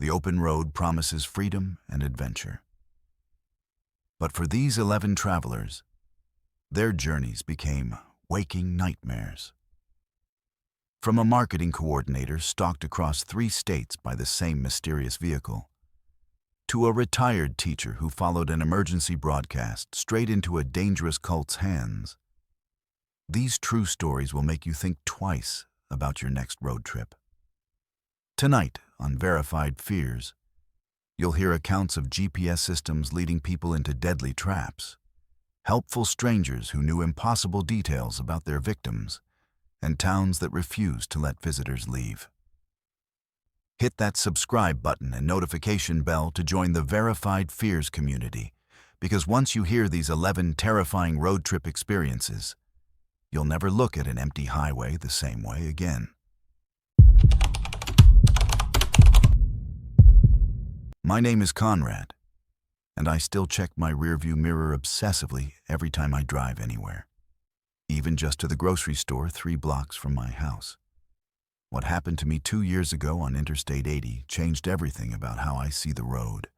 The open road promises freedom and adventure. But for these 11 travelers, their journeys became waking nightmares. From a marketing coordinator stalked across 3 states by the same mysterious vehicle, to a retired teacher who followed an emergency broadcast straight into a dangerous cult's hands, these true stories will make you think twice about your next road trip. Tonight, on Verified Fears, you'll hear accounts of GPS systems leading people into deadly traps, helpful strangers who knew impossible details about their victims, and towns that refused to let visitors leave. Hit that subscribe button and notification bell to join the Verified Fears community, because once you hear these 11 terrifying road trip experiences, you'll never look at an empty highway the same way again. My name is Conrad, and I still check my rearview mirror obsessively every time I drive anywhere, even just to the grocery store 3 blocks from my house. What happened to me 2 years ago on Interstate 80 changed everything about how I see the road,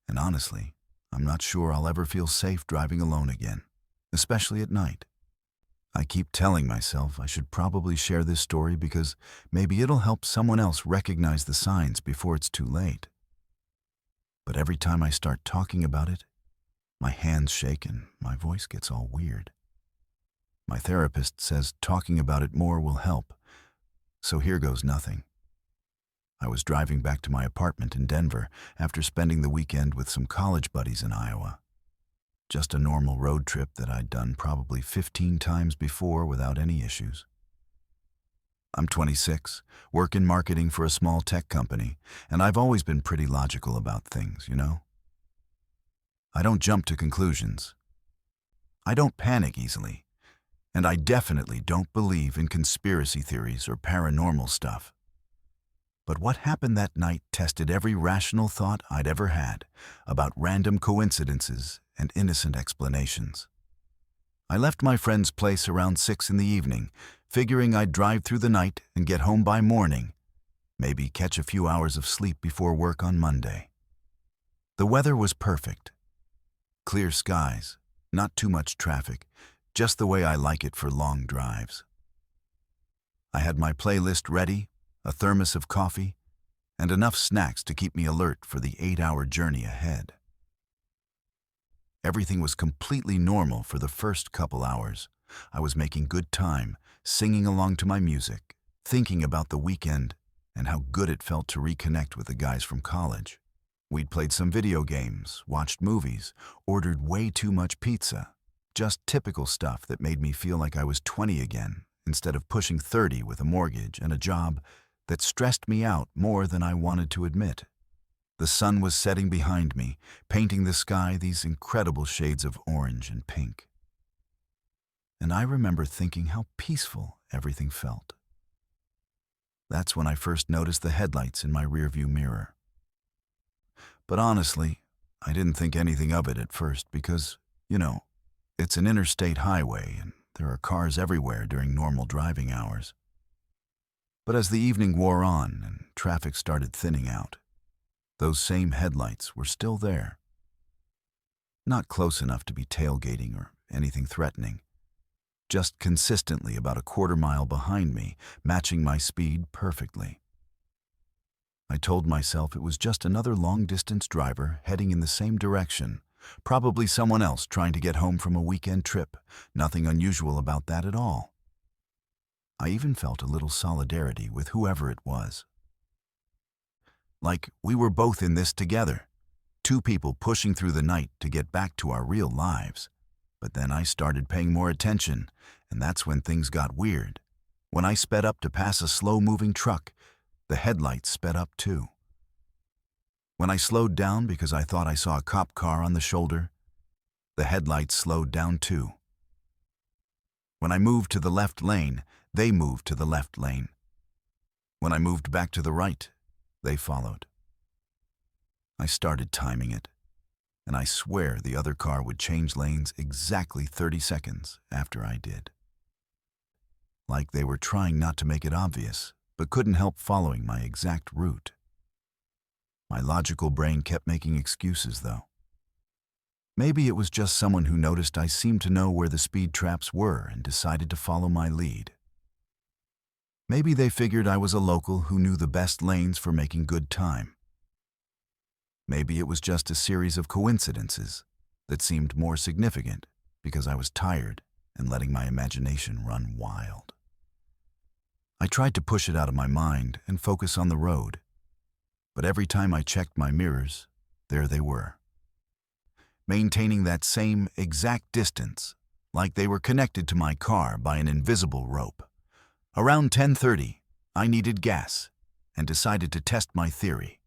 and honestly, I'm not sure I'll ever feel safe driving alone again, especially at night. I keep telling myself I should probably share this story because maybe it'll help someone else recognize the signs before it's too late. But every time I start talking about it, my hands shake and my voice gets all weird. My therapist says talking about it more will help, so here goes nothing. I was driving back to my apartment in Denver after spending the weekend with some college buddies in Iowa. Just a normal road trip that I'd done probably 15 times before without any issues. I'm 26, work in marketing for a small tech company, and I've always been pretty logical about things, you know? I don't jump to conclusions. I don't panic easily. And I definitely don't believe in conspiracy theories or paranormal stuff. But what happened that night tested every rational thought I'd ever had about random coincidences and innocent explanations. I left my friend's place around 6 in the evening, figuring I'd drive through the night and get home by morning, maybe catch a few hours of sleep before work on Monday. The weather was perfect. Clear skies, not too much traffic, just the way I like it for long drives. I had my playlist ready, a thermos of coffee, and enough snacks to keep me alert for the 8-hour journey ahead. Everything was completely normal for the first couple hours. I was making good time, singing along to my music, thinking about the weekend and how good it felt to reconnect with the guys from college. We'd played some video games, watched movies, ordered way too much pizza. Just typical stuff that made me feel like I was 20 again, instead of pushing 30 with a mortgage and a job that stressed me out more than I wanted to admit. The sun was setting behind me, painting the sky these incredible shades of orange and pink. And I remember thinking how peaceful everything felt. That's when I first noticed the headlights in my rearview mirror. But honestly, I didn't think anything of it at first because, it's an interstate highway and there are cars everywhere during normal driving hours. But as the evening wore on and traffic started thinning out, those same headlights were still there. Not close enough to be tailgating or anything threatening, just consistently about a quarter mile behind me, matching my speed perfectly. I told myself it was just another long-distance driver heading in the same direction, probably someone else trying to get home from a weekend trip. Nothing unusual about that at all. I even felt a little solidarity with whoever it was. Like we were both in this together, 2 people pushing through the night to get back to our real lives. But then I started paying more attention, and that's when things got weird. When I sped up to pass a slow-moving truck, the headlights sped up too. When I slowed down because I thought I saw a cop car on the shoulder, the headlights slowed down too. When I moved to the left lane, they moved to the left lane. When I moved back to the right, they followed. I started timing it, and I swear the other car would change lanes exactly 30 seconds after I did. Like they were trying not to make it obvious, but couldn't help following my exact route. My logical brain kept making excuses, though. Maybe it was just someone who noticed I seemed to know where the speed traps were and decided to follow my lead. Maybe they figured I was a local who knew the best lanes for making good time. Maybe it was just a series of coincidences that seemed more significant because I was tired and letting my imagination run wild. I tried to push it out of my mind and focus on the road, but every time I checked my mirrors, there they were, maintaining that same exact distance, like they were connected to my car by an invisible rope. Around 10:30, I needed gas and decided to test my theory.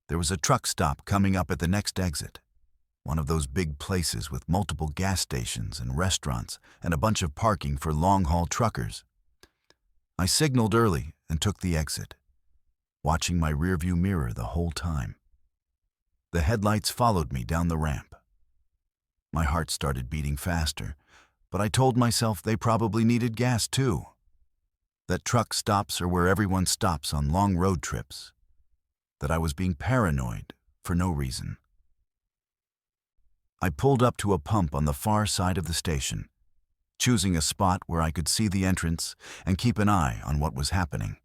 There was a truck stop coming up at the next exit, one of those big places with multiple gas stations and restaurants and a bunch of parking for long-haul truckers. I signaled early and took the exit, watching my rearview mirror the whole time. The headlights followed me down the ramp. My heart started beating faster, but I told myself they probably needed gas too. That truck stops are where everyone stops on long road trips. That I was being paranoid for no reason. I pulled up to a pump on the far side of the station, choosing a spot where I could see the entrance and keep an eye on what was happening.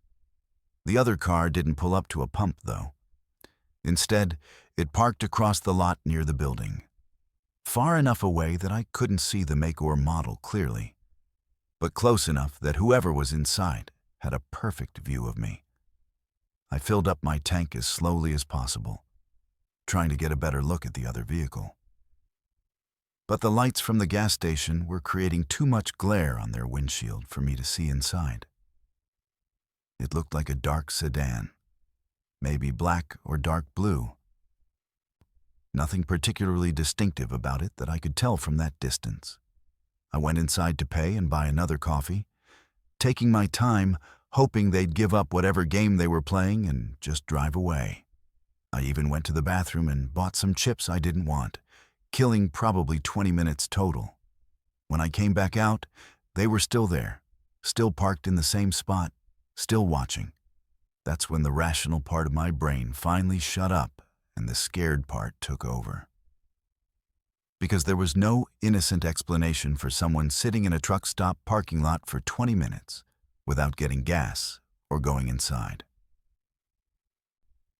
The other car didn't pull up to a pump, though. Instead, it parked across the lot near the building, far enough away that I couldn't see the make or model clearly, but close enough that whoever was inside had a perfect view of me. I filled up my tank as slowly as possible, trying to get a better look at the other vehicle. But the lights from the gas station were creating too much glare on their windshield for me to see inside. It looked like a dark sedan, maybe black or dark blue. Nothing particularly distinctive about it that I could tell from that distance. I went inside to pay and buy another coffee, taking my time, hoping they'd give up whatever game they were playing and just drive away. I even went to the bathroom and bought some chips I didn't want, killing probably 20 minutes total. When I came back out, they were still there, still parked in the same spot, still watching. That's when the rational part of my brain finally shut up and the scared part took over. Because there was no innocent explanation for someone sitting in a truck stop parking lot for 20 minutes without getting gas or going inside.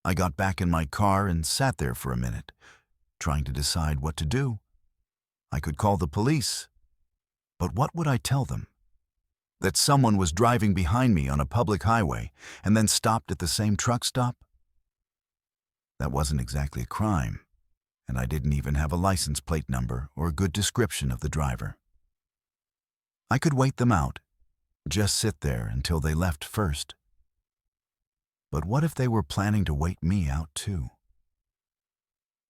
I got back in my car and sat there for a minute, trying to decide what to do. I could call the police, but what would I tell them? That someone was driving behind me on a public highway and then stopped at the same truck stop? That wasn't exactly a crime, and I didn't even have a license plate number or a good description of the driver. I could wait them out, just sit there until they left first. But what if they were planning to wait me out too?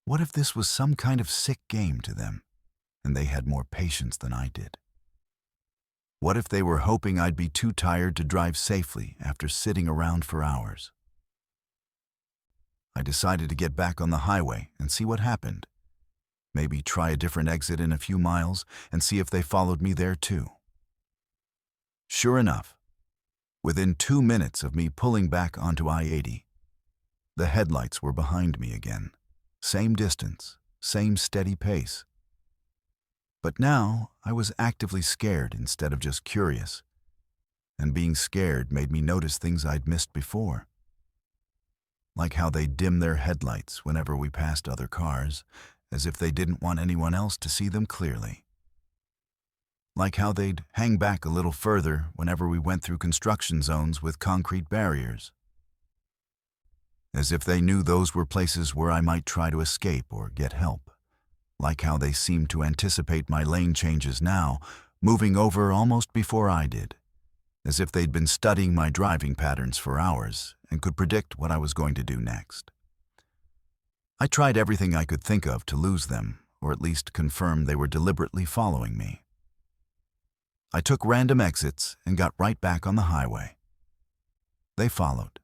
What if this was some kind of sick game to them, and they had more patience than I did? What if they were hoping I'd be too tired to drive safely after sitting around for hours? I decided to get back on the highway and see what happened. Maybe try a different exit in a few miles and see if they followed me there too. Sure enough, within 2 minutes of me pulling back onto I-80, the headlights were behind me again. Same distance, same steady pace. But now I was actively scared instead of just curious, and being scared made me notice things I'd missed before. Like how they'd dim their headlights whenever we passed other cars, as if they didn't want anyone else to see them clearly. Like how they'd hang back a little further whenever we went through construction zones with concrete barriers. As if they knew those were places where I might try to escape or get help. Like how they seemed to anticipate my lane changes now, moving over almost before I did. As if they'd been studying my driving patterns for hours and could predict what I was going to do next. I tried everything I could think of to lose them, or at least confirm they were deliberately following me. I took random exits and got right back on the highway. They followed.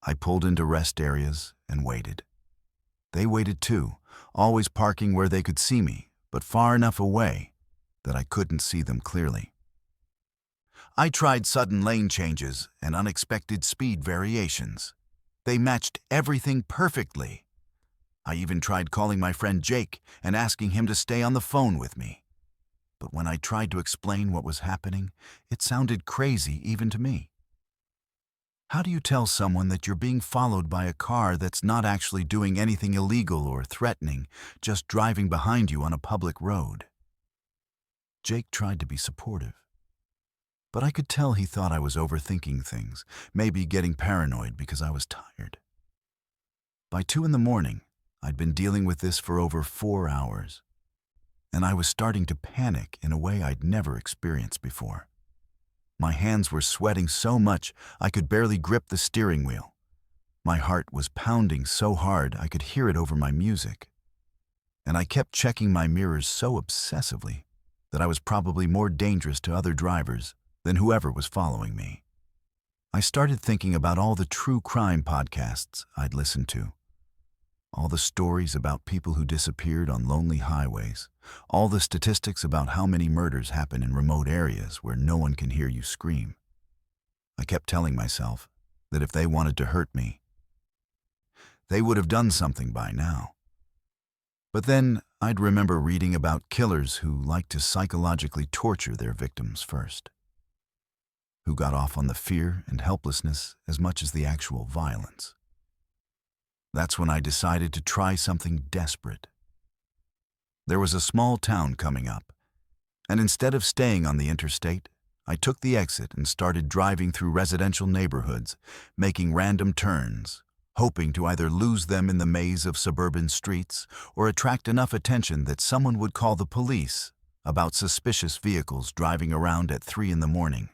I pulled into rest areas and waited. They waited too, always parking where they could see me, but far enough away that I couldn't see them clearly. I tried sudden lane changes and unexpected speed variations. They matched everything perfectly. I even tried calling my friend Jake and asking him to stay on the phone with me. But when I tried to explain what was happening, it sounded crazy even to me. How do you tell someone that you're being followed by a car that's not actually doing anything illegal or threatening, just driving behind you on a public road? Jake tried to be supportive, but I could tell he thought I was overthinking things, maybe getting paranoid because I was tired. By 2 in the morning, I'd been dealing with this for over 4 hours, and I was starting to panic in a way I'd never experienced before. My hands were sweating so much I could barely grip the steering wheel. My heart was pounding so hard I could hear it over my music. And I kept checking my mirrors so obsessively that I was probably more dangerous to other drivers than whoever was following me. I started thinking about all the true crime podcasts I'd listened to. All the stories about people who disappeared on lonely highways. All the statistics about how many murders happen in remote areas where no one can hear you scream. I kept telling myself that if they wanted to hurt me, they would have done something by now. But then I'd remember reading about killers who liked to psychologically torture their victims first, who got off on the fear and helplessness as much as the actual violence. That's when I decided to try something desperate. There was a small town coming up, and instead of staying on the interstate, I took the exit and started driving through residential neighborhoods, making random turns, hoping to either lose them in the maze of suburban streets or attract enough attention that someone would call the police about suspicious vehicles driving around at 3 in the morning.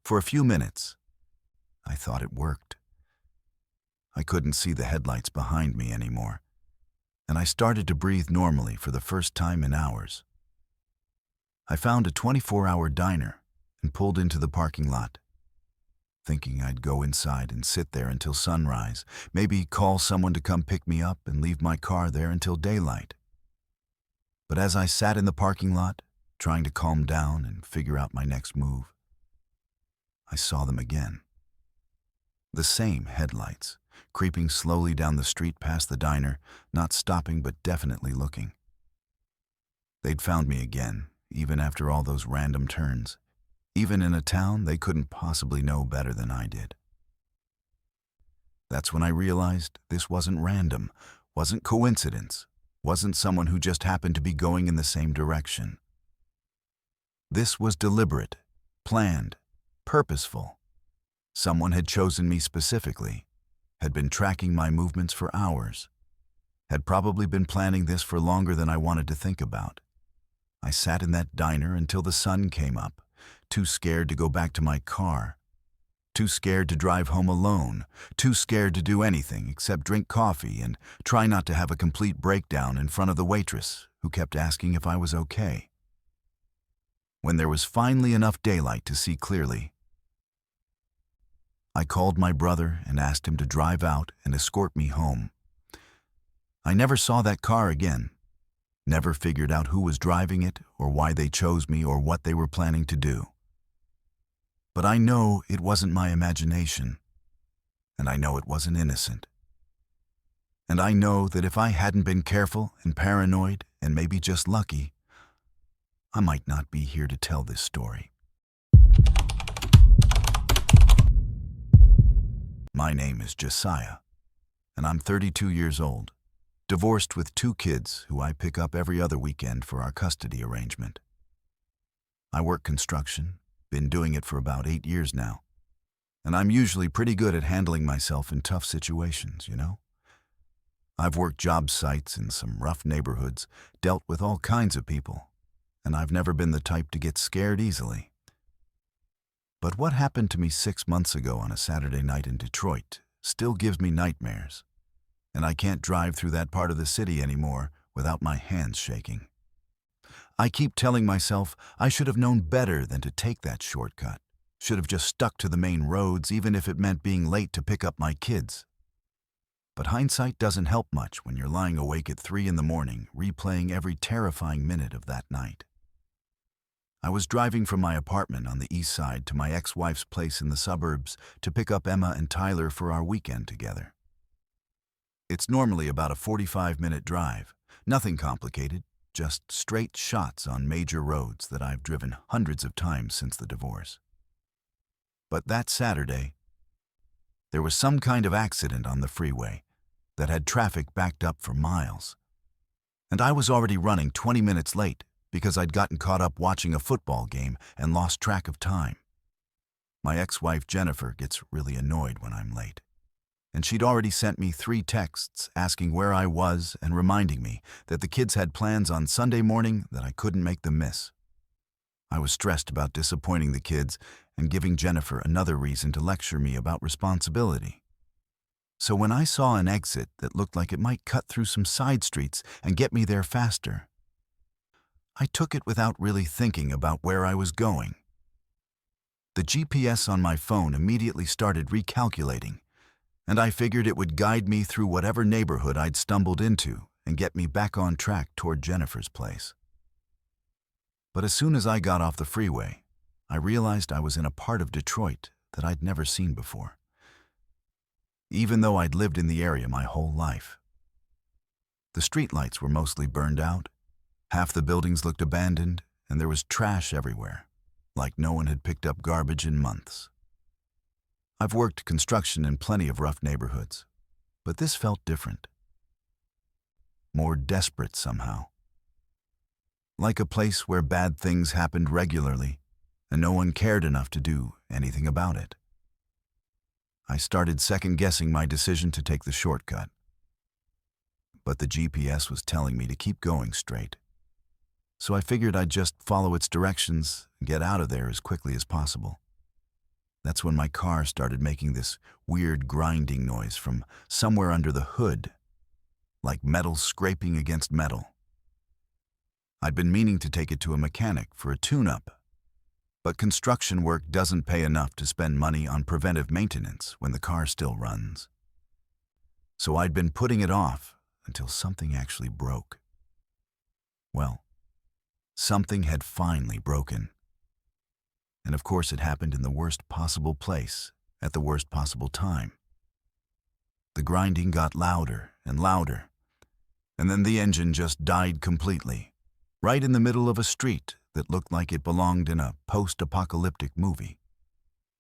For a few minutes, I thought it worked. I couldn't see the headlights behind me anymore, and I started to breathe normally for the first time in hours. I found a 24-hour diner and pulled into the parking lot, thinking I'd go inside and sit there until sunrise, maybe call someone to come pick me up and leave my car there until daylight. But as I sat in the parking lot, trying to calm down and figure out my next move, I saw them again. The same headlights, creeping slowly down the street past the diner, not stopping but definitely looking. They'd found me again, even after all those random turns. Even in a town they couldn't possibly know better than I did. That's when I realized this wasn't random, wasn't coincidence, wasn't someone who just happened to be going in the same direction. This was deliberate, planned, purposeful. Someone had chosen me specifically, had been tracking my movements for hours, had probably been planning this for longer than I wanted to think about. I sat in that diner until the sun came up, too scared to go back to my car, too scared to drive home alone, too scared to do anything except drink coffee and try not to have a complete breakdown in front of the waitress who kept asking if I was okay. When there was finally enough daylight to see clearly, I called my brother and asked him to drive out and escort me home. I never saw that car again, never figured out who was driving it or why they chose me or what they were planning to do. But I know it wasn't my imagination, and I know it wasn't innocent. And I know that if I hadn't been careful and paranoid and maybe just lucky, I might not be here to tell this story. My name is Josiah, and I'm 32 years old, divorced with 2 kids who I pick up every other weekend for our custody arrangement. I work construction, been doing it for about 8 years now, and I'm usually pretty good at handling myself in tough situations, you know? I've worked job sites in some rough neighborhoods, dealt with all kinds of people, and I've never been the type to get scared easily. But what happened to me 6 months ago on a Saturday night in Detroit still gives me nightmares, and I can't drive through that part of the city anymore without my hands shaking. I keep telling myself I should have known better than to take that shortcut, should have just stuck to the main roads even if it meant being late to pick up my kids. But hindsight doesn't help much when you're lying awake at 3 in the morning, replaying every terrifying minute of that night. I was driving from my apartment on the east side to my ex-wife's place in the suburbs to pick up Emma and Tyler for our weekend together. It's normally about a 45-minute drive. Nothing complicated, just straight shots on major roads that I've driven hundreds of times since the divorce. But that Saturday, there was some kind of accident on the freeway that had traffic backed up for miles. And I was already running 20 minutes late because I'd gotten caught up watching a football game and lost track of time. My ex-wife Jennifer gets really annoyed when I'm late. And she'd already sent me 3 texts asking where I was and reminding me that the kids had plans on Sunday morning that I couldn't make them miss. I was stressed about disappointing the kids and giving Jennifer another reason to lecture me about responsibility. So when I saw an exit that looked like it might cut through some side streets and get me there faster, I took it without really thinking about where I was going. The GPS on my phone immediately started recalculating, and I figured it would guide me through whatever neighborhood I'd stumbled into and get me back on track toward Jennifer's place. But as soon as I got off the freeway, I realized I was in a part of Detroit that I'd never seen before, even though I'd lived in the area my whole life. The streetlights were mostly burned out, half the buildings looked abandoned, and there was trash everywhere, like no one had picked up garbage in months. I've worked construction in plenty of rough neighborhoods, but this felt different. More desperate somehow. Like a place where bad things happened regularly, and no one cared enough to do anything about it. I started second-guessing my decision to take the shortcut. But the GPS was telling me to keep going straight. So I figured I'd just follow its directions and get out of there as quickly as possible. That's when my car started making this weird grinding noise from somewhere under the hood, like metal scraping against metal. I'd been meaning to take it to a mechanic for a tune-up, but construction work doesn't pay enough to spend money on preventive maintenance when the car still runs. So I'd been putting it off until something actually broke. Well, something had finally broken. And of course it happened in the worst possible place, at the worst possible time. The grinding got louder and louder, and then the engine just died completely, right in the middle of a street that looked like it belonged in a post-apocalyptic movie.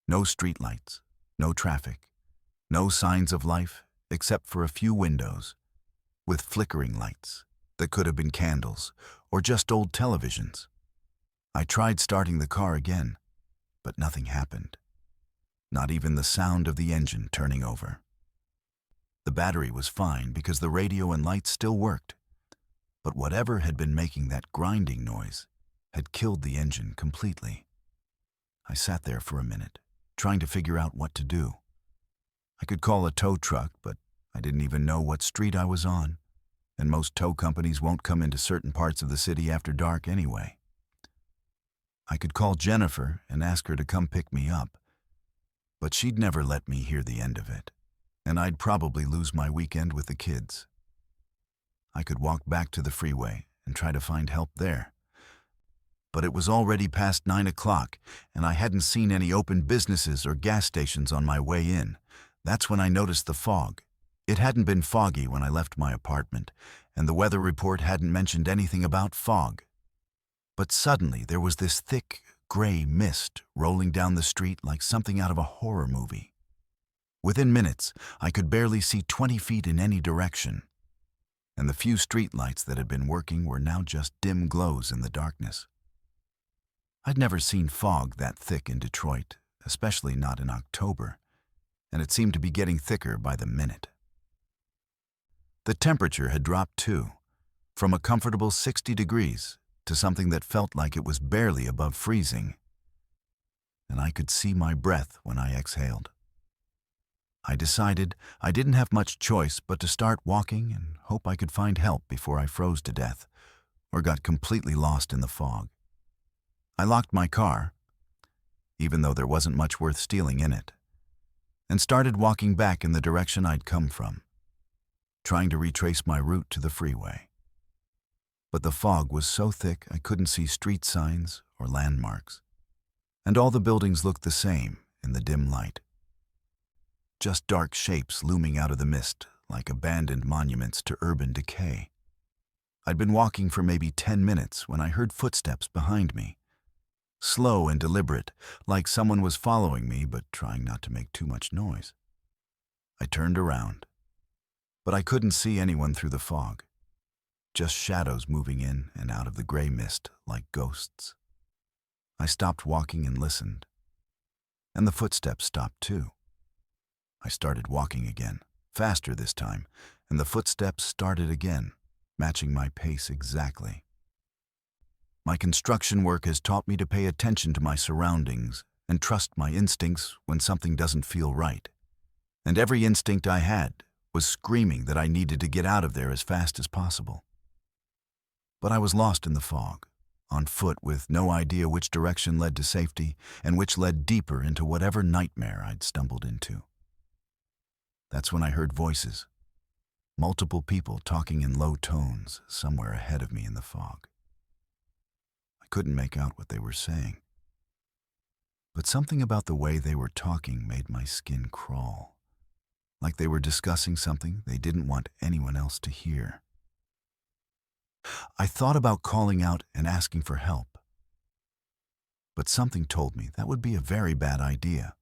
No streetlights, no traffic, no signs of life except for a few windows, with flickering lights that could have been candles or just old televisions. I tried starting the car again, but nothing happened. Not even the sound of the engine turning over. The battery was fine because the radio and lights still worked, but whatever had been making that grinding noise had killed the engine completely. I sat there for a minute, trying to figure out what to do. I could call a tow truck, but I didn't even know what street I was on, and most tow companies won't come into certain parts of the city after dark anyway. I could call Jennifer and ask her to come pick me up, but she'd never let me hear the end of it, and I'd probably lose my weekend with the kids. I could walk back to the freeway and try to find help there. But it was already past 9 o'clock, and I hadn't seen any open businesses or gas stations on my way in. That's when I noticed the fog. It hadn't been foggy when I left my apartment, and the weather report hadn't mentioned anything about fog. But suddenly there was this thick, gray mist rolling down the street like something out of a horror movie. Within minutes, I could barely see 20 feet in any direction, and the few streetlights that had been working were now just dim glows in the darkness. I'd never seen fog that thick in Detroit, especially not in October, and it seemed to be getting thicker by the minute. The temperature had dropped too, from a comfortable 60 degrees to something that felt like it was barely above freezing, and I could see my breath when I exhaled. I decided I didn't have much choice but to start walking and hope I could find help before I froze to death or got completely lost in the fog. I locked my car, even though there wasn't much worth stealing in it, and started walking back in the direction I'd come from, trying to retrace my route to the freeway. But the fog was so thick I couldn't see street signs or landmarks, and all the buildings looked the same in the dim light. Just dark shapes looming out of the mist like abandoned monuments to urban decay. I'd been walking for maybe 10 minutes when I heard footsteps behind me. Slow and deliberate, like someone was following me but trying not to make too much noise. I turned around, but I couldn't see anyone through the fog. Just shadows moving in and out of the gray mist like ghosts. I stopped walking and listened, and the footsteps stopped too. I started walking again, faster this time, and the footsteps started again, matching my pace exactly. My construction work has taught me to pay attention to my surroundings and trust my instincts when something doesn't feel right. And every instinct I had was screaming that I needed to get out of there as fast as possible. But I was lost in the fog, on foot with no idea which direction led to safety and which led deeper into whatever nightmare I'd stumbled into. That's when I heard voices, multiple people talking in low tones somewhere ahead of me in the fog. I couldn't make out what they were saying, but something about the way they were talking made my skin crawl, like they were discussing something they didn't want anyone else to hear. I thought about calling out and asking for help, but something told me that would be a very bad idea.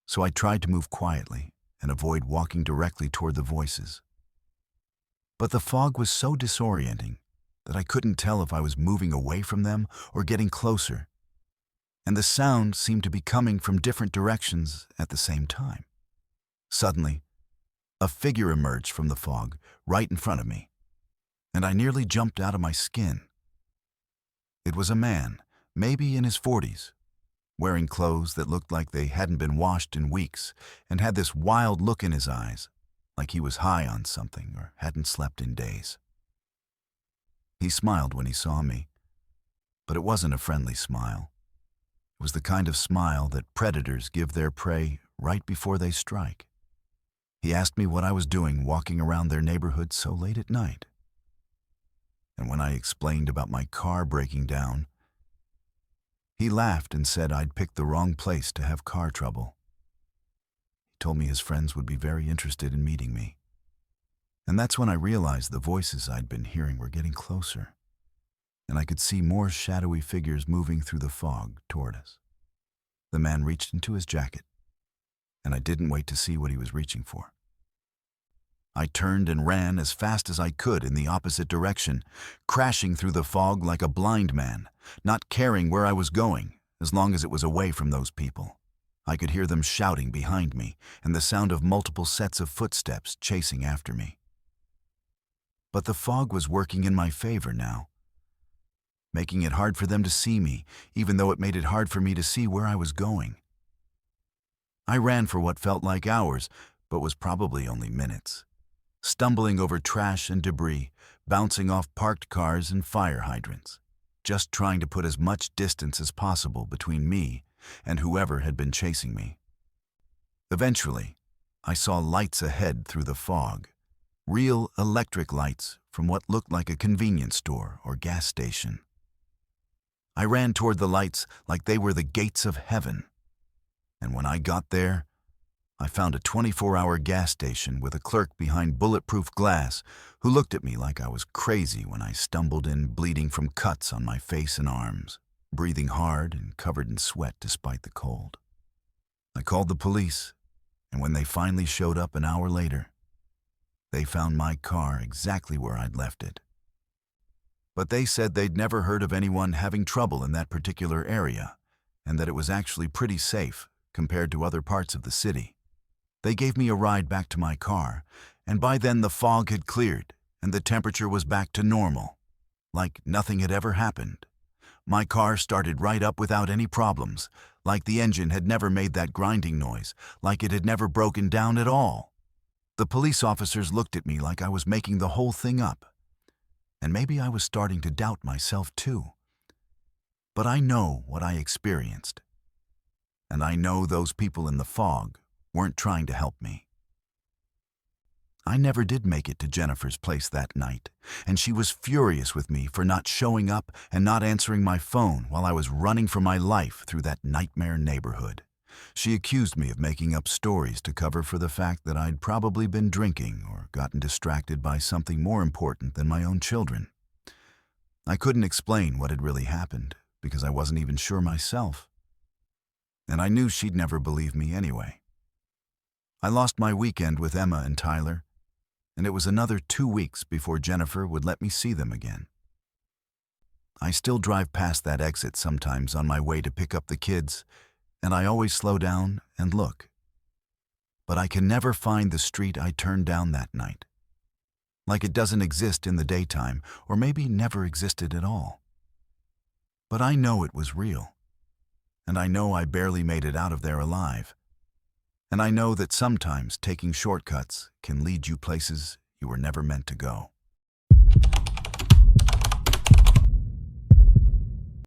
So I tried to move quietly and avoid walking directly toward the voices. But the fog was so disorienting that I couldn't tell if I was moving away from them or getting closer, and the sound seemed to be coming from different directions at the same time. Suddenly, a figure emerged from the fog right in front of me, and I nearly jumped out of my skin. It was a man, maybe in his 40s, wearing clothes that looked like they hadn't been washed in weeks and had this wild look in his eyes, like he was high on something or hadn't slept in days. He smiled when he saw me, but it wasn't a friendly smile. It was the kind of smile that predators give their prey right before they strike. He asked me what I was doing walking around their neighborhood so late at night. And when I explained about my car breaking down, he laughed and said I'd picked the wrong place to have car trouble. He told me his friends would be very interested in meeting me. And that's when I realized the voices I'd been hearing were getting closer, and I could see more shadowy figures moving through the fog toward us. The man reached into his jacket, and I didn't wait to see what he was reaching for. I turned and ran as fast as I could in the opposite direction, crashing through the fog like a blind man, not caring where I was going, as long as it was away from those people. I could hear them shouting behind me and the sound of multiple sets of footsteps chasing after me. But the fog was working in my favor now, making it hard for them to see me, even though it made it hard for me to see where I was going. I ran for what felt like hours, but was probably only minutes, stumbling over trash and debris, bouncing off parked cars and fire hydrants, just trying to put as much distance as possible between me and whoever had been chasing me. Eventually, I saw lights ahead through the fog, real electric lights from what looked like a convenience store or gas station. I ran toward the lights like they were the gates of heaven, and when I got there, I found a 24-hour gas station with a clerk behind bulletproof glass who looked at me like I was crazy when I stumbled in bleeding from cuts on my face and arms, breathing hard and covered in sweat despite the cold. I called the police, and when they finally showed up an hour later, they found my car exactly where I'd left it. But they said they'd never heard of anyone having trouble in that particular area, and that it was actually pretty safe compared to other parts of the city. They gave me a ride back to my car, and by then the fog had cleared and the temperature was back to normal, like nothing had ever happened. My car started right up without any problems, like the engine had never made that grinding noise, like it had never broken down at all. The police officers looked at me like I was making the whole thing up, and maybe I was starting to doubt myself too. But I know what I experienced, and I know those people in the fog weren't trying to help me. I never did make it to Jennifer's place that night, and she was furious with me for not showing up and not answering my phone while I was running for my life through that nightmare neighborhood. She accused me of making up stories to cover for the fact that I'd probably been drinking or gotten distracted by something more important than my own children. I couldn't explain what had really happened because I wasn't even sure myself. And I knew she'd never believe me anyway. I lost my weekend with Emma and Tyler, and it was another 2 weeks before Jennifer would let me see them again. I still drive past that exit sometimes on my way to pick up the kids, and I always slow down and look. But I can never find the street I turned down that night. Like it doesn't exist in the daytime, or maybe never existed at all. But I know it was real. And I know I barely made it out of there alive. And I know that sometimes taking shortcuts can lead you places you were never meant to go.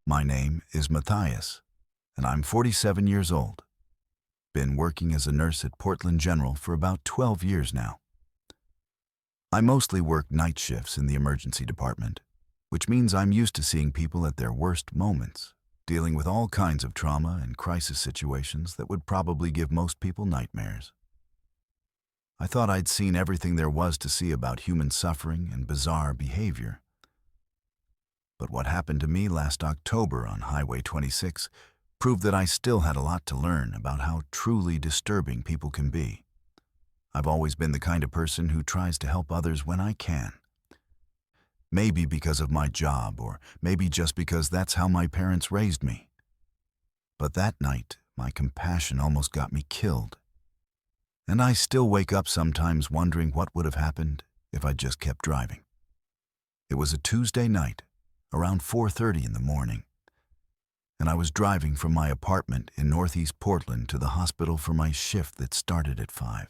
My name is Matthias, and I'm 47 years old. Been working as a nurse at Portland General for about 12 years now. I mostly work night shifts in the emergency department, which means I'm used to seeing people at their worst moments, dealing with all kinds of trauma and crisis situations that would probably give most people nightmares. I thought I'd seen everything there was to see about human suffering and bizarre behavior. But what happened to me last October on Highway 26 proved that I still had a lot to learn about how truly disturbing people can be. I've always been the kind of person who tries to help others when I can. Maybe because of my job, or maybe just because that's how my parents raised me. But that night, my compassion almost got me killed. And I still wake up sometimes wondering what would have happened if I just kept driving. It was a Tuesday night, around 4:30 in the morning, and I was driving from my apartment in Northeast Portland to the hospital for my shift that started at 5.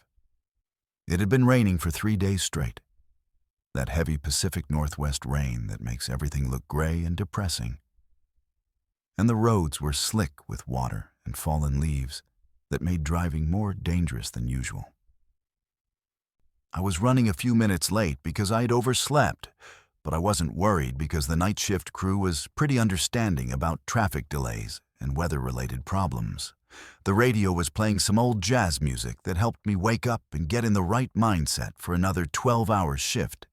It had been raining for 3 days straight. That heavy Pacific Northwest rain that makes everything look gray and depressing. And the roads were slick with water and fallen leaves that made driving more dangerous than usual. I was running a few minutes late because I'd overslept, but I wasn't worried because the night shift crew was pretty understanding about traffic delays and weather-related problems. The radio was playing some old jazz music that helped me wake up and get in the right mindset for another 12-hour shift,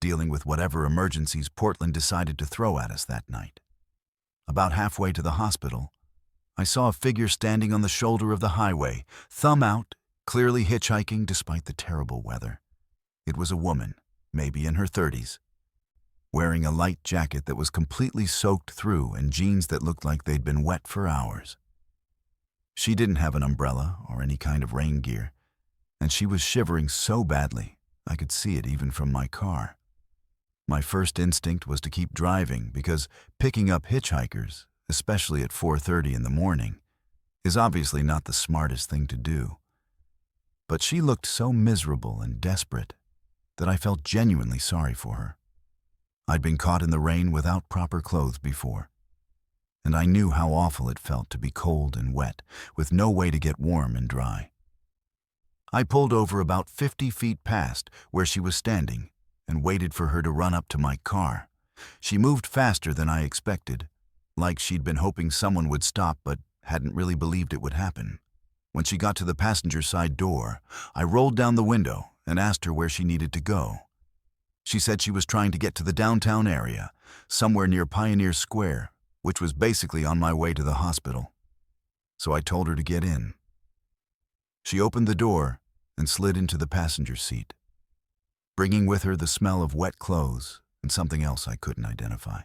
dealing with whatever emergencies Portland decided to throw at us that night. About halfway to the hospital, I saw a figure standing on the shoulder of the highway, thumb out, clearly hitchhiking despite the terrible weather. It was a woman, maybe in her 30s, wearing a light jacket that was completely soaked through and jeans that looked like they'd been wet for hours. She didn't have an umbrella or any kind of rain gear, and she was shivering so badly I could see it even from my car. My first instinct was to keep driving because picking up hitchhikers, especially at 4:30 in the morning, is obviously not the smartest thing to do. But she looked so miserable and desperate that I felt genuinely sorry for her. I'd been caught in the rain without proper clothes before, and I knew how awful it felt to be cold and wet, with no way to get warm and dry. I pulled over about 50 feet past where she was standing and waited for her to run up to my car. She moved faster than I expected, like she'd been hoping someone would stop but hadn't really believed it would happen. When she got to the passenger side door, I rolled down the window and asked her where she needed to go. She said she was trying to get to the downtown area, somewhere near Pioneer Square, which was basically on my way to the hospital. So I told her to get in. She opened the door and slid into the passenger seat, bringing with her the smell of wet clothes and something else I couldn't identify.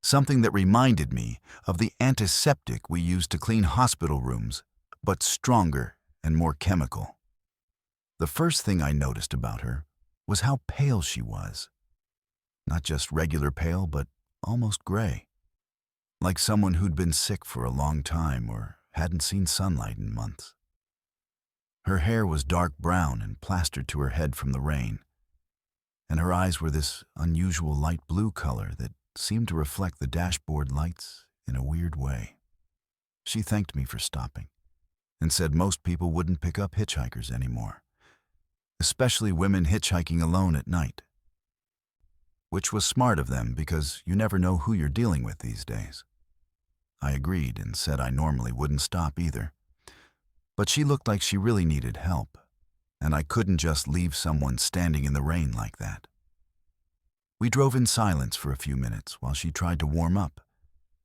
Something that reminded me of the antiseptic we used to clean hospital rooms, but stronger and more chemical. The first thing I noticed about her was how pale she was. Not just regular pale, but almost gray. Like someone who'd been sick for a long time or hadn't seen sunlight in months. Her hair was dark brown and plastered to her head from the rain, and her eyes were this unusual light blue color that seemed to reflect the dashboard lights in a weird way. She thanked me for stopping and said most people wouldn't pick up hitchhikers anymore, especially women hitchhiking alone at night. Which was smart of them because you never know who you're dealing with these days. I agreed and said I normally wouldn't stop either. But she looked like she really needed help, and I couldn't just leave someone standing in the rain like that. We drove in silence for a few minutes while she tried to warm up,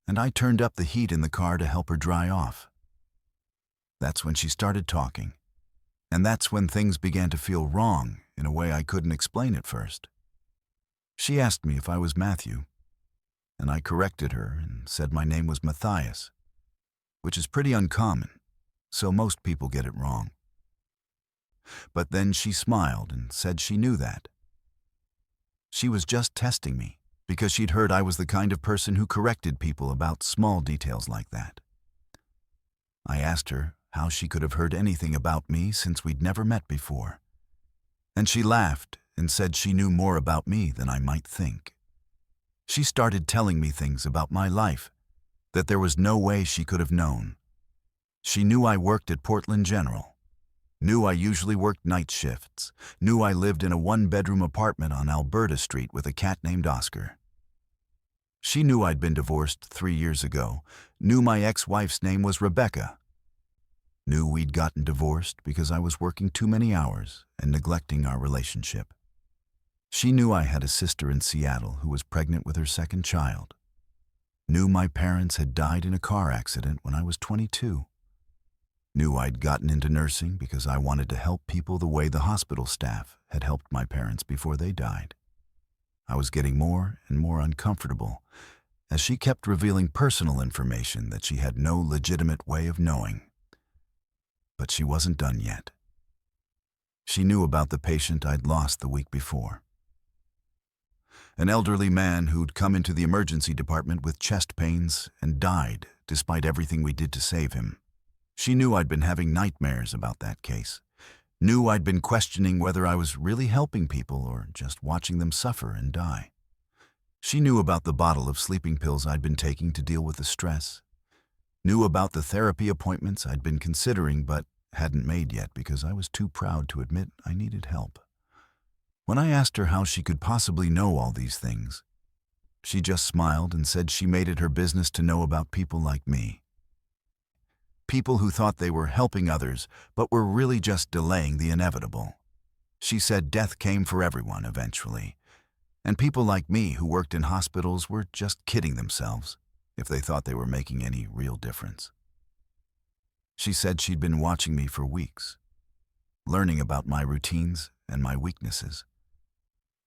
and I turned up the heat in the car to help her dry off. That's when she started talking, and that's when things began to feel wrong in a way I couldn't explain at first. She asked me if I was Matthew, and I corrected her and said my name was Matthias, which is pretty uncommon, so most people get it wrong. But then she smiled and said she knew that. She was just testing me because she'd heard I was the kind of person who corrected people about small details like that. I asked her how she could have heard anything about me since we'd never met before, and she laughed and said she knew more about me than I might think. She started telling me things about my life that there was no way she could have known. She knew I worked at Portland General, knew I usually worked night shifts, knew I lived in a one-bedroom apartment on Alberta Street with a cat named Oscar. She knew I'd been divorced 3 years ago, knew my ex-wife's name was Rebecca, knew we'd gotten divorced because I was working too many hours and neglecting our relationship. She knew I had a sister in Seattle who was pregnant with her second child, knew my parents had died in a car accident when I was 22, knew I'd gotten into nursing because I wanted to help people the way the hospital staff had helped my parents before they died. I was getting more and more uncomfortable as she kept revealing personal information that she had no legitimate way of knowing. But she wasn't done yet. She knew about the patient I'd lost the week before. An elderly man who'd come into the emergency department with chest pains and died despite everything we did to save him. She knew I'd been having nightmares about that case, knew I'd been questioning whether I was really helping people or just watching them suffer and die. She knew about the bottle of sleeping pills I'd been taking to deal with the stress, knew about the therapy appointments I'd been considering but hadn't made yet because I was too proud to admit I needed help. When I asked her how she could possibly know all these things, she just smiled and said she made it her business to know about people like me. People who thought they were helping others but were really just delaying the inevitable. She said death came for everyone eventually, and people like me who worked in hospitals were just kidding themselves if they thought they were making any real difference. She said she'd been watching me for weeks, learning about my routines and my weaknesses,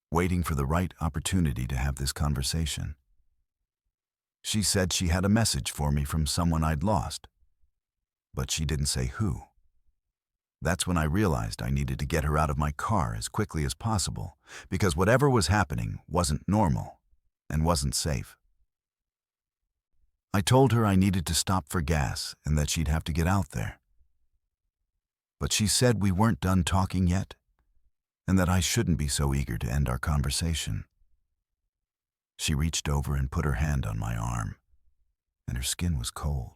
waiting for the right opportunity to have this conversation. She said she had a message for me from someone I'd lost, but she didn't say who. That's when I realized I needed to get her out of my car as quickly as possible, because whatever was happening wasn't normal and wasn't safe. I told her I needed to stop for gas and that she'd have to get out there. But she said we weren't done talking yet, and that I shouldn't be so eager to end our conversation. She reached over and put her hand on my arm, and her skin was cold.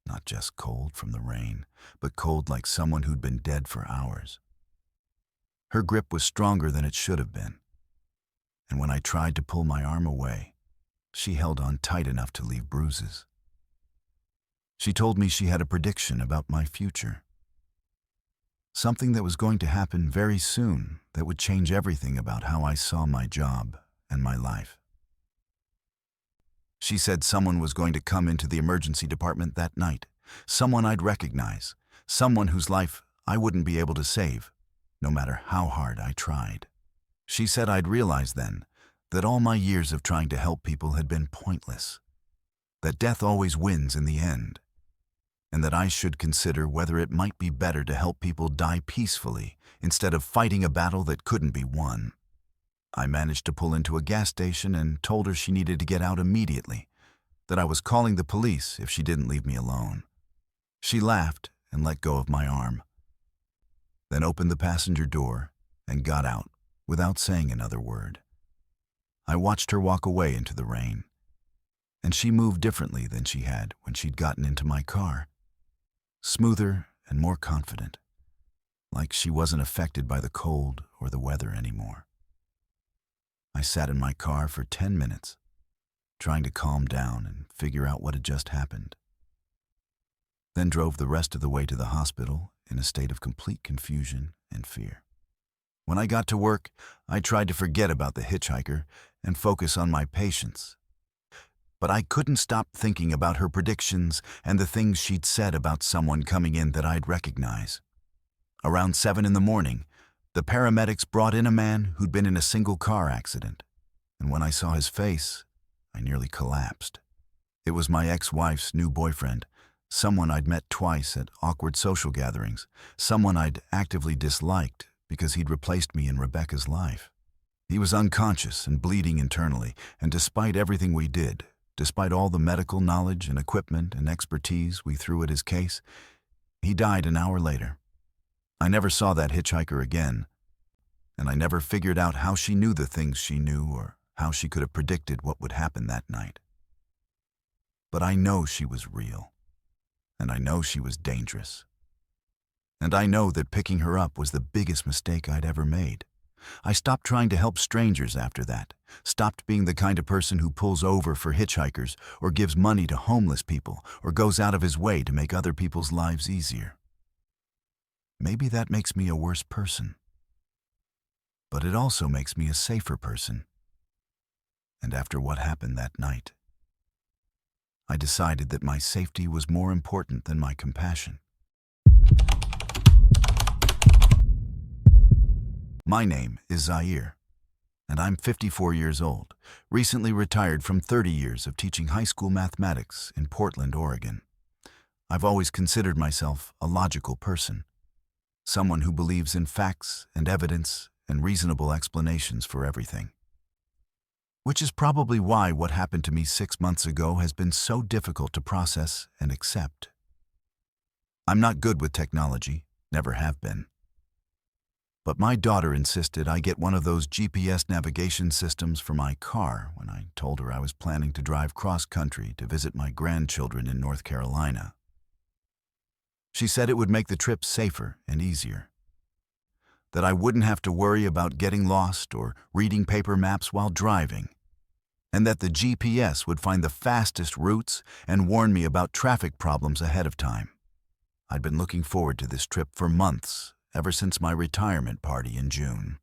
Not just cold from the rain, but cold like someone who'd been dead for hours. Her grip was stronger than it should have been, and when I tried to pull my arm away, she held on tight enough to leave bruises. She told me she had a prediction about my future. Something that was going to happen very soon that would change everything about how I saw my job and my life. She said someone was going to come into the emergency department that night, someone I'd recognize, someone whose life I wouldn't be able to save, no matter how hard I tried. She said I'd realize then that all my years of trying to help people had been pointless, that death always wins in the end, and that I should consider whether it might be better to help people die peacefully instead of fighting a battle that couldn't be won. I managed to pull into a gas station and told her she needed to get out immediately, that I was calling the police if she didn't leave me alone. She laughed and let go of my arm, then opened the passenger door and got out without saying another word. I watched her walk away into the rain, and she moved differently than she had when she'd gotten into my car, smoother and more confident, like she wasn't affected by the cold or the weather anymore. I sat in my car for 10 minutes, trying to calm down and figure out what had just happened. Then drove the rest of the way to the hospital in a state of complete confusion and fear. When I got to work, I tried to forget about the hitchhiker and focus on my patients. But I couldn't stop thinking about her predictions and the things she'd said about someone coming in that I'd recognize. Around 7 in the morning, the paramedics brought in a man who'd been in a single car accident. And when I saw his face, I nearly collapsed. It was my ex-wife's new boyfriend, someone I'd met twice at awkward social gatherings, someone I'd actively disliked because he'd replaced me in Rebecca's life. He was unconscious and bleeding internally, and despite everything we did, despite all the medical knowledge and equipment and expertise we threw at his case, he died an hour later. I never saw that hitchhiker again, and I never figured out how she knew the things she knew or how she could have predicted what would happen that night. But I know she was real, and I know she was dangerous. And I know that picking her up was the biggest mistake I'd ever made. I stopped trying to help strangers after that, stopped being the kind of person who pulls over for hitchhikers or gives money to homeless people or goes out of his way to make other people's lives easier. Maybe that makes me a worse person. But it also makes me a safer person. And after what happened that night, I decided that my safety was more important than my compassion. My name is Zaire, and I'm 54 years old, recently retired from 30 years of teaching high school mathematics in Portland, Oregon. I've always considered myself a logical person, someone who believes in facts and evidence and reasonable explanations for everything. Which is probably why what happened to me 6 months ago has been so difficult to process and accept. I'm not good with technology, never have been. But my daughter insisted I get one of those GPS navigation systems for my car when I told her I was planning to drive cross-country to visit my grandchildren in North Carolina. She said it would make the trip safer and easier, that I wouldn't have to worry about getting lost or reading paper maps while driving, and that the GPS would find the fastest routes and warn me about traffic problems ahead of time. I'd been looking forward to this trip for months, ever since my retirement party in June.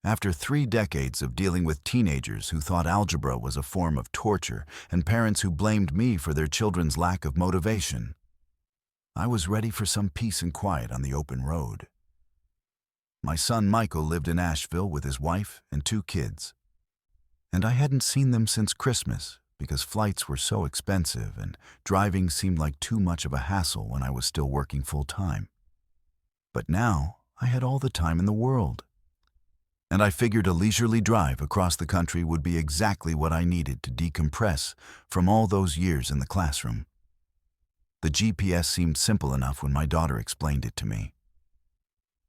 After 3 decades of dealing with teenagers who thought algebra was a form of torture and parents who blamed me for their children's lack of motivation, I was ready for some peace and quiet on the open road. My son Michael lived in Asheville with his wife and 2 kids, and I hadn't seen them since Christmas because flights were so expensive and driving seemed like too much of a hassle when I was still working full-time. But now I had all the time in the world, and I figured a leisurely drive across the country would be exactly what I needed to decompress from all those years in the classroom. The GPS seemed simple enough when my daughter explained it to me.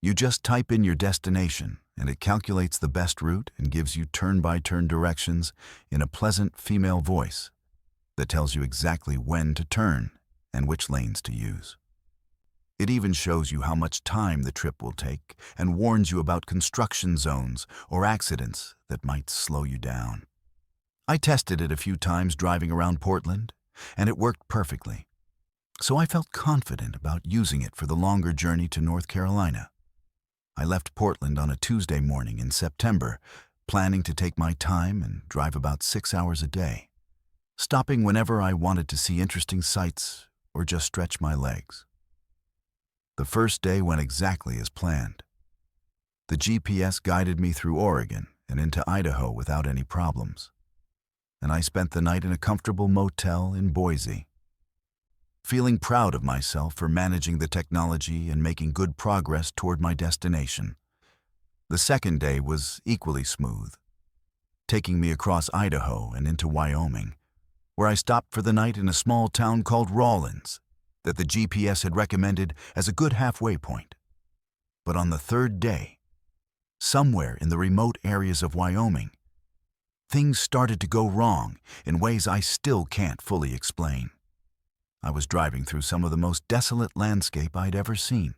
You just type in your destination, and it calculates the best route and gives you turn-by-turn directions in a pleasant female voice that tells you exactly when to turn and which lanes to use. It even shows you how much time the trip will take and warns you about construction zones or accidents that might slow you down. I tested it a few times driving around Portland, and it worked perfectly. So I felt confident about using it for the longer journey to North Carolina. I left Portland on a Tuesday morning in September, planning to take my time and drive about 6 hours a day, stopping whenever I wanted to see interesting sights or just stretch my legs. The first day went exactly as planned. The GPS guided me through Oregon and into Idaho without any problems, and I spent the night in a comfortable motel in Boise. Feeling proud of myself for managing the technology and making good progress toward my destination. The second day was equally smooth, taking me across Idaho and into Wyoming, where I stopped for the night in a small town called Rawlins that the GPS had recommended as a good halfway point. But on the third day, somewhere in the remote areas of Wyoming, things started to go wrong in ways I still can't fully explain. I was driving through some of the most desolate landscape I'd ever seen.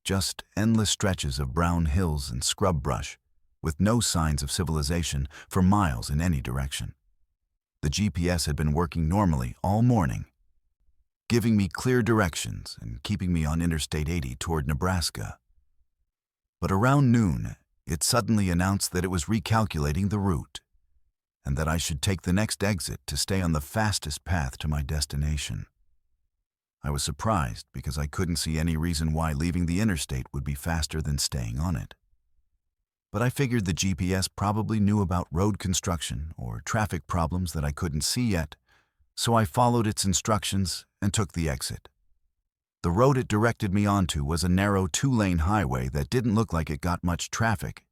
Just endless stretches of brown hills and scrub brush, with no signs of civilization for miles in any direction. The GPS had been working normally all morning, giving me clear directions and keeping me on Interstate 80 toward Nebraska. But around noon, it suddenly announced that it was recalculating the route and that I should take the next exit to stay on the fastest path to my destination. I was surprised because I couldn't see any reason why leaving the interstate would be faster than staying on it. But I figured the GPS probably knew about road construction or traffic problems that I couldn't see yet, so I followed its instructions and took the exit. The road it directed me onto was a narrow 2-lane highway that didn't look like it got much traffic.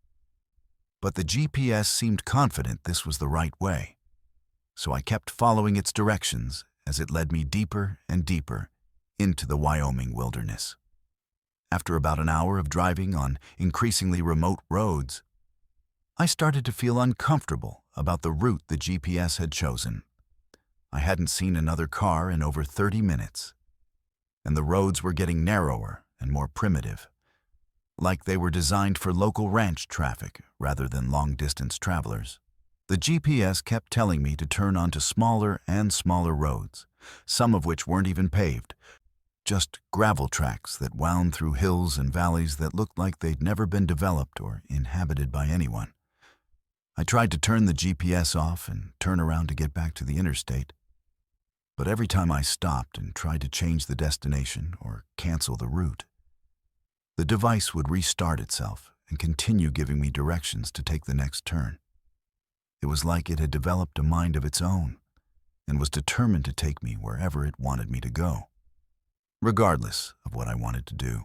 But the GPS seemed confident this was the right way, so I kept following its directions as it led me deeper and deeper into the Wyoming wilderness. After about an hour of driving on increasingly remote roads, I started to feel uncomfortable about the route the GPS had chosen. I hadn't seen another car in over 30 minutes, and the roads were getting narrower and more primitive, like they were designed for local ranch traffic rather than long-distance travelers. The GPS kept telling me to turn onto smaller and smaller roads, some of which weren't even paved, just gravel tracks that wound through hills and valleys that looked like they'd never been developed or inhabited by anyone. I tried to turn the GPS off and turn around to get back to the interstate, but every time I stopped and tried to change the destination or cancel the route, the device would restart itself and continue giving me directions to take the next turn. It was like it had developed a mind of its own and was determined to take me wherever it wanted me to go, regardless of what I wanted to do.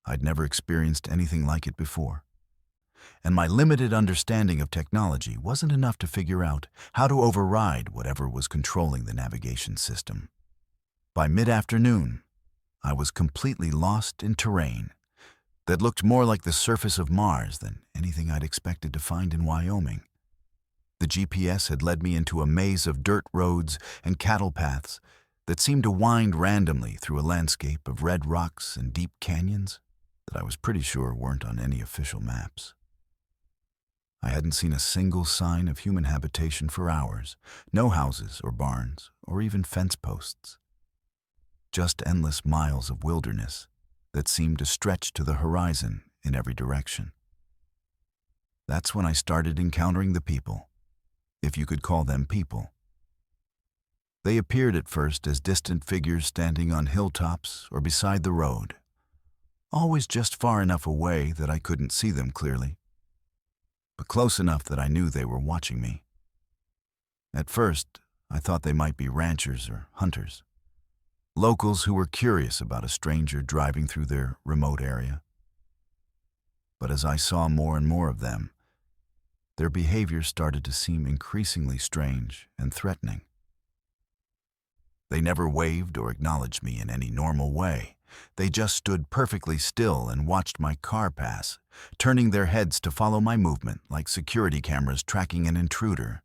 I'd never experienced anything like it before, and my limited understanding of technology wasn't enough to figure out how to override whatever was controlling the navigation system. By mid-afternoon, I was completely lost in terrain that looked more like the surface of Mars than anything I'd expected to find in Wyoming. The GPS had led me into a maze of dirt roads and cattle paths that seemed to wind randomly through a landscape of red rocks and deep canyons that I was pretty sure weren't on any official maps. I hadn't seen a single sign of human habitation for hours, no houses or barns or even fence posts. Just endless miles of wilderness that seemed to stretch to the horizon in every direction. That's when I started encountering the people, if you could call them people. They appeared at first as distant figures standing on hilltops or beside the road, always just far enough away that I couldn't see them clearly, but close enough that I knew they were watching me. At first, I thought they might be ranchers or hunters, locals who were curious about a stranger driving through their remote area. But as I saw more and more of them, their behavior started to seem increasingly strange and threatening. They never waved or acknowledged me in any normal way. They just stood perfectly still and watched my car pass, turning their heads to follow my movement like security cameras tracking an intruder.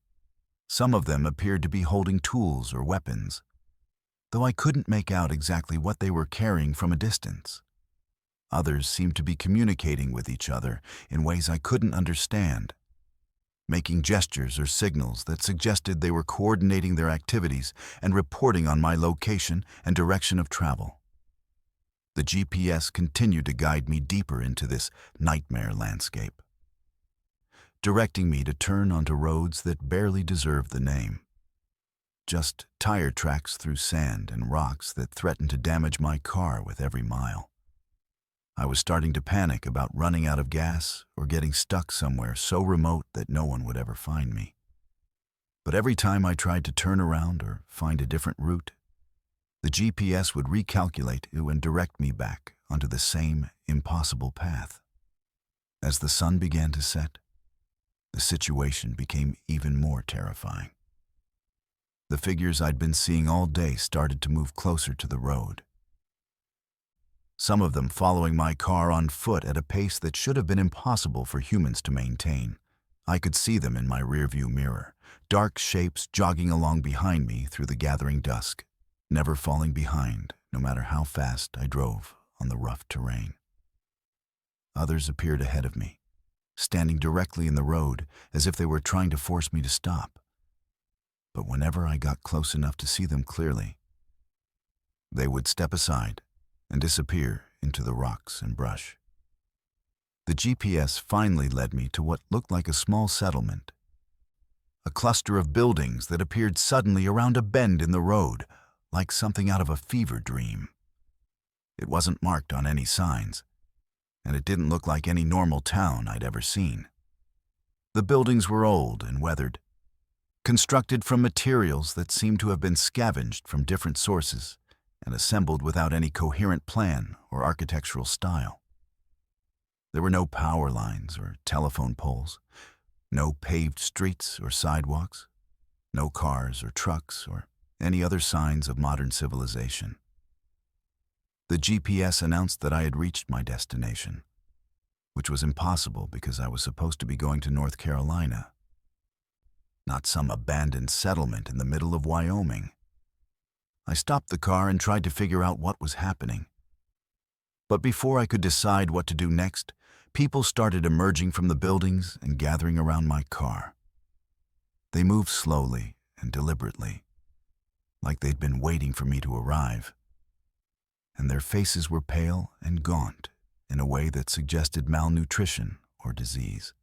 Some of them appeared to be holding tools or weapons, though I couldn't make out exactly what they were carrying from a distance. Others seemed to be communicating with each other in ways I couldn't understand, making gestures or signals that suggested they were coordinating their activities and reporting on my location and direction of travel. The GPS continued to guide me deeper into this nightmare landscape, directing me to turn onto roads that barely deserved the name. Just tire tracks through sand and rocks that threatened to damage my car with every mile. I was starting to panic about running out of gas or getting stuck somewhere so remote that no one would ever find me. But every time I tried to turn around or find a different route, the GPS would recalculate and direct me back onto the same impossible path. As the sun began to set, the situation became even more terrifying. The figures I'd been seeing all day started to move closer to the road, some of them following my car on foot at a pace that should have been impossible for humans to maintain. I could see them in my rearview mirror, dark shapes jogging along behind me through the gathering dusk, never falling behind, no matter how fast I drove on the rough terrain. Others appeared ahead of me, standing directly in the road as if they were trying to force me to stop. but whenever I got close enough to see them clearly, they would step aside and disappear into the rocks and brush. The GPS finally led me to what looked like a small settlement, a cluster of buildings that appeared suddenly around a bend in the road, like something out of a fever dream. It wasn't marked on any signs, and it didn't look like any normal town I'd ever seen. The buildings were old and weathered, constructed from materials that seemed to have been scavenged from different sources and assembled without any coherent plan or architectural style. There were no power lines or telephone poles, no paved streets or sidewalks, no cars or trucks or any other signs of modern civilization. The GPS announced that I had reached my destination, which was impossible because I was supposed to be going to North Carolina, not some abandoned settlement in the middle of Wyoming. I stopped the car and tried to figure out what was happening. But before I could decide what to do next, people started emerging from the buildings and gathering around my car. They moved slowly and deliberately, like they'd been waiting for me to arrive. And their faces were pale and gaunt in a way that suggested malnutrition or disease.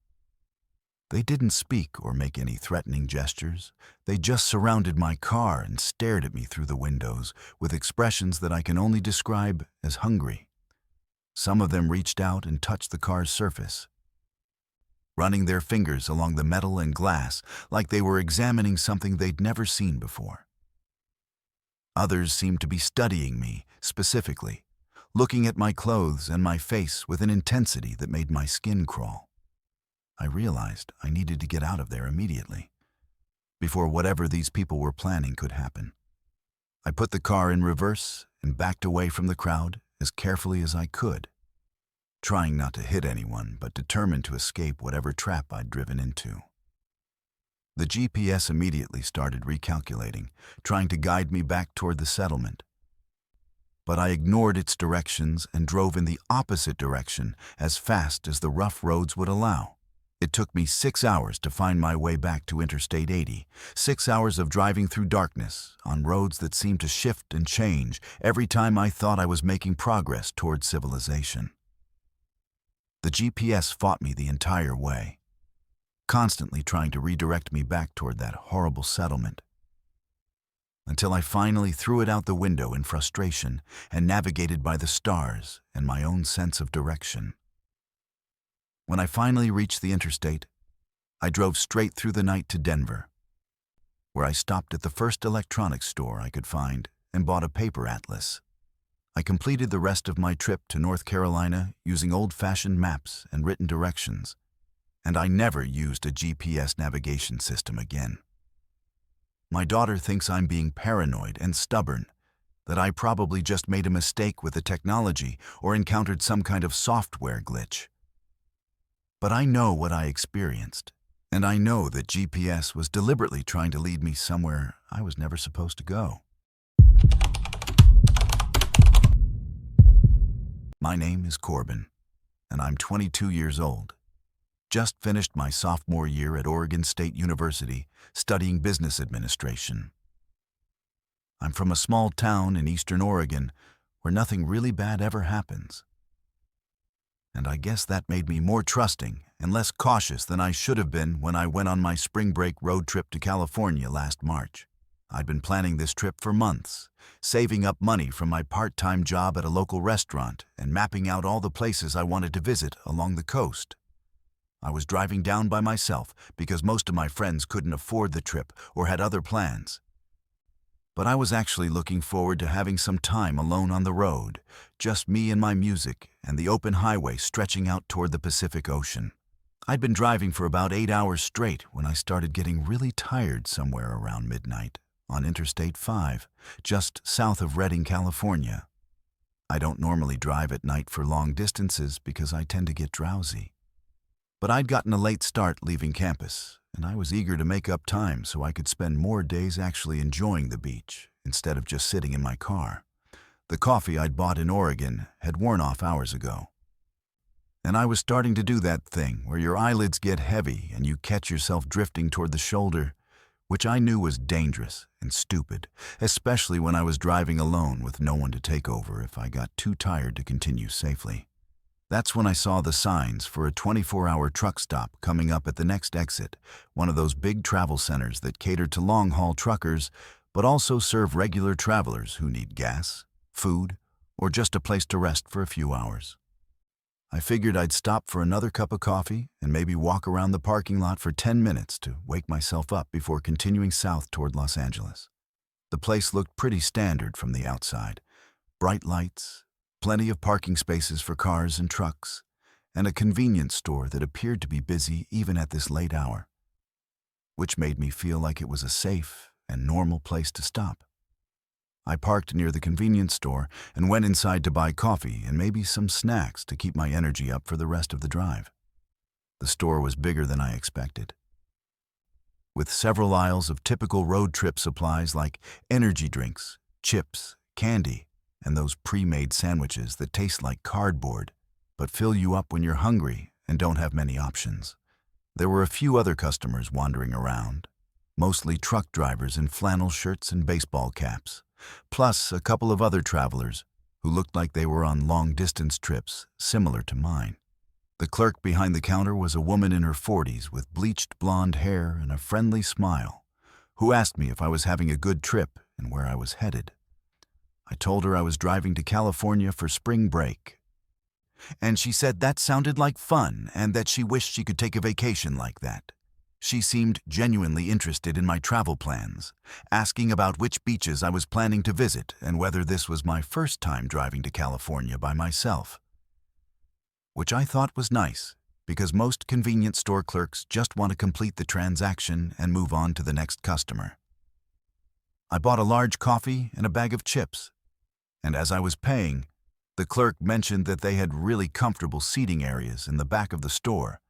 They didn't speak or make any threatening gestures. They just surrounded my car and stared at me through the windows with expressions that I can only describe as hungry. Some of them reached out and touched the car's surface, running their fingers along the metal and glass like they were examining something they'd never seen before. Others seemed to be studying me specifically, looking at my clothes and my face with an intensity that made my skin crawl. I realized I needed to get out of there immediately, before whatever these people were planning could happen. I put the car in reverse and backed away from the crowd as carefully as I could, trying not to hit anyone but determined to escape whatever trap I'd driven into. The GPS immediately started recalculating, trying to guide me back toward the settlement. But I ignored its directions and drove in the opposite direction as fast as the rough roads would allow. It took me 6 hours to find my way back to Interstate 80, 6 hours of driving through darkness on roads that seemed to shift and change every time I thought I was making progress toward civilization. The GPS fought me the entire way, constantly trying to redirect me back toward that horrible settlement, until I finally threw it out the window in frustration and navigated by the stars and my own sense of direction. When I finally reached the interstate, I drove straight through the night to Denver, where I stopped at the first electronics store I could find and bought a paper atlas. I completed the rest of my trip to North Carolina using old-fashioned maps and written directions, and I never used a GPS navigation system again. My daughter thinks I'm being paranoid and stubborn, that I probably just made a mistake with the technology or encountered some kind of software glitch. But I know what I experienced, and I know that GPS was deliberately trying to lead me somewhere I was never supposed to go. My name is Corbin, and I'm 22 years old. Just finished my sophomore year at Oregon State University studying business administration. I'm from a small town in eastern Oregon where nothing really bad ever happens. And I guess that made me more trusting and less cautious than I should have been when I went on my spring break road trip to California last March. I'd been planning this trip for months, saving up money from my part-time job at a local restaurant and mapping out all the places I wanted to visit along the coast. I was driving down by myself because most of my friends couldn't afford the trip or had other plans. But I was actually looking forward to having some time alone on the road, just me and my music and the open highway stretching out toward the Pacific Ocean. I'd been driving for about 8 hours straight when I started getting really tired somewhere around midnight on Interstate 5, just south of Redding, California. I don't normally drive at night for long distances because I tend to get drowsy. But I'd gotten a late start leaving campus, and I was eager to make up time so I could spend more days actually enjoying the beach instead of just sitting in my car. The coffee I'd bought in Oregon had worn off hours ago. And I was starting to do that thing where your eyelids get heavy and you catch yourself drifting toward the shoulder which I knew was dangerous and stupid, especially when I was driving alone with no one to take over if I got too tired to continue safely. That's when I saw the signs for a 24-hour truck stop coming up at the next exit, one of those big travel centers that cater to long-haul truckers, but also serve regular travelers who need gas, food, or just a place to rest for a few hours. I figured I'd stop for another cup of coffee and maybe walk around the parking lot for 10 minutes to wake myself up before continuing south toward Los Angeles. The place looked pretty standard from the outside. Bright lights, plenty of parking spaces for cars and trucks, and a convenience store that appeared to be busy even at this late hour, which made me feel like it was a safe and normal place to stop. I parked near the convenience store and went inside to buy coffee and maybe some snacks to keep my energy up for the rest of the drive. The store was bigger than I expected, with several aisles of typical road trip supplies like energy drinks, chips, candy, and those pre-made sandwiches that taste like cardboard but fill you up when you're hungry and don't have many options. There were a few other customers wandering around, mostly truck drivers in flannel shirts and baseball caps, plus a couple of other travelers who looked like they were on long-distance trips similar to mine. The clerk behind the counter was a woman in her 40s with bleached blonde hair and a friendly smile, who asked me if I was having a good trip and where I was headed. I told her I was driving to California for spring break, and she said that sounded like fun and that she wished she could take a vacation like that. She seemed genuinely interested in my travel plans, asking about which beaches I was planning to visit and whether this was my first time driving to California by myself, which I thought was nice because most convenience store clerks just want to complete the transaction and move on to the next customer. I bought a large coffee and a bag of chips, and as I was paying, the clerk mentioned that they had really comfortable seating areas in the back of the store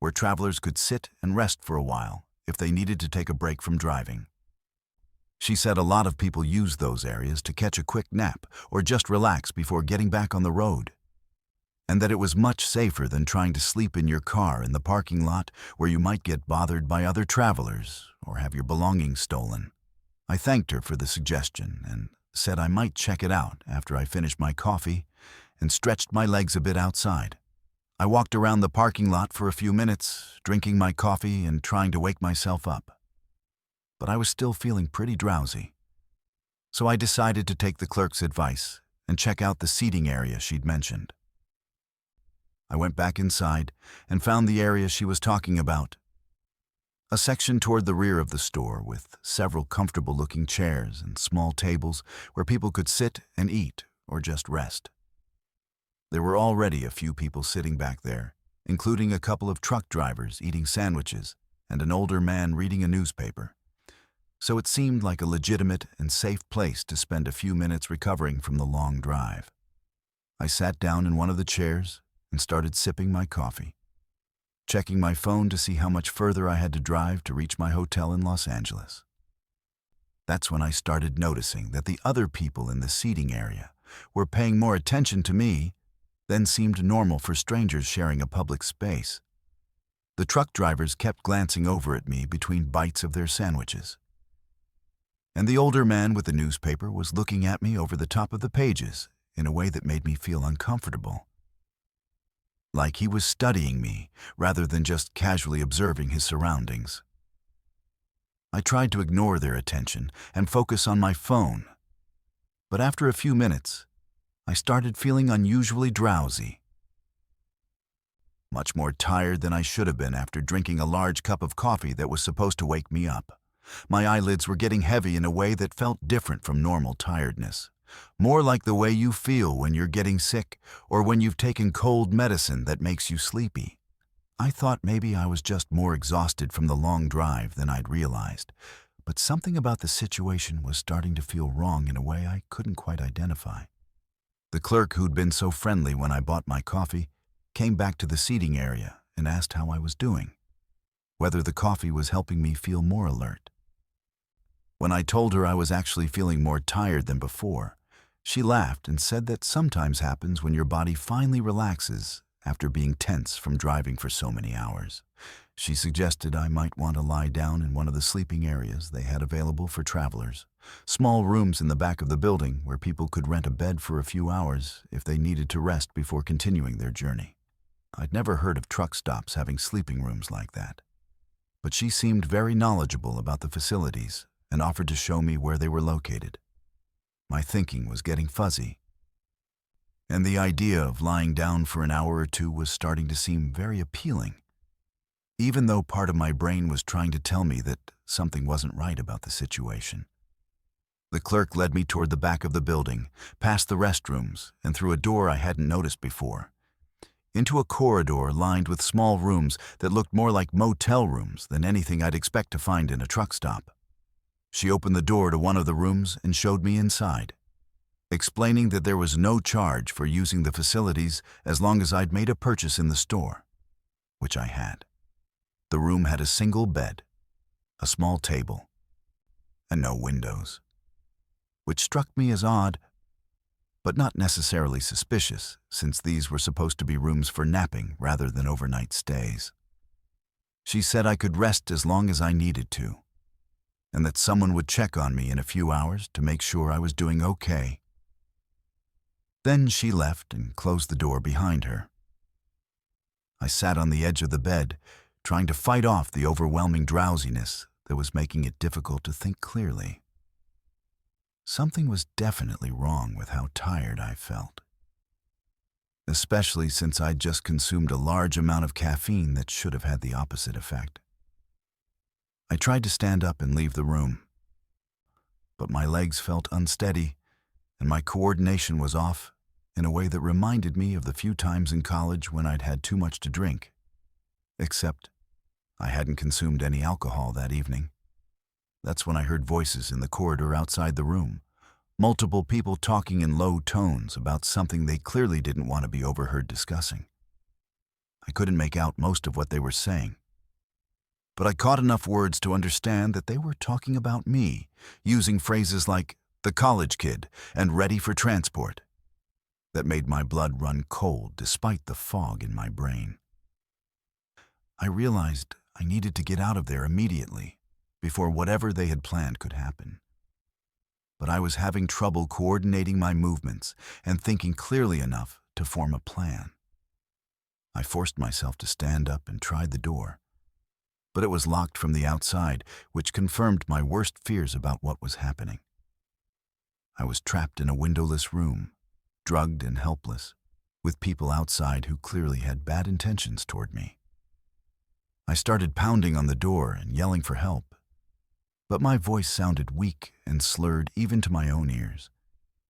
where travelers could sit and rest for a while if they needed to take a break from driving. She said a lot of people use those areas to catch a quick nap or just relax before getting back on the road, and that it was much safer than trying to sleep in your car in the parking lot where you might get bothered by other travelers or have your belongings stolen. I thanked her for the suggestion and said I might check it out after I finished my coffee and stretched my legs a bit outside. I walked around the parking lot for a few minutes, drinking my coffee and trying to wake myself up. But I was still feeling pretty drowsy, so I decided to take the clerk's advice and check out the seating area she'd mentioned. I went back inside and found the area she was talking about, a section toward the rear of the store with several comfortable-looking chairs and small tables where people could sit and eat or just rest. There were already a few people sitting back there, including a couple of truck drivers eating sandwiches and an older man reading a newspaper. So it seemed like a legitimate and safe place to spend a few minutes recovering from the long drive. I sat down in one of the chairs and started sipping my coffee, checking my phone to see how much further I had to drive to reach my hotel in Los Angeles. That's when I started noticing that the other people in the seating area were paying more attention to me than seemed normal for strangers sharing a public space. The truck drivers kept glancing over at me between bites of their sandwiches, and the older man with the newspaper was looking at me over the top of the pages in a way that made me feel uncomfortable, like he was studying me rather than just casually observing his surroundings. I tried to ignore their attention and focus on my phone, but after a few minutes, I started feeling unusually drowsy, much more tired than I should have been after drinking a large cup of coffee that was supposed to wake me up. My eyelids were getting heavy in a way that felt different from normal tiredness, more like the way you feel when you're getting sick or when you've taken cold medicine that makes you sleepy. I thought maybe I was just more exhausted from the long drive than I'd realized, but something about the situation was starting to feel wrong in a way I couldn't quite identify. The clerk who'd been so friendly when I bought my coffee came back to the seating area and asked how I was doing, whether the coffee was helping me feel more alert. When I told her I was actually feeling more tired than before, she laughed and said that sometimes happens when your body finally relaxes after being tense from driving for so many hours. She suggested I might want to lie down in one of the sleeping areas they had available for travelers, small rooms in the back of the building where people could rent a bed for a few hours if they needed to rest before continuing their journey. I'd never heard of truck stops having sleeping rooms like that, but she seemed very knowledgeable about the facilities and offered to show me where they were located. My thinking was getting fuzzy, and the idea of lying down for an hour or two was starting to seem very appealing, even though part of my brain was trying to tell me that something wasn't right about the situation. The clerk led me toward the back of the building, past the restrooms, and through a door I hadn't noticed before, into a corridor lined with small rooms that looked more like motel rooms than anything I'd expect to find in a truck stop. She opened the door to one of the rooms and showed me inside, explaining that there was no charge for using the facilities as long as I'd made a purchase in the store, which I had. The room had a single bed, a small table, and no windows, which struck me as odd, but not necessarily suspicious, since these were supposed to be rooms for napping rather than overnight stays. She said I could rest as long as I needed to, and that someone would check on me in a few hours to make sure I was doing okay. Then she left and closed the door behind her. I sat on the edge of the bed, trying to fight off the overwhelming drowsiness that was making it difficult to think clearly. Something was definitely wrong with how tired I felt, especially since I'd just consumed a large amount of caffeine that should have had the opposite effect. I tried to stand up and leave the room, but my legs felt unsteady and my coordination was off in a way that reminded me of the few times in college when I'd had too much to drink, except I hadn't consumed any alcohol that evening. That's when I heard voices in the corridor outside the room, multiple people talking in low tones about something they clearly didn't want to be overheard discussing. I couldn't make out most of what they were saying, but I caught enough words to understand that they were talking about me, using phrases like the college kid and ready for transport. That made my blood run cold despite the fog in my brain. I realized I needed to get out of there immediately, before whatever they had planned could happen. But I was having trouble coordinating my movements and thinking clearly enough to form a plan. I forced myself to stand up and tried the door, but it was locked from the outside, which confirmed my worst fears about what was happening. I was trapped in a windowless room, drugged and helpless, with people outside who clearly had bad intentions toward me. I started pounding on the door and yelling for help, but my voice sounded weak and slurred even to my own ears,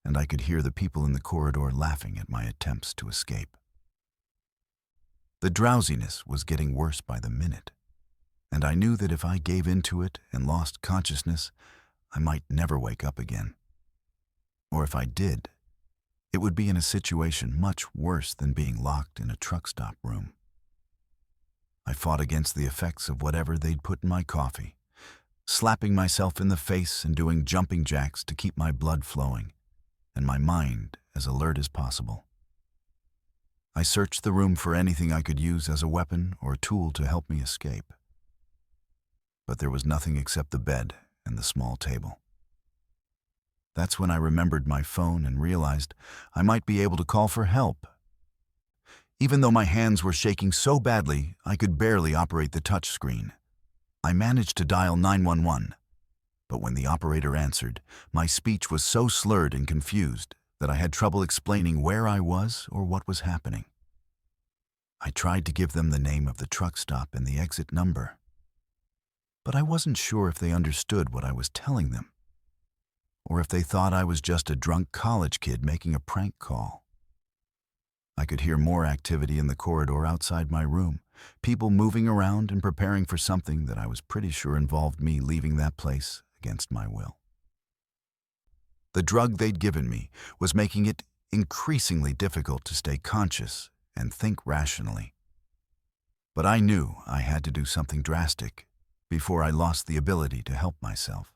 and I could hear the people in the corridor laughing at my attempts to escape. The drowsiness was getting worse by the minute, and I knew that if I gave in to it and lost consciousness, I might never wake up again. Or if I did, it would be in a situation much worse than being locked in a truck stop room. I fought against the effects of whatever they'd put in my coffee, slapping myself in the face and doing jumping jacks to keep my blood flowing and my mind as alert as possible. I searched the room for anything I could use as a weapon or tool to help me escape, but there was nothing except the bed and the small table. That's when I remembered my phone and realized I might be able to call for help. Even though my hands were shaking so badly I could barely operate the touch screen, I managed to dial 911, but when the operator answered, my speech was so slurred and confused that I had trouble explaining where I was or what was happening. I tried to give them the name of the truck stop and the exit number, but I wasn't sure if they understood what I was telling them, or if they thought I was just a drunk college kid making a prank call. I could hear more activity in the corridor outside my room, people moving around and preparing for something that I was pretty sure involved me leaving that place against my will. The drug they'd given me was making it increasingly difficult to stay conscious and think rationally. But I knew I had to do something drastic before I lost the ability to help myself.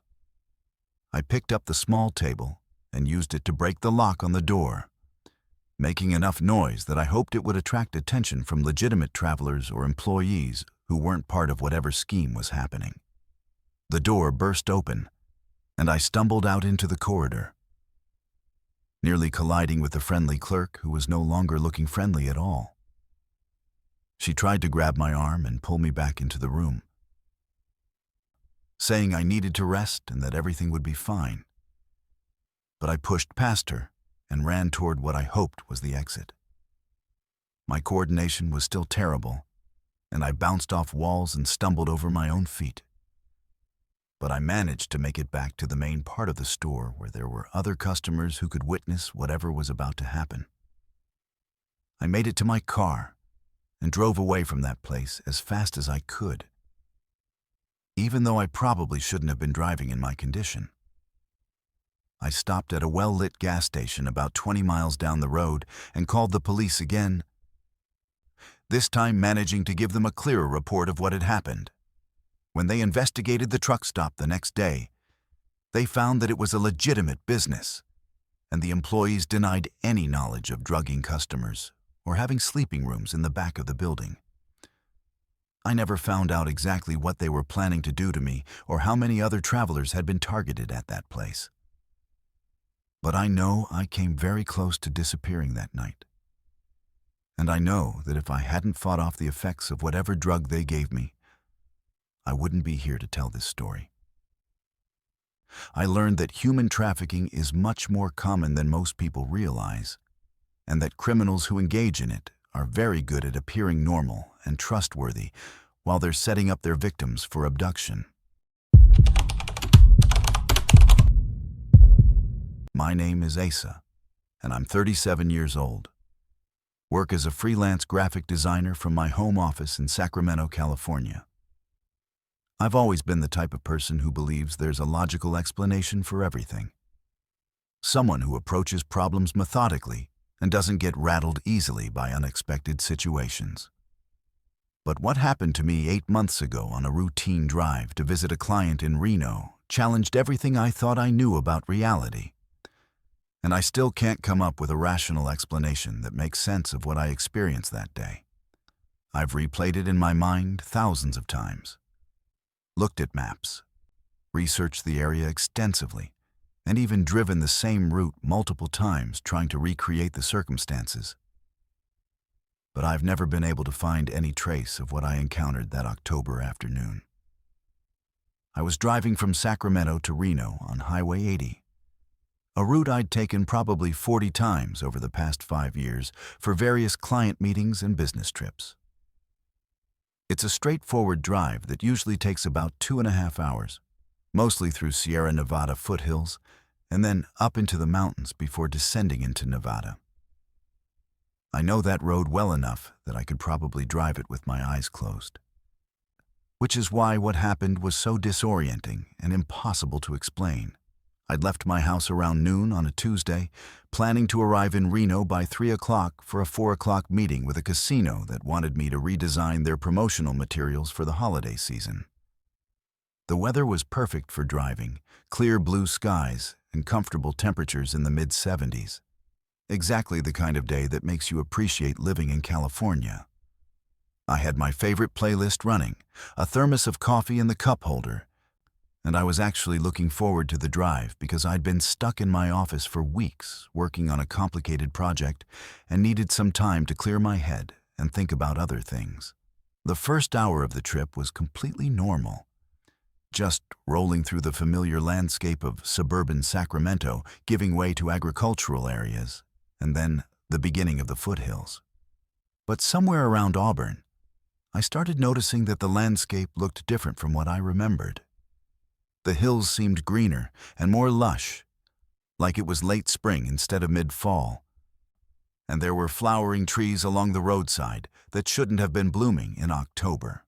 I picked up the small table and used it to break the lock on the door, making enough noise that I hoped it would attract attention from legitimate travelers or employees who weren't part of whatever scheme was happening. The door burst open, and I stumbled out into the corridor, nearly colliding with the friendly clerk who was no longer looking friendly at all. She tried to grab my arm and pull me back into the room, saying I needed to rest and that everything would be fine. But I pushed past her and ran toward what I hoped was the exit. My coordination was still terrible, and I bounced off walls and stumbled over my own feet. But I managed to make it back to the main part of the store where there were other customers who could witness whatever was about to happen. I made it to my car and drove away from that place as fast as I could, even though I probably shouldn't have been driving in my condition. I stopped at a well-lit gas station about 20 miles down the road and called the police again, this time managing to give them a clearer report of what had happened. When they investigated the truck stop the next day, they found that it was a legitimate business, and the employees denied any knowledge of drugging customers or having sleeping rooms in the back of the building. I never found out exactly what they were planning to do to me or how many other travelers had been targeted at that place. But I know I came very close to disappearing that night. And I know that if I hadn't fought off the effects of whatever drug they gave me, I wouldn't be here to tell this story. I learned that human trafficking is much more common than most people realize, and that criminals who engage in it are very good at appearing normal and trustworthy while they're setting up their victims for abduction. My name is Asa, and I'm 37 years old. Work as a freelance graphic designer from my home office in Sacramento, California. I've always been the type of person who believes there's a logical explanation for everything. Someone who approaches problems methodically and doesn't get rattled easily by unexpected situations. But what happened to me 8 months ago on a routine drive to visit a client in Reno challenged everything I thought I knew about reality. And I still can't come up with a rational explanation that makes sense of what I experienced that day. I've replayed it in my mind thousands of times, looked at maps, researched the area extensively, and even driven the same route multiple times trying to recreate the circumstances. But I've never been able to find any trace of what I encountered that October afternoon. I was driving from Sacramento to Reno on Highway 80, a route I'd taken probably 40 times over the past 5 years for various client meetings and business trips. It's a straightforward drive that usually takes about 2.5 hours, mostly through Sierra Nevada foothills, and then up into the mountains before descending into Nevada. I know that road well enough that I could probably drive it with my eyes closed. Which is why what happened was so disorienting and impossible to explain. I'd left my house around noon on a Tuesday, planning to arrive in Reno by 3 o'clock for a 4 o'clock meeting with a casino that wanted me to redesign their promotional materials for the holiday season. The weather was perfect for driving, clear blue skies and comfortable temperatures in the mid-70s. Exactly the kind of day that makes you appreciate living in California. I had my favorite playlist running, a thermos of coffee in the cup holder, and I was actually looking forward to the drive because I'd been stuck in my office for weeks working on a complicated project and needed some time to clear my head and think about other things. The first hour of the trip was completely normal. Just rolling through the familiar landscape of suburban Sacramento, giving way to agricultural areas, and then the beginning of the foothills. But somewhere around Auburn, I started noticing that the landscape looked different from what I remembered. The hills seemed greener and more lush, like it was late spring instead of mid-fall. And there were flowering trees along the roadside that shouldn't have been blooming in October.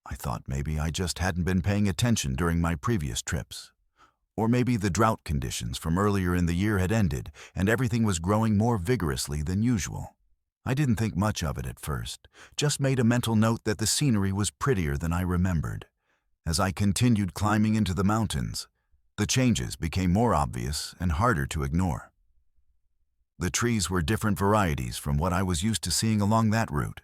I thought maybe I just hadn't been paying attention during my previous trips. Or maybe the drought conditions from earlier in the year had ended and everything was growing more vigorously than usual. I didn't think much of it at first, just made a mental note that the scenery was prettier than I remembered. As I continued climbing into the mountains, the changes became more obvious and harder to ignore. The trees were different varieties from what I was used to seeing along that route.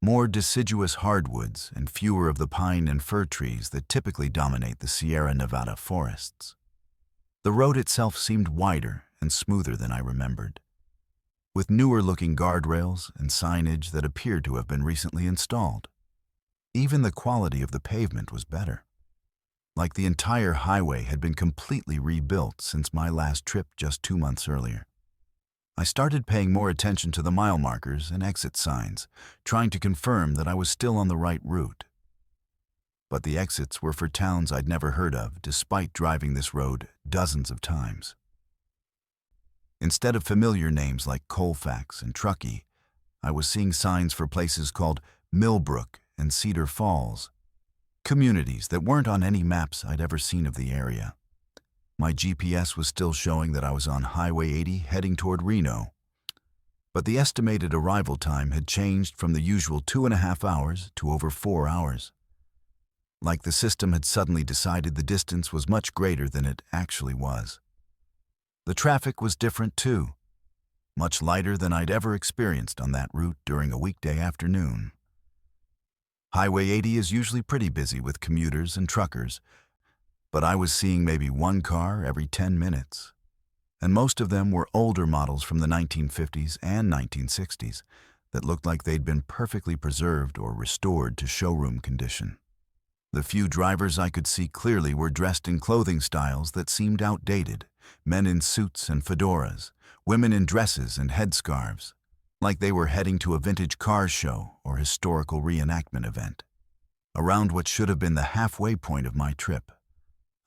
More deciduous hardwoods and fewer of the pine and fir trees that typically dominate the Sierra Nevada forests. The road itself seemed wider and smoother than I remembered, with newer-looking guardrails and signage that appeared to have been recently installed. Even the quality of the pavement was better, like the entire highway had been completely rebuilt since my last trip just 2 months earlier. I started paying more attention to the mile markers and exit signs, trying to confirm that I was still on the right route. But the exits were for towns I'd never heard of, despite driving this road dozens of times. Instead of familiar names like Colfax and Truckee, I was seeing signs for places called Millbrook and Cedar Falls, communities that weren't on any maps I'd ever seen of the area. My GPS was still showing that I was on Highway 80 heading toward Reno, but the estimated arrival time had changed from the usual 2.5 hours to over 4 hours. Like the system had suddenly decided the distance was much greater than it actually was. The traffic was different too, much lighter than I'd ever experienced on that route during a weekday afternoon. Highway 80 is usually pretty busy with commuters and truckers, but I was seeing maybe one car every 10 minutes, and most of them were older models from the 1950s and 1960s that looked like they'd been perfectly preserved or restored to showroom condition. The few drivers I could see clearly were dressed in clothing styles that seemed outdated, men in suits and fedoras, women in dresses and headscarves, like they were heading to a vintage car show or historical reenactment event. Around what should have been the halfway point of my trip,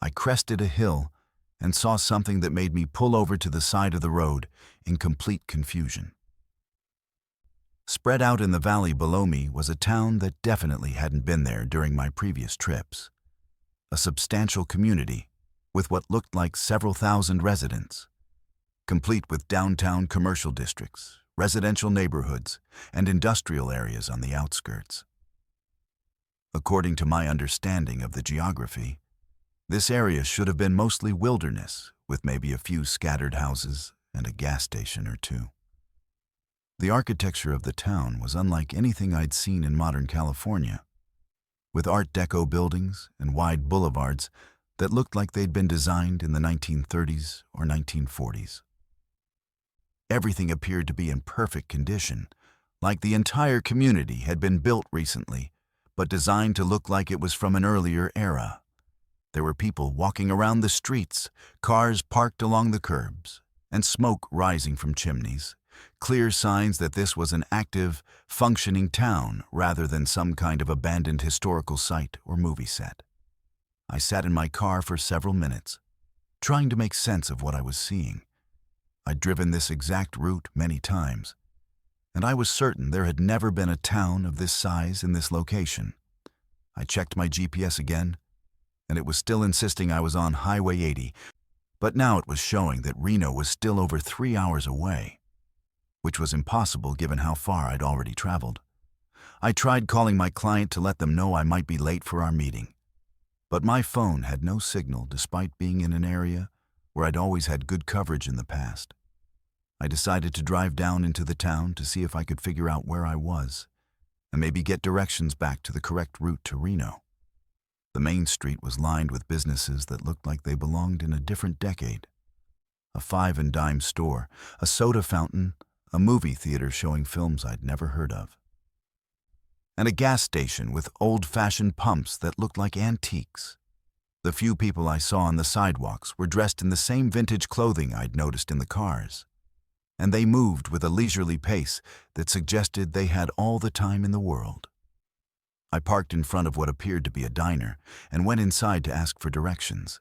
I crested a hill and saw something that made me pull over to the side of the road in complete confusion. Spread out in the valley below me was a town that definitely hadn't been there during my previous trips. A substantial community with what looked like several thousand residents, complete with downtown commercial districts, residential neighborhoods, and industrial areas on the outskirts. According to my understanding of the geography, this area should have been mostly wilderness, with maybe a few scattered houses and a gas station or two. The architecture of the town was unlike anything I'd seen in modern California, with Art Deco buildings and wide boulevards that looked like they'd been designed in the 1930s or 1940s. Everything appeared to be in perfect condition, like the entire community had been built recently, but designed to look like it was from an earlier era. There were people walking around the streets, cars parked along the curbs, and smoke rising from chimneys, clear signs that this was an active, functioning town rather than some kind of abandoned historical site or movie set. I sat in my car for several minutes, trying to make sense of what I was seeing. I'd driven this exact route many times, and I was certain there had never been a town of this size in this location. I checked my GPS again, and it was still insisting I was on Highway 80, but now it was showing that Reno was still over 3 hours away, which was impossible given how far I'd already traveled. I tried calling my client to let them know I might be late for our meeting, but my phone had no signal despite being in an area where I'd always had good coverage in the past. I decided to drive down into the town to see if I could figure out where I was, and maybe get directions back to the correct route to Reno. The main street was lined with businesses that looked like they belonged in a different decade. A five-and-dime store, a soda fountain, a movie theater showing films I'd never heard of, and a gas station with old-fashioned pumps that looked like antiques. The few people I saw on the sidewalks were dressed in the same vintage clothing I'd noticed in the cars, and they moved with a leisurely pace that suggested they had all the time in the world. I parked in front of what appeared to be a diner and went inside to ask for directions.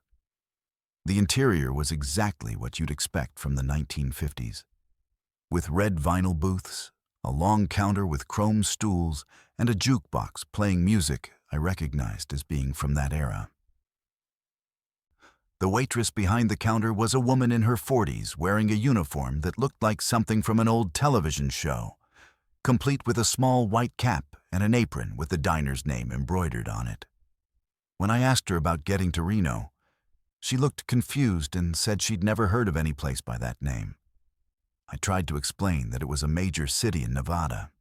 The interior was exactly what you'd expect from the 1950s, with red vinyl booths, a long counter with chrome stools, and a jukebox playing music I recognized as being from that era. The waitress behind the counter was a woman in her 40s wearing a uniform that looked like something from an old television show, complete with a small white cap and an apron with the diner's name embroidered on it. When I asked her about getting to Reno, she looked confused and said she'd never heard of any place by that name. I tried to explain that it was a major city in Nevada,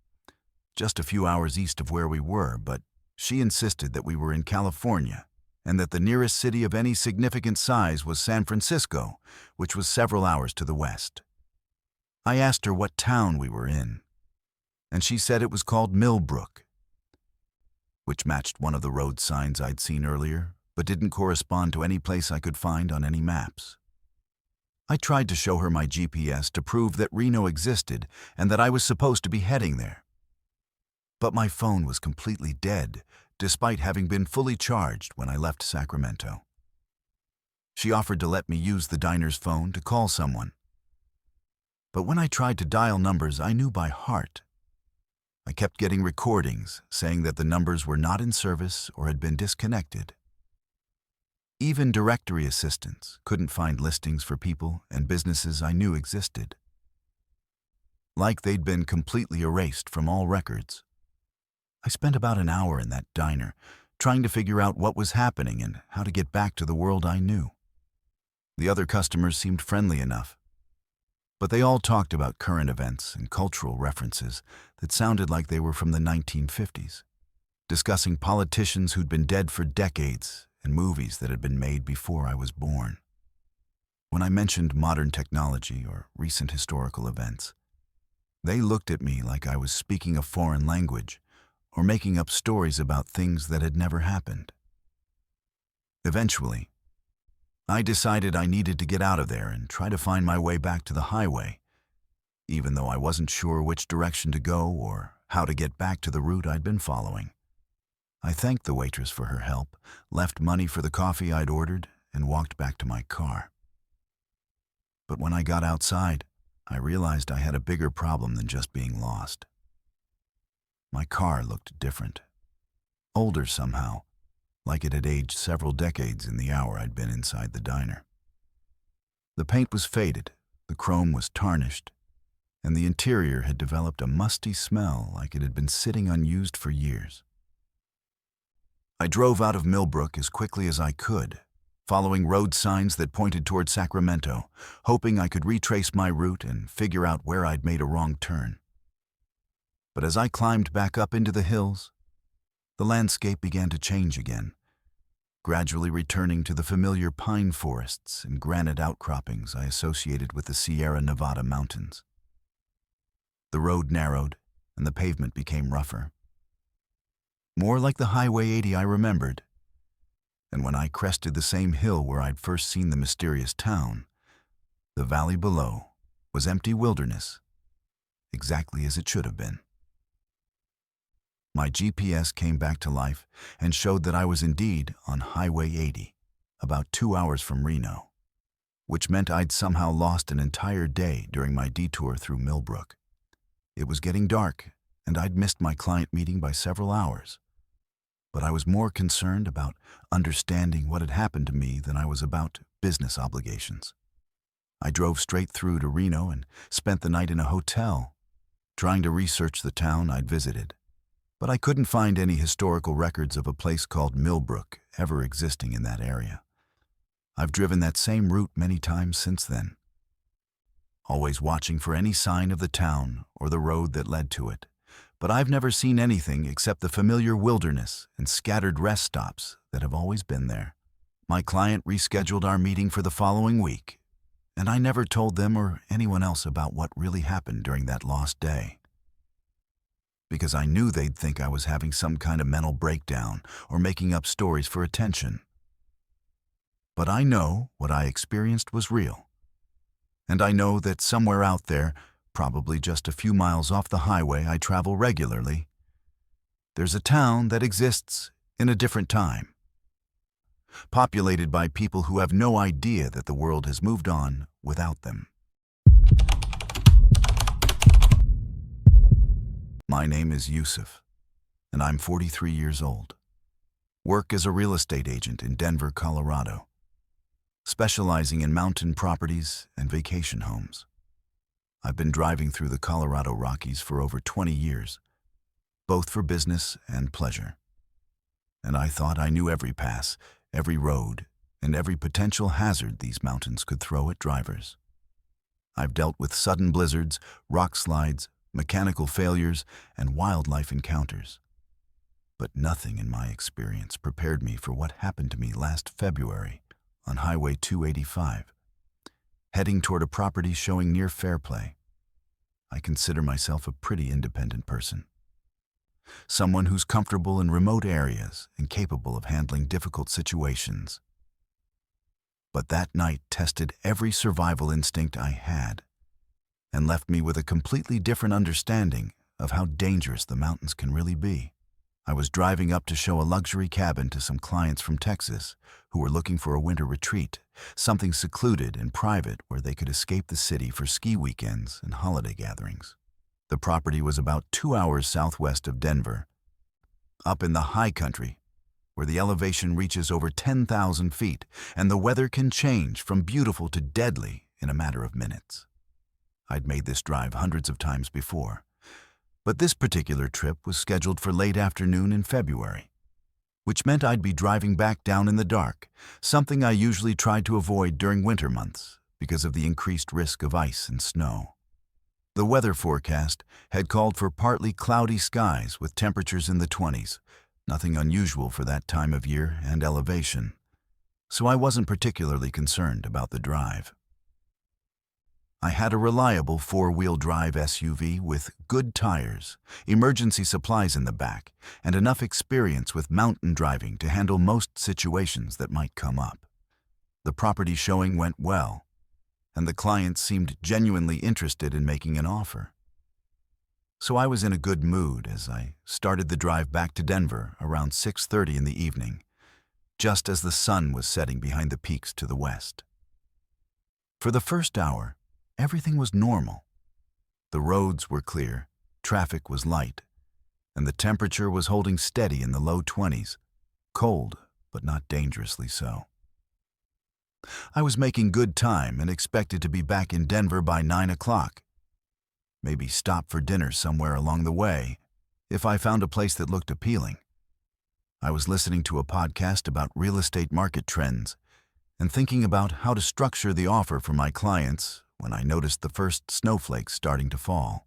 just a few hours east of where we were, but she insisted that we were in California and that the nearest city of any significant size was San Francisco, which was several hours to the west. I asked her what town we were in, and she said it was called Millbrook, which matched one of the road signs I'd seen earlier, but didn't correspond to any place I could find on any maps. I tried to show her my GPS to prove that Reno existed and that I was supposed to be heading there. But my phone was completely dead, despite having been fully charged when I left Sacramento. She offered to let me use the diner's phone to call someone. But when I tried to dial numbers I knew by heart, I kept getting recordings saying that the numbers were not in service or had been disconnected. Even directory assistants couldn't find listings for people and businesses I knew existed. Like they'd been completely erased from all records. I spent about an hour in that diner, trying to figure out what was happening and how to get back to the world I knew. The other customers seemed friendly enough, but they all talked about current events and cultural references that sounded like they were from the 1950s, discussing politicians who'd been dead for decades and movies that had been made before I was born. When I mentioned modern technology or recent historical events, they looked at me like I was speaking a foreign language or making up stories about things that had never happened. Eventually, I decided I needed to get out of there and try to find my way back to the highway, even though I wasn't sure which direction to go or how to get back to the route I'd been following. I thanked the waitress for her help, left money for the coffee I'd ordered, and walked back to my car. But when I got outside, I realized I had a bigger problem than just being lost. My car looked different, older somehow, like it had aged several decades in the hour I'd been inside the diner. The paint was faded, the chrome was tarnished, and the interior had developed a musty smell like it had been sitting unused for years. I drove out of Millbrook as quickly as I could, following road signs that pointed toward Sacramento, hoping I could retrace my route and figure out where I'd made a wrong turn. But as I climbed back up into the hills, the landscape began to change again, gradually returning to the familiar pine forests and granite outcroppings I associated with the Sierra Nevada mountains. The road narrowed, and the pavement became rougher, more like the Highway 80 I remembered. And when I crested the same hill where I'd first seen the mysterious town, the valley below was empty wilderness, exactly as it should have been. My GPS came back to life and showed that I was indeed on Highway 80, about 2 hours from Reno, which meant I'd somehow lost an entire day during my detour through Millbrook. It was getting dark, and I'd missed my client meeting by several hours. But I was more concerned about understanding what had happened to me than I was about business obligations. I drove straight through to Reno and spent the night in a hotel, trying to research the town I'd visited. But I couldn't find any historical records of a place called Millbrook ever existing in that area. I've driven that same route many times since then, always watching for any sign of the town or the road that led to it. But I've never seen anything except the familiar wilderness and scattered rest stops that have always been there. My client rescheduled our meeting for the following week, and I never told them or anyone else about what really happened during that lost day, because I knew they'd think I was having some kind of mental breakdown or making up stories for attention. But I know what I experienced was real, and I know that somewhere out there, probably just a few miles off the highway I travel regularly, there's a town that exists in a different time, populated by people who have no idea that the world has moved on without them. My name is Yusuf, and I'm 43 years old. Work as a real estate agent in Denver, Colorado, specializing in mountain properties and vacation homes. I've been driving through the Colorado Rockies for over 20 years, both for business and pleasure. And I thought I knew every pass, every road, and every potential hazard these mountains could throw at drivers. I've dealt with sudden blizzards, rock slides, mechanical failures, and wildlife encounters. But nothing in my experience prepared me for what happened to me last February on Highway 285. Heading toward a property showing near Fairplay, I consider myself a pretty independent person. Someone who's comfortable in remote areas and capable of handling difficult situations. But that night tested every survival instinct I had and left me with a completely different understanding of how dangerous the mountains can really be. I was driving up to show a luxury cabin to some clients from Texas who were looking for a winter retreat, something secluded and private where they could escape the city for ski weekends and holiday gatherings. The property was about 2 hours southwest of Denver, up in the high country, where the elevation reaches over 10,000 feet and the weather can change from beautiful to deadly in a matter of minutes. I'd made this drive hundreds of times before, but this particular trip was scheduled for late afternoon in February, which meant I'd be driving back down in the dark, something I usually tried to avoid during winter months because of the increased risk of ice and snow. The weather forecast had called for partly cloudy skies with temperatures in the 20s, nothing unusual for that time of year and elevation, so I wasn't particularly concerned about the drive. I had a reliable 4-wheel drive SUV with good tires, emergency supplies in the back, and enough experience with mountain driving to handle most situations that might come up. The property showing went well, and the client seemed genuinely interested in making an offer. So I was in a good mood as I started the drive back to Denver around 6:30 in the evening, just as the sun was setting behind the peaks to the west. For the first hour, everything was normal. The roads were clear, traffic was light, and the temperature was holding steady in the low 20s, cold but not dangerously so. I was making good time and expected to be back in Denver by 9 o'clock. Maybe stop for dinner somewhere along the way, if I found a place that looked appealing. I was listening to a podcast about real estate market trends and thinking about how to structure the offer for my clients when I noticed the first snowflakes starting to fall.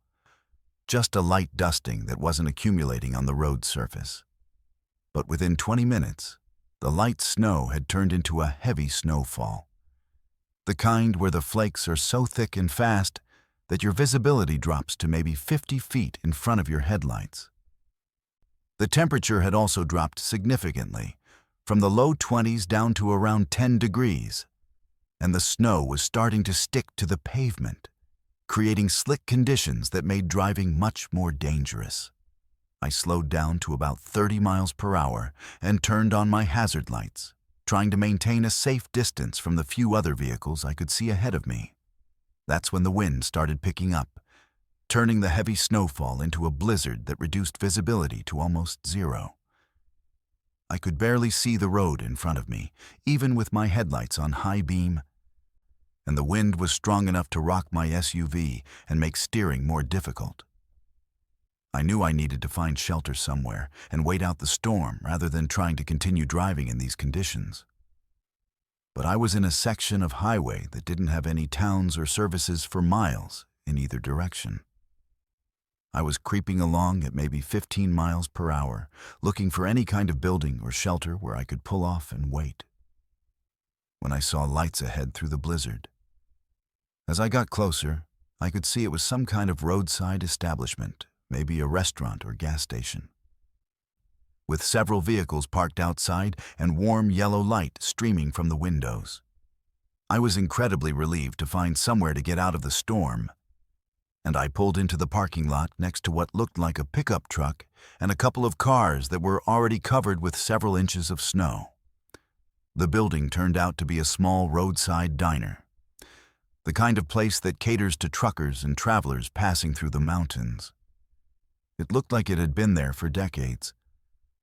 Just a light dusting that wasn't accumulating on the road surface. But within 20 minutes, the light snow had turned into a heavy snowfall. The kind where the flakes are so thick and fast that your visibility drops to maybe 50 feet in front of your headlights. The temperature had also dropped significantly, from the low 20s down to around 10 degrees, and the snow was starting to stick to the pavement, creating slick conditions that made driving much more dangerous. I slowed down to about 30 miles per hour and turned on my hazard lights, trying to maintain a safe distance from the few other vehicles I could see ahead of me. That's when the wind started picking up, turning the heavy snowfall into a blizzard that reduced visibility to almost zero. I could barely see the road in front of me, even with my headlights on high beam, and the wind was strong enough to rock my SUV and make steering more difficult. I knew I needed to find shelter somewhere and wait out the storm rather than trying to continue driving in these conditions. But I was in a section of highway that didn't have any towns or services for miles in either direction. I was creeping along at maybe 15 miles per hour, looking for any kind of building or shelter where I could pull off and wait, when I saw lights ahead through the blizzard. As I got closer, I could see it was some kind of roadside establishment, maybe a restaurant or gas station, with several vehicles parked outside and warm yellow light streaming from the windows. I was incredibly relieved to find somewhere to get out of the storm, and I pulled into the parking lot next to what looked like a pickup truck and a couple of cars that were already covered with several inches of snow. The building turned out to be a small roadside diner, the kind of place that caters to truckers and travelers passing through the mountains. It looked like it had been there for decades,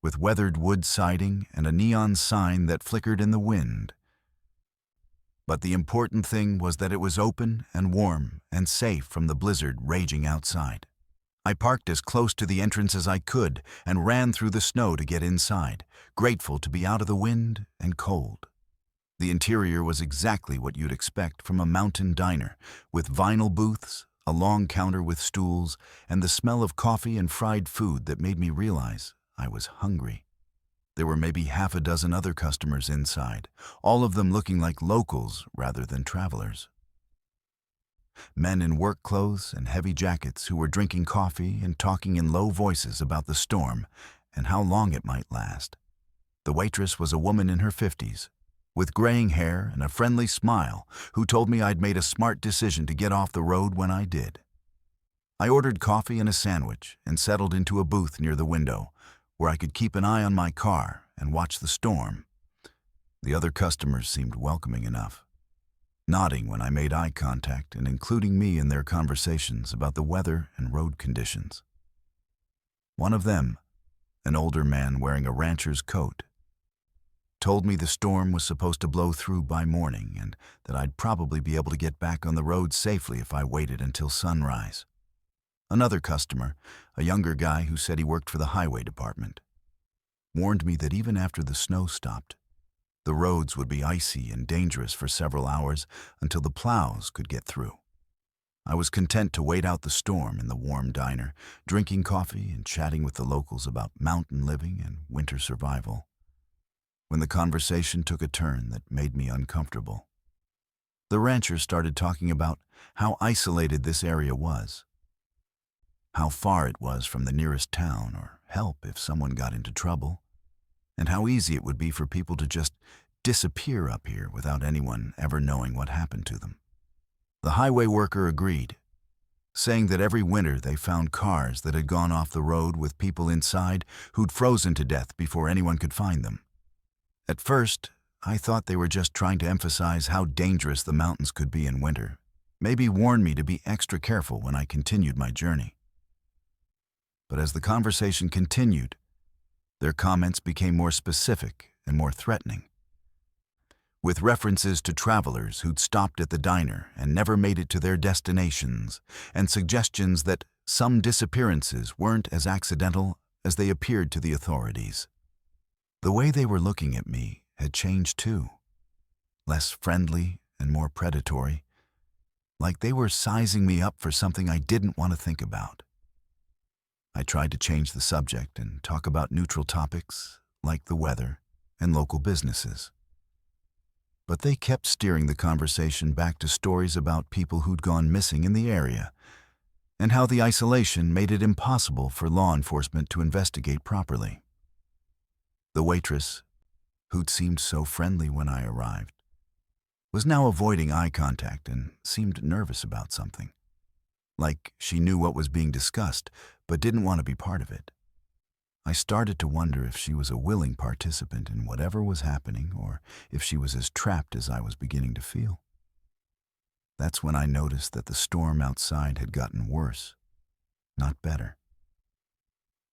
with weathered wood siding and a neon sign that flickered in the wind. But the important thing was that it was open and warm and safe from the blizzard raging outside. I parked as close to the entrance as I could and ran through the snow to get inside, grateful to be out of the wind and cold. The interior was exactly what you'd expect from a mountain diner, with vinyl booths, a long counter with stools, and the smell of coffee and fried food that made me realize I was hungry. There were maybe half a dozen other customers inside, all of them looking like locals rather than travelers. Men in work clothes and heavy jackets who were drinking coffee and talking in low voices about the storm and how long it might last. The waitress was a woman in her 50s, with graying hair and a friendly smile, who told me I'd made a smart decision to get off the road when I did. I ordered coffee and a sandwich and settled into a booth near the window, where I could keep an eye on my car and watch the storm. The other customers seemed welcoming enough, nodding when I made eye contact and including me in their conversations about the weather and road conditions. One of them, an older man wearing a rancher's coat, told me the storm was supposed to blow through by morning and that I'd probably be able to get back on the road safely if I waited until sunrise. Another customer, a younger guy who said he worked for the highway department, warned me that even after the snow stopped, the roads would be icy and dangerous for several hours until the plows could get through. I was content to wait out the storm in the warm diner, drinking coffee and chatting with the locals about mountain living and winter survival, when the conversation took a turn that made me uncomfortable. The rancher started talking about how isolated this area was, how far it was from the nearest town or help if someone got into trouble, and how easy it would be for people to just disappear up here without anyone ever knowing what happened to them. The highway worker agreed, saying that every winter they found cars that had gone off the road with people inside who'd frozen to death before anyone could find them. At first, I thought they were just trying to emphasize how dangerous the mountains could be in winter, maybe warn me to be extra careful when I continued my journey. But as the conversation continued, their comments became more specific and more threatening, with references to travelers who'd stopped at the diner and never made it to their destinations, and suggestions that some disappearances weren't as accidental as they appeared to the authorities. The way they were looking at me had changed too, less friendly and more predatory, like they were sizing me up for something I didn't want to think about. I tried to change the subject and talk about neutral topics like the weather and local businesses. But they kept steering the conversation back to stories about people who'd gone missing in the area and how the isolation made it impossible for law enforcement to investigate properly. The waitress, who'd seemed so friendly when I arrived, was now avoiding eye contact and seemed nervous about something, like she knew what was being discussed but didn't want to be part of it. I started to wonder if she was a willing participant in whatever was happening or if she was as trapped as I was beginning to feel. That's when I noticed that the storm outside had gotten worse, not better,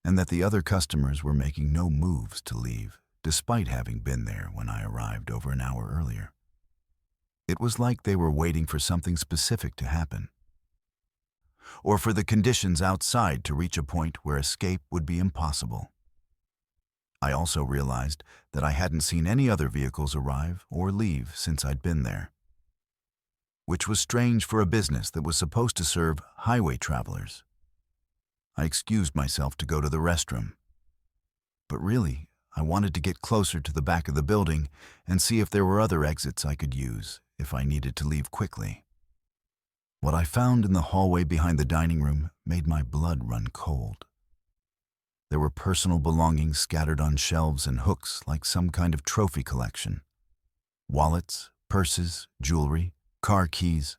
and that the other customers were making no moves to leave, despite having been there when I arrived over an hour earlier. It was like they were waiting for something specific to happen, or for the conditions outside to reach a point where escape would be impossible. I also realized that I hadn't seen any other vehicles arrive or leave since I'd been there, which was strange for a business that was supposed to serve highway travelers. I excused myself to go to the restroom, but really, I wanted to get closer to the back of the building and see if there were other exits I could use if I needed to leave quickly. What I found in the hallway behind the dining room made my blood run cold. There were personal belongings scattered on shelves and hooks like some kind of trophy collection. Wallets, purses, jewelry, car keys,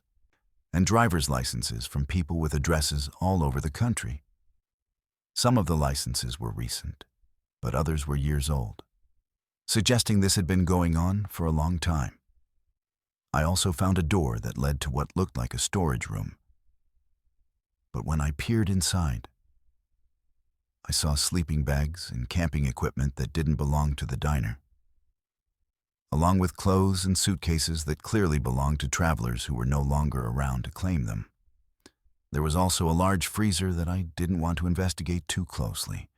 and driver's licenses from people with addresses all over the country. Some of the licenses were recent, but others were years old, suggesting this had been going on for a long time. I also found a door that led to what looked like a storage room. But when I peered inside, I saw sleeping bags and camping equipment that didn't belong to the diner, along with clothes and suitcases that clearly belonged to travelers who were no longer around to claim them. There was also a large freezer that I didn't want to investigate too closely,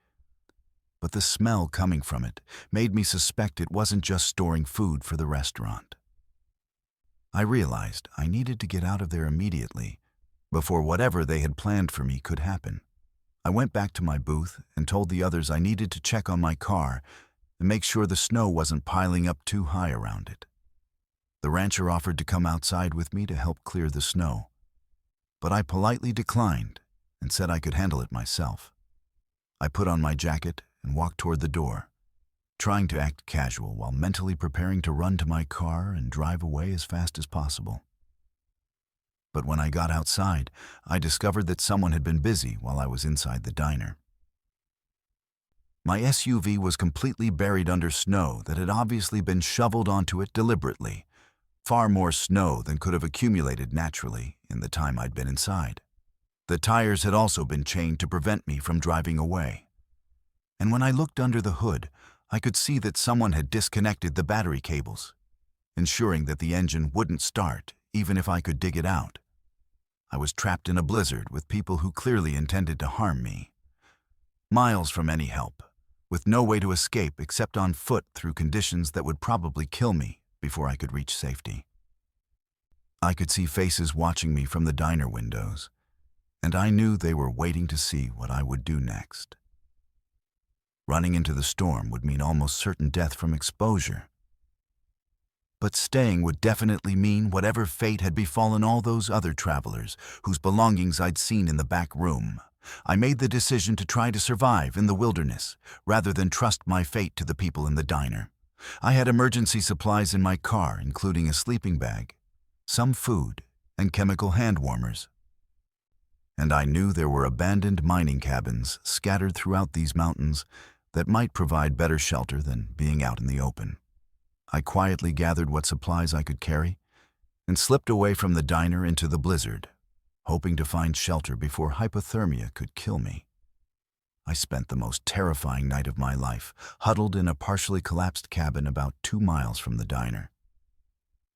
but the smell coming from it made me suspect it wasn't just storing food for the restaurant. I realized I needed to get out of there immediately, before whatever they had planned for me could happen. I went back to my booth and told the others I needed to check on my car and make sure the snow wasn't piling up too high around it. The rancher offered to come outside with me to help clear the snow, but I politely declined and said I could handle it myself. I put on my jacket and walked toward the door, trying to act casual while mentally preparing to run to my car and drive away as fast as possible. But when I got outside, I discovered that someone had been busy while I was inside the diner. My SUV was completely buried under snow that had obviously been shoveled onto it deliberately, far more snow than could have accumulated naturally in the time I'd been inside. The tires had also been chained to prevent me from driving away. And when I looked under the hood, I could see that someone had disconnected the battery cables, ensuring that the engine wouldn't start even if I could dig it out. I was trapped in a blizzard with people who clearly intended to harm me. Miles from any help, with no way to escape except on foot through conditions that would probably kill me before I could reach safety. I could see faces watching me from the diner windows, and I knew they were waiting to see what I would do next. Running into the storm would mean almost certain death from exposure. But staying would definitely mean whatever fate had befallen all those other travelers whose belongings I'd seen in the back room. I made the decision to try to survive in the wilderness rather than trust my fate to the people in the diner. I had emergency supplies in my car, including a sleeping bag, some food, and chemical hand warmers. And I knew there were abandoned mining cabins scattered throughout these mountains that might provide better shelter than being out in the open. I quietly gathered what supplies I could carry and slipped away from the diner into the blizzard, hoping to find shelter before hypothermia could kill me. I spent the most terrifying night of my life, huddled in a partially collapsed cabin about 2 miles from the diner,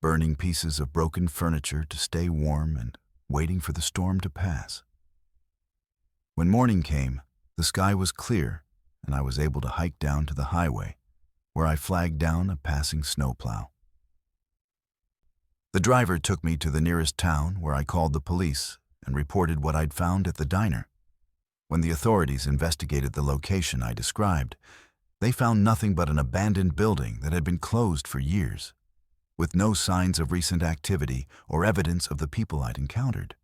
burning pieces of broken furniture to stay warm and waiting for the storm to pass. When morning came, the sky was clear, and I was able to hike down to the highway, where I flagged down a passing snowplow. The driver took me to the nearest town, where I called the police and reported what I'd found at the diner. When the authorities investigated the location I described, they found nothing but an abandoned building that had been closed for years, with no signs of recent activity or evidence of the people I'd encountered.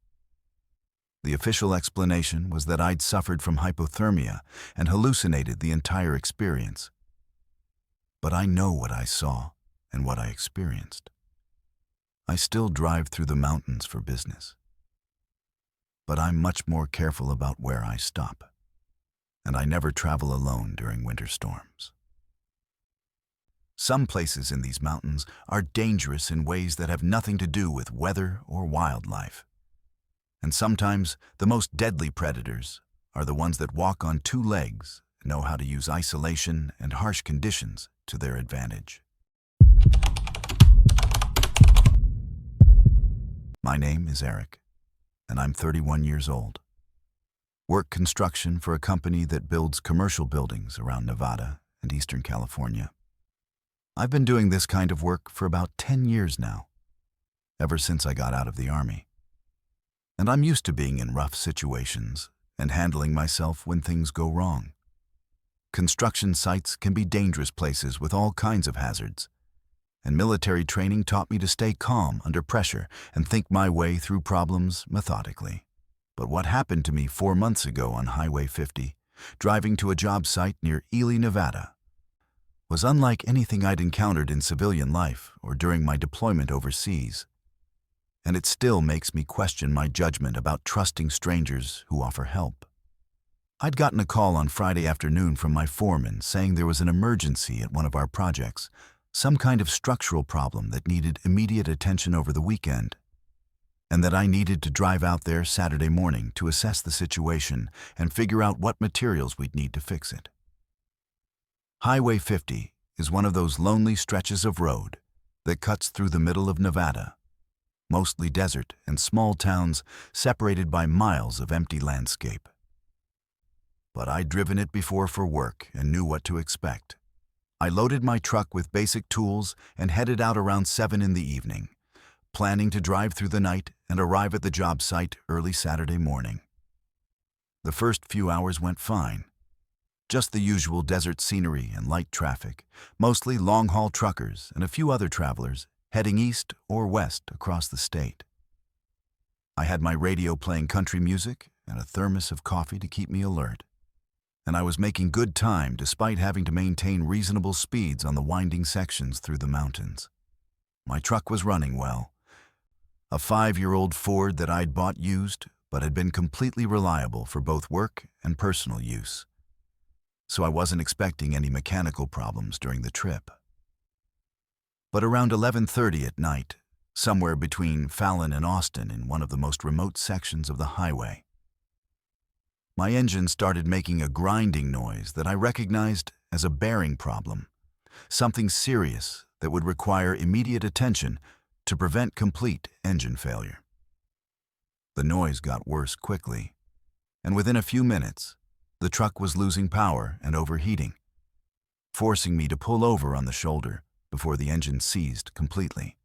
The official explanation was that I'd suffered from hypothermia and hallucinated the entire experience. But I know what I saw and what I experienced. I still drive through the mountains for business, but I'm much more careful about where I stop, and I never travel alone during winter storms. Some places in these mountains are dangerous in ways that have nothing to do with weather or wildlife. And sometimes the most deadly predators are the ones that walk on 2 legs and know how to use isolation and harsh conditions to their advantage. My name is Eric, and I'm 31 years old. Work construction for a company that builds commercial buildings around Nevada and Eastern California. I've been doing this kind of work for about 10 years now, ever since I got out of the Army. And I'm used to being in rough situations and handling myself when things go wrong. Construction sites can be dangerous places with all kinds of hazards, and military training taught me to stay calm under pressure and think my way through problems methodically. But what happened to me 4 months ago on Highway 50, driving to a job site near Ely, Nevada, was unlike anything I'd encountered in civilian life or during my deployment overseas. And it still makes me question my judgment about trusting strangers who offer help. I'd gotten a call on Friday afternoon from my foreman saying there was an emergency at one of our projects, some kind of structural problem that needed immediate attention over the weekend, and that I needed to drive out there Saturday morning to assess the situation and figure out what materials we'd need to fix it. Highway 50 is one of those lonely stretches of road that cuts through the middle of Nevada, mostly desert and small towns separated by miles of empty landscape. But I'd driven it before for work and knew what to expect. I loaded my truck with basic tools and headed out around 7 in the evening, planning to drive through the night and arrive at the job site early Saturday morning. The first few hours went fine. Just the usual desert scenery and light traffic, mostly long-haul truckers and a few other travelers heading east or west across the state. I had my radio playing country music and a thermos of coffee to keep me alert. And I was making good time despite having to maintain reasonable speeds on the winding sections through the mountains. My truck was running well. A 5-year-old Ford that I'd bought used, but had been completely reliable for both work and personal use. So I wasn't expecting any mechanical problems during the trip. But around 11:30 at night, somewhere between Fallon and Austin in one of the most remote sections of the highway, my engine started making a grinding noise that I recognized as a bearing problem, something serious that would require immediate attention to prevent complete engine failure. The noise got worse quickly, and within a few minutes, the truck was losing power and overheating, forcing me to pull over on the shoulder before the engine seized completely.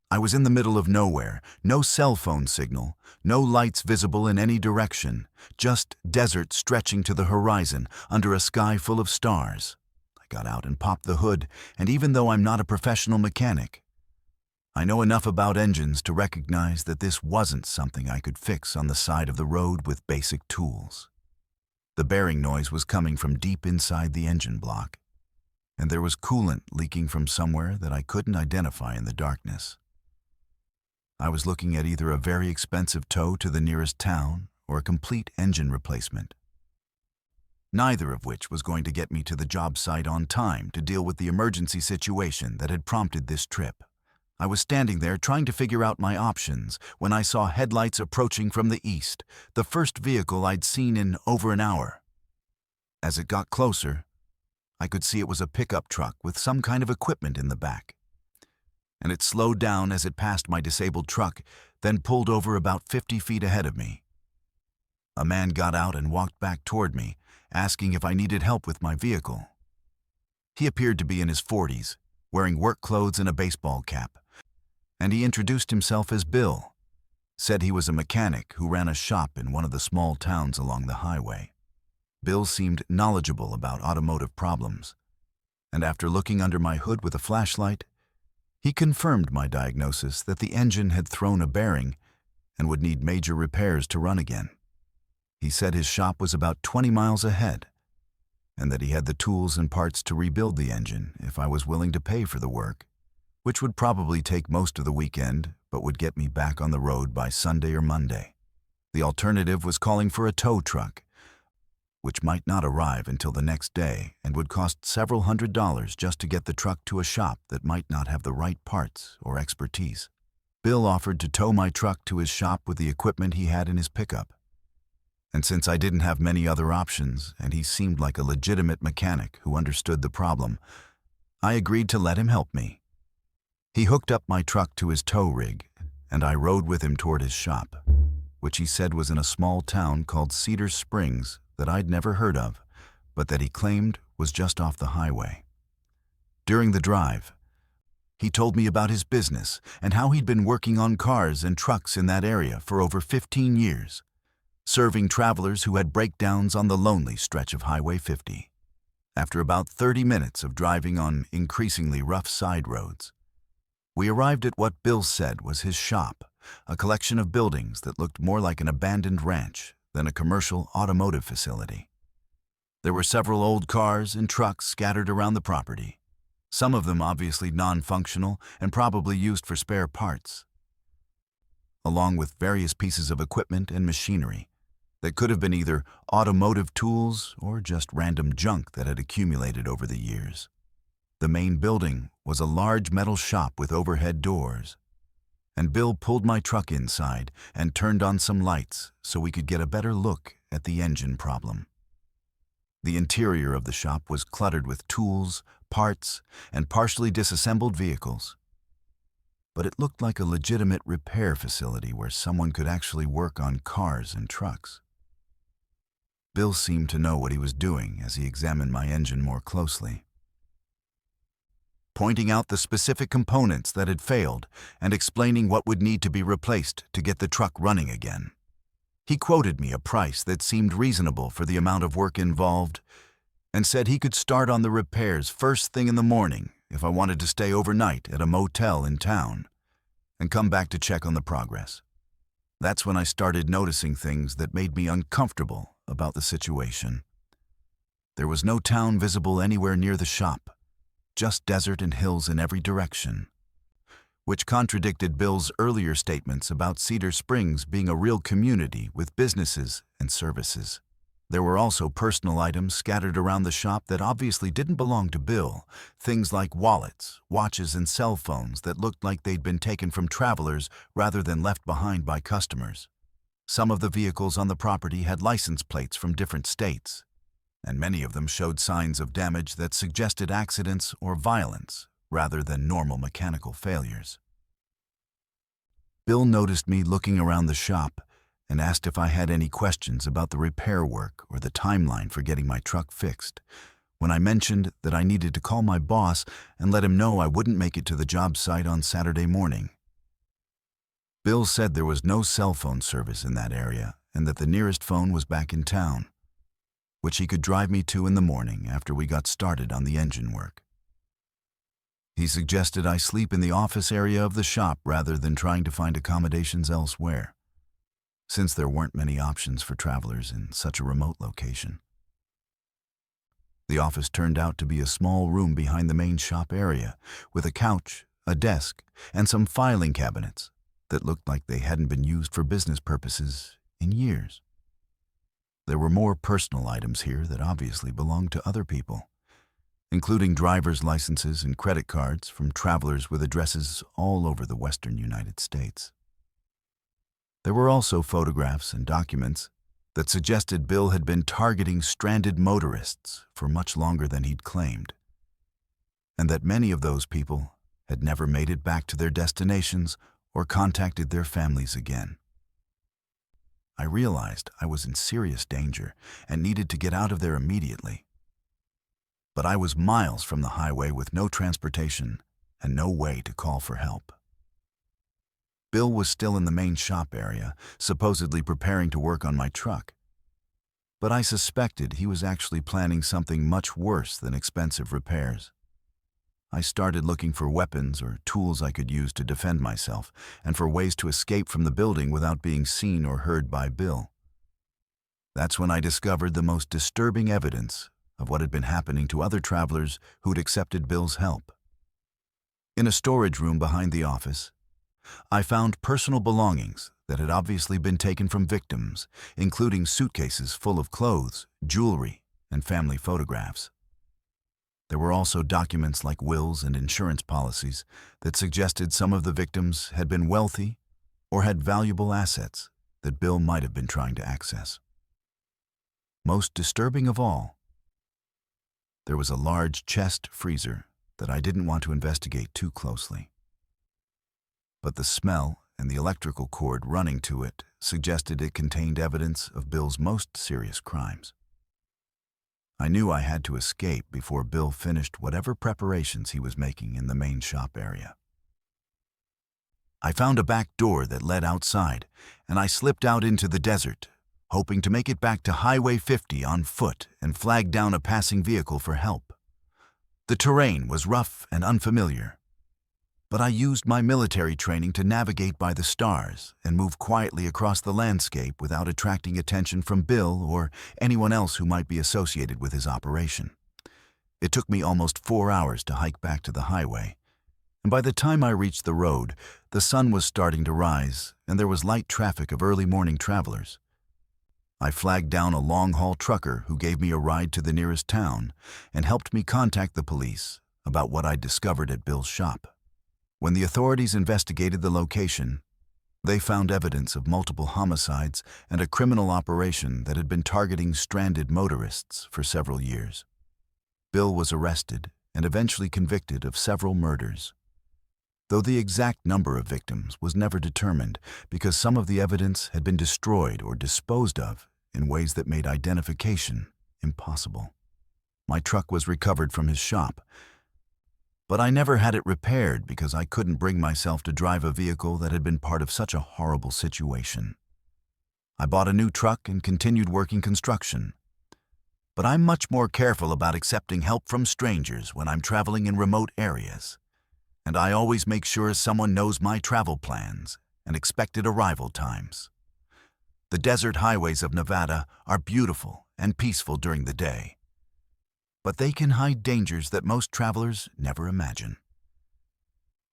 I was in the middle of nowhere, no cell phone signal, no lights visible in any direction, just desert stretching to the horizon under a sky full of stars. I got out and popped the hood, and even though I'm not a professional mechanic, I know enough about engines to recognize that this wasn't something I could fix on the side of the road with basic tools. The bearing noise was coming from deep inside the engine block, and there was coolant leaking from somewhere that I couldn't identify in the darkness. I was looking at either a very expensive tow to the nearest town or a complete engine replacement, neither of which was going to get me to the job site on time to deal with the emergency situation that had prompted this trip. I was standing there trying to figure out my options when I saw headlights approaching from the east, the first vehicle I'd seen in over an hour. As it got closer, I could see it was a pickup truck with some kind of equipment in the back. And it slowed down as it passed my disabled truck, then pulled over about 50 feet ahead of me. A man got out and walked back toward me, asking if I needed help with my vehicle. He appeared to be in his 40s, wearing work clothes and a baseball cap, and he introduced himself as Bill, said he was a mechanic who ran a shop in one of the small towns along the highway. Bill seemed knowledgeable about automotive problems, and after looking under my hood with a flashlight, he confirmed my diagnosis that the engine had thrown a bearing and would need major repairs to run again. He said his shop was about 20 miles ahead, and that he had the tools and parts to rebuild the engine if I was willing to pay for the work, which would probably take most of the weekend but would get me back on the road by Sunday or Monday. The alternative was calling for a tow truck, which might not arrive until the next day and would cost several $100s just to get the truck to a shop that might not have the right parts or expertise. Bill offered to tow my truck to his shop with the equipment he had in his pickup. And since I didn't have many other options and he seemed like a legitimate mechanic who understood the problem, I agreed to let him help me. He hooked up my truck to his tow rig, and I rode with him toward his shop, which he said was in a small town called Cedar Springs that I'd never heard of, but that he claimed was just off the highway. During the drive, he told me about his business and how he'd been working on cars and trucks in that area for over 15 years, serving travelers who had breakdowns on the lonely stretch of Highway 50. After about 30 minutes of driving on increasingly rough side roads, we arrived at what Bill said was his shop, a collection of buildings that looked more like an abandoned ranch than a commercial automotive facility. There were several old cars and trucks scattered around the property, some of them obviously non-functional and probably used for spare parts, along with various pieces of equipment and machinery that could have been either automotive tools or just random junk that had accumulated over the years. The main building was a large metal shop with overhead doors, and Bill pulled my truck inside and turned on some lights so we could get a better look at the engine problem. The interior of the shop was cluttered with tools, parts, and partially disassembled vehicles, but it looked like a legitimate repair facility where someone could actually work on cars and trucks. Bill seemed to know what he was doing as he examined my engine more closely. pointing out the specific components that had failed and explaining what would need to be replaced to get the truck running again. He quoted me a price that seemed reasonable for the amount of work involved and said he could start on the repairs first thing in the morning if I wanted to stay overnight at a motel in town and come back to check on the progress. That's when I started noticing things that made me uncomfortable about the situation. There was no town visible anywhere near the shop, just desert and hills in every direction, which contradicted Bill's earlier statements about Cedar Springs being a real community with businesses and services. There were also personal items scattered around the shop that obviously didn't belong to Bill, things like wallets, watches, and cell phones that looked like they'd been taken from travelers rather than left behind by customers. Some of the vehicles on the property had license plates from different states, and many of them showed signs of damage that suggested accidents or violence rather than normal mechanical failures. Bill noticed me looking around the shop and asked if I had any questions about the repair work or the timeline for getting my truck fixed, when I mentioned that I needed to call my boss and let him know I wouldn't make it to the job site on Saturday morning. Bill said there was no cell phone service in that area and that the nearest phone was back in town, which he could drive me to in the morning after we got started on the engine work. He suggested I sleep in the office area of the shop rather than trying to find accommodations elsewhere, since there weren't many options for travelers in such a remote location. The office turned out to be a small room behind the main shop area, with a couch, a desk, and some filing cabinets that looked like they hadn't been used for business purposes in years. There were more personal items here that obviously belonged to other people, including driver's licenses and credit cards from travelers with addresses all over the western United States. There were also photographs and documents that suggested Bill had been targeting stranded motorists for much longer than he'd claimed, and that many of those people had never made it back to their destinations or contacted their families again. I realized I was in serious danger and needed to get out of there immediately. But I was miles from the highway with no transportation and no way to call for help. Bill was still in the main shop area, supposedly preparing to work on my truck. But I suspected he was actually planning something much worse than expensive repairs. I started looking for weapons or tools I could use to defend myself and for ways to escape from the building without being seen or heard by Bill. That's when I discovered the most disturbing evidence of what had been happening to other travelers who'd accepted Bill's help. In a storage room behind the office, I found personal belongings that had obviously been taken from victims, including suitcases full of clothes, jewelry, and family photographs. There were also documents like wills and insurance policies that suggested some of the victims had been wealthy or had valuable assets that Bill might have been trying to access. Most disturbing of all, there was a large chest freezer that I didn't want to investigate too closely. But the smell and the electrical cord running to it suggested it contained evidence of Bill's most serious crimes. I knew I had to escape before Bill finished whatever preparations he was making in the main shop area. I found a back door that led outside, and I slipped out into the desert, hoping to make it back to Highway 50 on foot and flag down a passing vehicle for help. The terrain was rough and unfamiliar, but I used my military training to navigate by the stars and move quietly across the landscape without attracting attention from Bill or anyone else who might be associated with his operation. It took me almost 4 hours to hike back to the highway, and by the time I reached the road, the sun was starting to rise and there was light traffic of early morning travelers. I flagged down a long-haul trucker who gave me a ride to the nearest town and helped me contact the police about what I'd discovered at Bill's shop. When the authorities investigated the location, they found evidence of multiple homicides and a criminal operation that had been targeting stranded motorists for several years. Bill was arrested and eventually convicted of several murders, though the exact number of victims was never determined because some of the evidence had been destroyed or disposed of in ways that made identification impossible. My truck was recovered from his shop, But I never had it repaired because I couldn't bring myself to drive a vehicle that had been part of such a horrible situation. I bought a new truck and continued working construction. But I'm much more careful about accepting help from strangers when I'm traveling in remote areas. And I always make sure someone knows my travel plans and expected arrival times. The desert highways of Nevada are beautiful and peaceful during the day, but they can hide dangers that most travelers never imagine.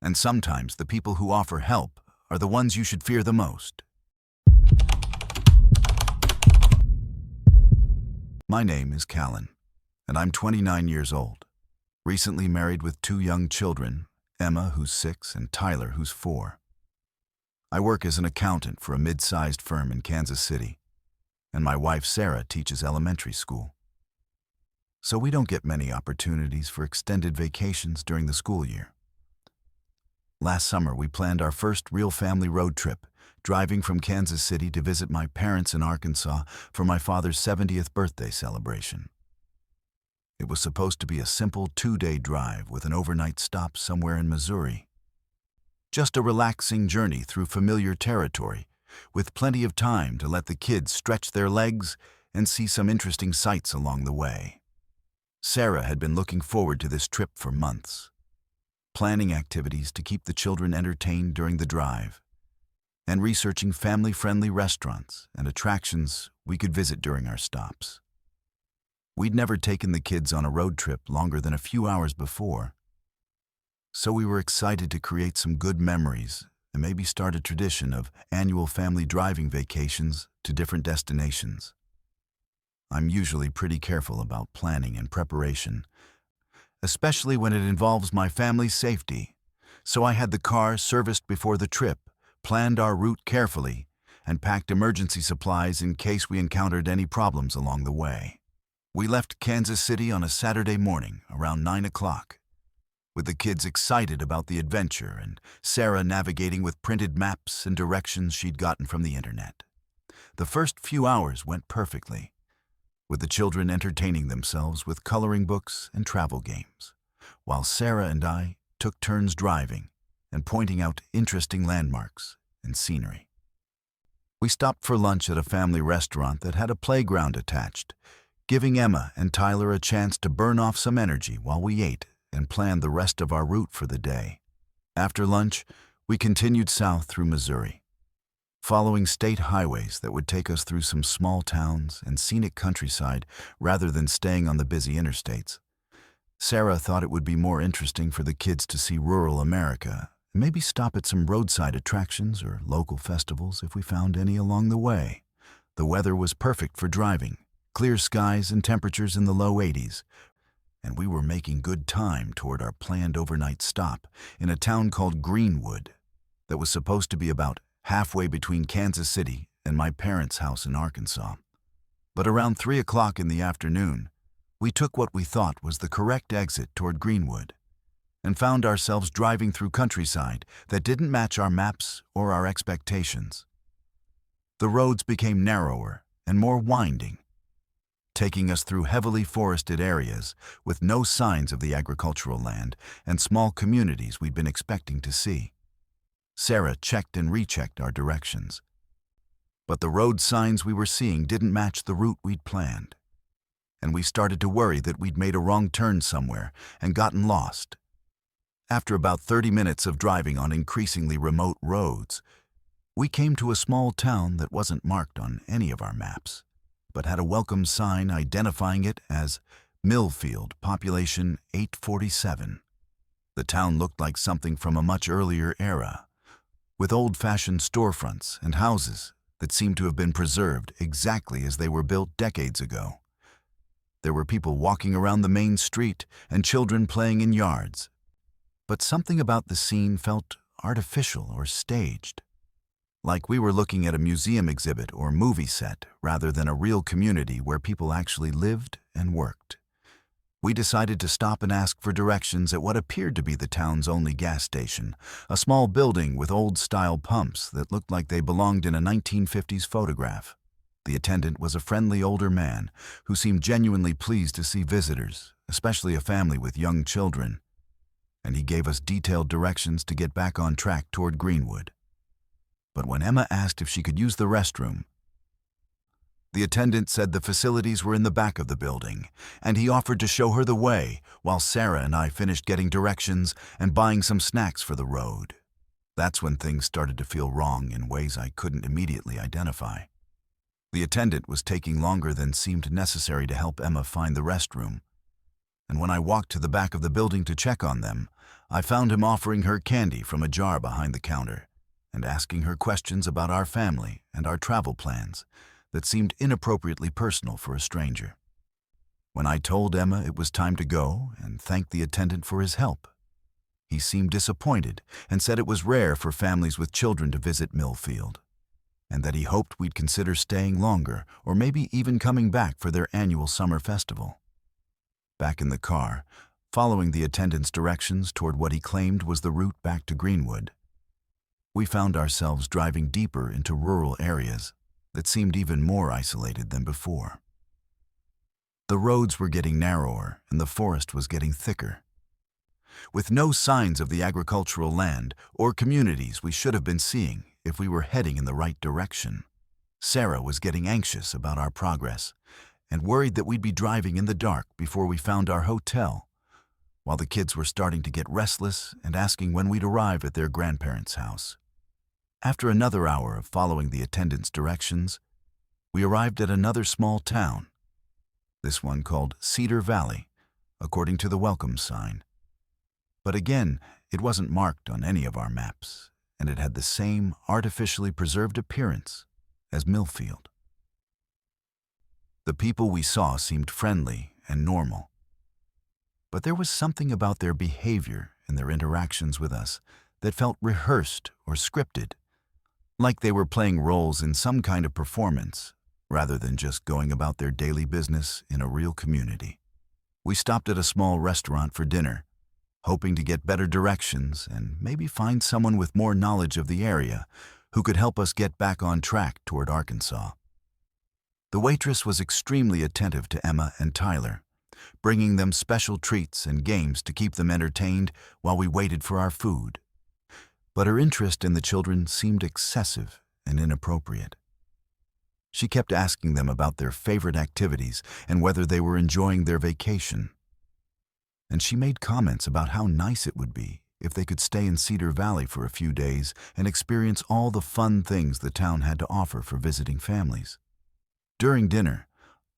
And sometimes the people who offer help are the ones you should fear the most. My name is Callan, and I'm 29 years old, recently married with 2 young children, Emma, who's 6, and Tyler, who's 4. I work as an accountant for a mid-sized firm in Kansas City, and my wife Sarah teaches elementary school. So we don't get many opportunities for extended vacations during the school year. Last summer, we planned our first real family road trip, driving from Kansas City to visit my parents in Arkansas for my father's 70th birthday celebration. It was supposed to be a simple 2-day drive with an overnight stop somewhere in Missouri. Just a relaxing journey through familiar territory, with plenty of time to let the kids stretch their legs and see some interesting sights along the way. Sarah had been looking forward to this trip for months, planning activities to keep the children entertained during the drive, and researching family-friendly restaurants and attractions we could visit during our stops. We'd never taken the kids on a road trip longer than a few hours before, so we were excited to create some good memories and maybe start a tradition of annual family driving vacations to different destinations. I'm usually pretty careful about planning and preparation, especially when it involves my family's safety, so I had the car serviced before the trip, planned our route carefully, and packed emergency supplies in case we encountered any problems along the way. We left Kansas City on a Saturday morning around 9 o'clock, with the kids excited about the adventure and Sarah navigating with printed maps and directions she'd gotten from the internet. The first few hours went perfectly, with the children entertaining themselves with coloring books and travel games, while Sarah and I took turns driving and pointing out interesting landmarks and scenery. We stopped for lunch at a family restaurant that had a playground attached, giving Emma and Tyler a chance to burn off some energy while we ate and planned the rest of our route for the day. After lunch, we continued south through Missouri, following state highways that would take us through some small towns and scenic countryside rather than staying on the busy interstates. Sarah thought it would be more interesting for the kids to see rural America, and maybe stop at some roadside attractions or local festivals if we found any along the way. The weather was perfect for driving, clear skies and temperatures in the low 80s, and we were making good time toward our planned overnight stop in a town called Greenwood that was supposed to be about halfway between Kansas City and my parents' house in Arkansas. But around 3 o'clock in the afternoon, we took what we thought was the correct exit toward Greenwood and found ourselves driving through countryside that didn't match our maps or our expectations. The roads became narrower and more winding, taking us through heavily forested areas with no signs of the agricultural land and small communities we'd been expecting to see. Sarah checked and rechecked our directions, but the road signs we were seeing didn't match the route we'd planned, and we started to worry that we'd made a wrong turn somewhere and gotten lost. After about 30 minutes of driving on increasingly remote roads, we came to a small town that wasn't marked on any of our maps, but had a welcome sign identifying it as Millfield, population 847. The town looked like something from a much earlier era, with old-fashioned storefronts and houses that seemed to have been preserved exactly as they were built decades ago. There were people walking around the main street and children playing in yards, but something about the scene felt artificial or staged, like we were looking at a museum exhibit or movie set rather than a real community where people actually lived and worked. We decided to stop and ask for directions at what appeared to be the town's only gas station, a small building with old-style pumps that looked like they belonged in a 1950s photograph. The attendant was a friendly older man who seemed genuinely pleased to see visitors, especially a family with young children. and he gave us detailed directions to get back on track toward Greenwood. But when Emma asked if she could use the restroom, the attendant said the facilities were in the back of the building, and he offered to show her the way while Sarah and I finished getting directions and buying some snacks for the road. That's when things started to feel wrong in ways I couldn't immediately identify. The attendant was taking longer than seemed necessary to help Emma find the restroom, and when I walked to the back of the building to check on them, I found him offering her candy from a jar behind the counter and asking her questions about our family and our travel plans that seemed inappropriately personal for a stranger. When I told Emma it was time to go and thanked the attendant for his help, he seemed disappointed and said it was rare for families with children to visit Millfield, and that he hoped we'd consider staying longer or maybe even coming back for their annual summer festival. Back in the car, following the attendant's directions toward what he claimed was the route back to Greenwood, we found ourselves driving deeper into rural areas that seemed even more isolated than before. The roads were getting narrower and the forest was getting thicker. With no signs of the agricultural land or communities we should have been seeing if we were heading in the right direction, Sarah was getting anxious about our progress and worried that we'd be driving in the dark before we found our hotel, while the kids were starting to get restless and asking when we'd arrive at their grandparents' house. After another hour of following the attendant's directions, we arrived at another small town, this one called Cedar Valley, according to the welcome sign. But again, it wasn't marked on any of our maps, and it had the same artificially preserved appearance as Millfield. The people we saw seemed friendly and normal, but there was something about their behavior and their interactions with us that felt rehearsed or scripted, like they were playing roles in some kind of performance rather than just going about their daily business in a real community. We stopped at a small restaurant for dinner, hoping to get better directions and maybe find someone with more knowledge of the area who could help us get back on track toward Arkansas. The waitress was extremely attentive to Emma and Tyler, bringing them special treats and games to keep them entertained while we waited for our food. But her interest in the children seemed excessive and inappropriate. She kept asking them about their favorite activities and whether they were enjoying their vacation. And she made comments about how nice it would be if they could stay in Cedar Valley for a few days and experience all the fun things the town had to offer for visiting families. During dinner,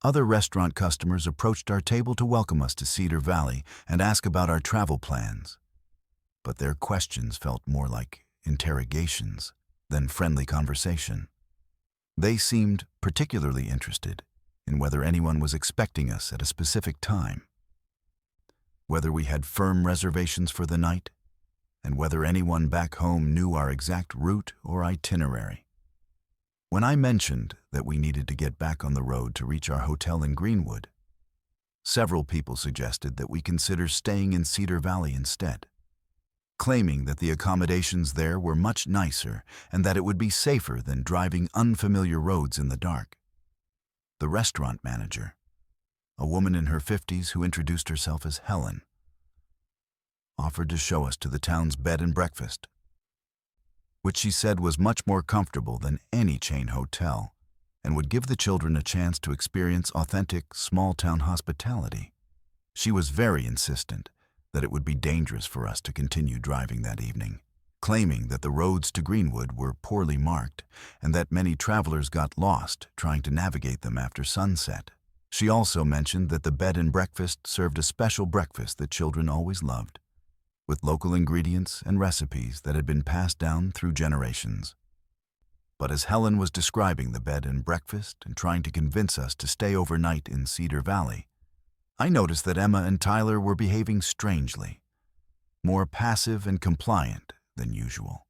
other restaurant customers approached our table to welcome us to Cedar Valley and ask about our travel plans. But their questions felt more like interrogations than friendly conversation. They seemed particularly interested in whether anyone was expecting us at a specific time, whether we had firm reservations for the night, and whether anyone back home knew our exact route or itinerary. When I mentioned that we needed to get back on the road to reach our hotel in Greenwood, several people suggested that we consider staying in Cedar Valley instead, claiming that the accommodations there were much nicer and that it would be safer than driving unfamiliar roads in the dark. The restaurant manager, a woman in her 50s who introduced herself as Helen, offered to show us to the town's bed and breakfast, which she said was much more comfortable than any chain hotel and would give the children a chance to experience authentic small-town hospitality. She was very insistent that it would be dangerous for us to continue driving that evening, claiming that the roads to Greenwood were poorly marked and that many travelers got lost trying to navigate them after sunset. She also mentioned that the bed and breakfast served a special breakfast that children always loved, with local ingredients and recipes that had been passed down through generations. But as Helen was describing the bed and breakfast and trying to convince us to stay overnight in Cedar Valley, I noticed that Emma and Tyler were behaving strangely, more passive and compliant than usual,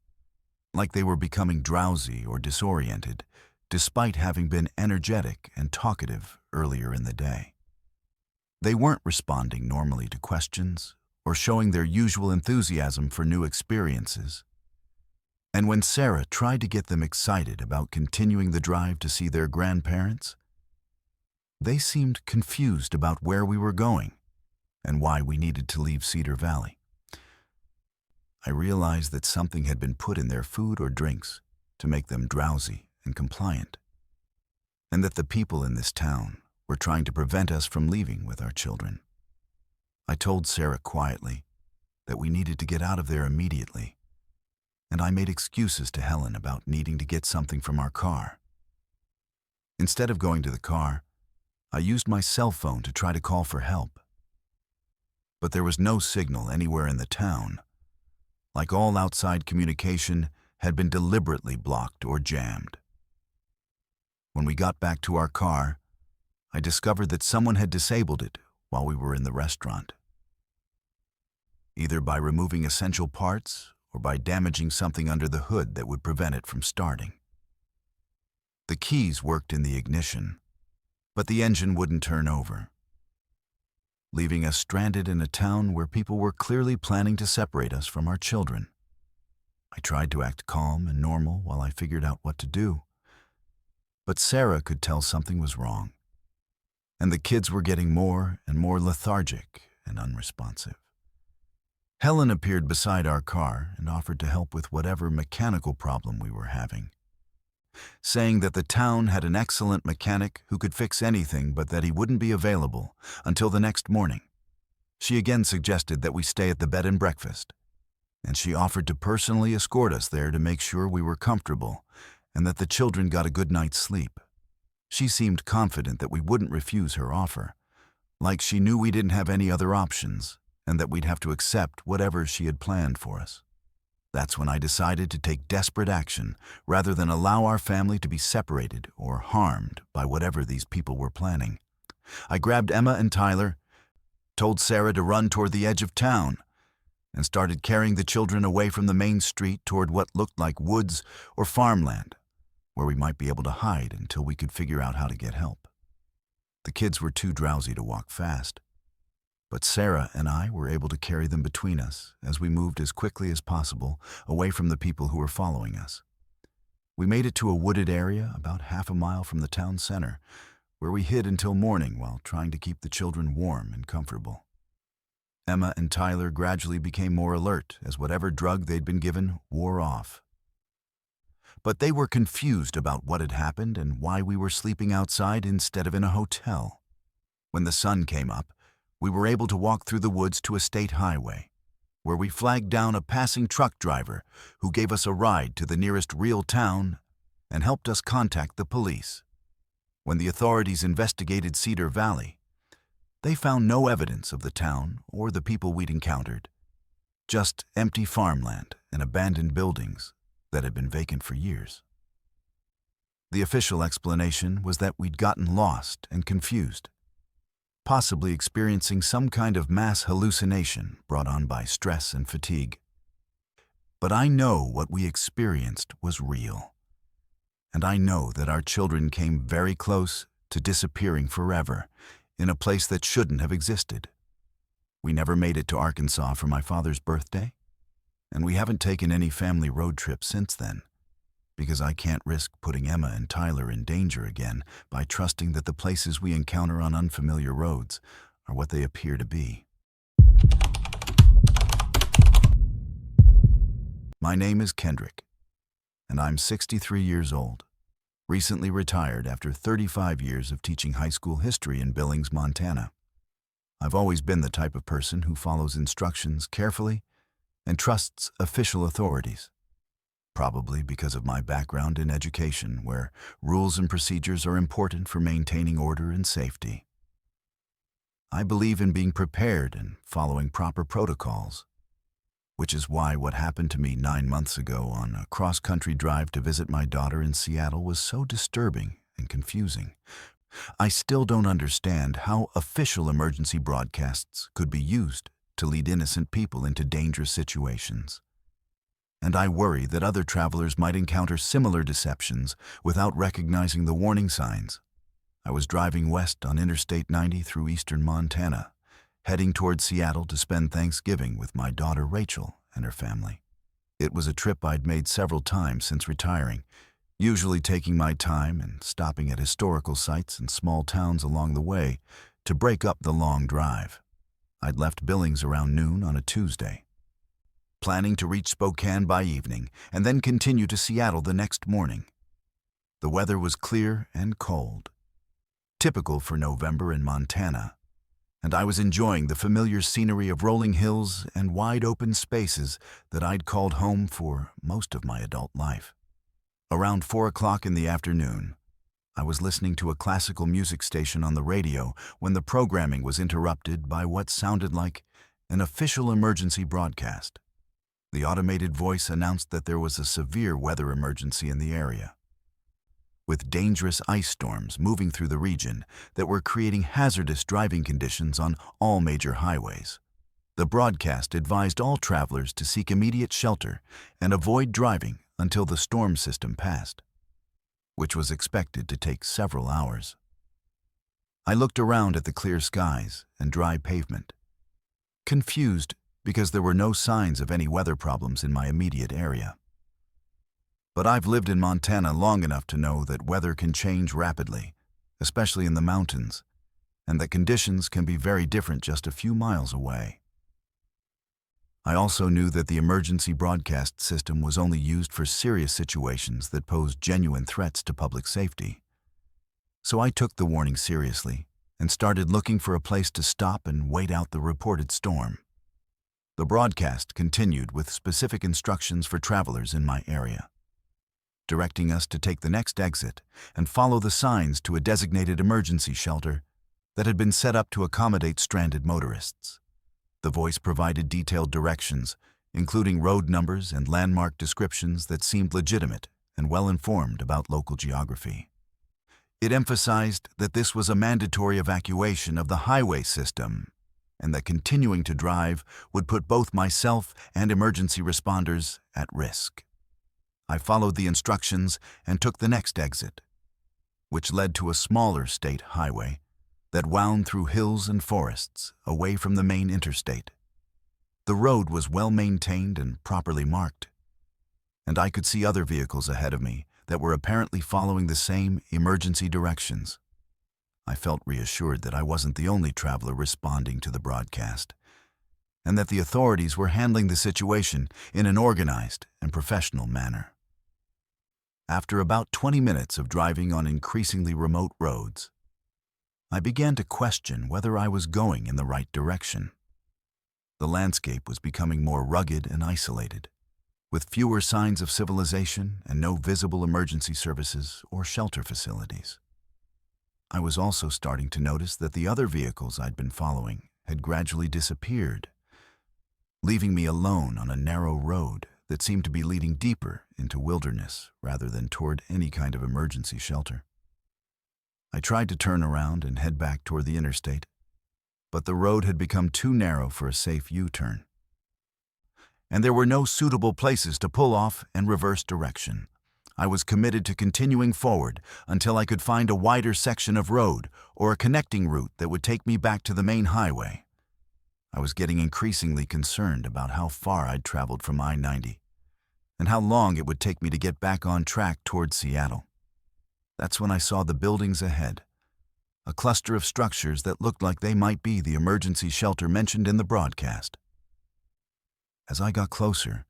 like they were becoming drowsy or disoriented, despite having been energetic and talkative earlier in the day. They weren't responding normally to questions or showing their usual enthusiasm for new experiences. And when Sarah tried to get them excited about continuing the drive to see their grandparents, they seemed confused about where we were going and why we needed to leave Cedar Valley. I realized that something had been put in their food or drinks to make them drowsy and compliant, and that the people in this town were trying to prevent us from leaving with our children. I told Sarah quietly that we needed to get out of there immediately, and I made excuses to Helen about needing to get something from our car. Instead of going to the car, I used my cell phone to try to call for help. But there was no signal anywhere in the town. Like all outside communication had been deliberately blocked or jammed. When we got back to our car, I discovered that someone had disabled it while we were in the restaurant. Either by removing essential parts or by damaging something under the hood that would prevent it from starting. The keys worked in the ignition, but the engine wouldn't turn over, leaving us stranded in a town where people were clearly planning to separate us from our children. I tried to act calm and normal while I figured out what to do, but Sarah could tell something was wrong, and the kids were getting more and more lethargic and unresponsive. Helen appeared beside our car and offered to help with whatever mechanical problem we were having, saying that the town had an excellent mechanic who could fix anything but that he wouldn't be available until the next morning. She again suggested that we stay at the bed and breakfast, and she offered to personally escort us there to make sure we were comfortable and that the children got a good night's sleep. She seemed confident that we wouldn't refuse her offer, like she knew we didn't have any other options and that we'd have to accept whatever she had planned for us. That's when I decided to take desperate action rather than allow our family to be separated or harmed by whatever these people were planning. I grabbed Emma and Tyler, told Sarah to run toward the edge of town, and started carrying the children away from the main street toward what looked like woods or farmland, where we might be able to hide until we could figure out how to get help. The kids were too drowsy to walk fast, but Sarah and I were able to carry them between us as we moved as quickly as possible away from the people who were following us. We made it to a wooded area about half a mile from the town center, where we hid until morning while trying to keep the children warm and comfortable. Emma and Tyler gradually became more alert as whatever drug they'd been given wore off. But they were confused about what had happened and why we were sleeping outside instead of in a hotel. When the sun came up, we were able to walk through the woods to a state highway, where we flagged down a passing truck driver who gave us a ride to the nearest real town and helped us contact the police. When the authorities investigated Cedar Valley, they found no evidence of the town or the people we'd encountered, just empty farmland and abandoned buildings that had been vacant for years. The official explanation was that we'd gotten lost and confused, possibly experiencing some kind of mass hallucination brought on by stress and fatigue. But I know what we experienced was real, and I know that our children came very close to disappearing forever in a place that shouldn't have existed. We never made it to Arkansas for my father's birthday, and we haven't taken any family road trips since then, because I can't risk putting Emma and Tyler in danger again by trusting that the places we encounter on unfamiliar roads are what they appear to be. My name is Kendrick, and I'm 63 years old, recently retired after 35 years of teaching high school history in Billings, Montana. I've always been the type of person who follows instructions carefully and trusts official authorities, probably because of my background in education, where rules and procedures are important for maintaining order and safety. I believe in being prepared and following proper protocols, which is why what happened to me 9 months ago on a cross-country drive to visit my daughter in Seattle was so disturbing and confusing. I still don't understand how official emergency broadcasts could be used to lead innocent people into dangerous situations. And I worry that other travelers might encounter similar deceptions without recognizing the warning signs. I was driving west on Interstate 90 through eastern Montana, heading toward Seattle to spend Thanksgiving with my daughter Rachel and her family. It was a trip I'd made several times since retiring, usually taking my time and stopping at historical sites and small towns along the way to break up the long drive. I'd left Billings around noon on a Tuesday. planning to reach Spokane by evening and then continue to Seattle the next morning. The weather was clear and cold, typical for November in Montana, and I was enjoying the familiar scenery of rolling hills and wide open spaces that I'd called home for most of my adult life. Around 4 o'clock in the afternoon, I was listening to a classical music station on the radio when the programming was interrupted by what sounded like an official emergency broadcast. The automated voice announced that there was a severe weather emergency in the area, with dangerous ice storms moving through the region that were creating hazardous driving conditions on all major highways. The broadcast advised all travelers to seek immediate shelter and avoid driving until the storm system passed, which was expected to take several hours. I looked around at the clear skies and dry pavement, confused because there were no signs of any weather problems in my immediate area. But I've lived in Montana long enough to know that weather can change rapidly, especially in the mountains, and that conditions can be very different just a few miles away. I also knew that the emergency broadcast system was only used for serious situations that posed genuine threats to public safety. So I took the warning seriously and started looking for a place to stop and wait out the reported storm. The broadcast continued with specific instructions for travelers in my area, directing us to take the next exit and follow the signs to a designated emergency shelter that had been set up to accommodate stranded motorists. The voice provided detailed directions, including road numbers and landmark descriptions that seemed legitimate and well-informed about local geography. It emphasized that this was a mandatory evacuation of the highway system and that continuing to drive would put both myself and emergency responders at risk. I followed the instructions and took the next exit, which led to a smaller state highway that wound through hills and forests away from the main interstate. The road was well maintained and properly marked, and I could see other vehicles ahead of me that were apparently following the same emergency directions. I felt reassured that I wasn't the only traveler responding to the broadcast, and that the authorities were handling the situation in an organized and professional manner. After about 20 minutes of driving on increasingly remote roads, I began to question whether I was going in the right direction. The landscape was becoming more rugged and isolated, with fewer signs of civilization and no visible emergency services or shelter facilities. I was also starting to notice that the other vehicles I'd been following had gradually disappeared, leaving me alone on a narrow road that seemed to be leading deeper into wilderness rather than toward any kind of emergency shelter. I tried to turn around and head back toward the interstate, but the road had become too narrow for a safe U-turn, and there were no suitable places to pull off and reverse direction. I was committed to continuing forward until I could find a wider section of road or a connecting route that would take me back to the main highway. I was getting increasingly concerned about how far I'd traveled from I-90 and how long it would take me to get back on track towards Seattle. That's when I saw the buildings ahead, a cluster of structures that looked like they might be the emergency shelter mentioned in the broadcast. As I got closer,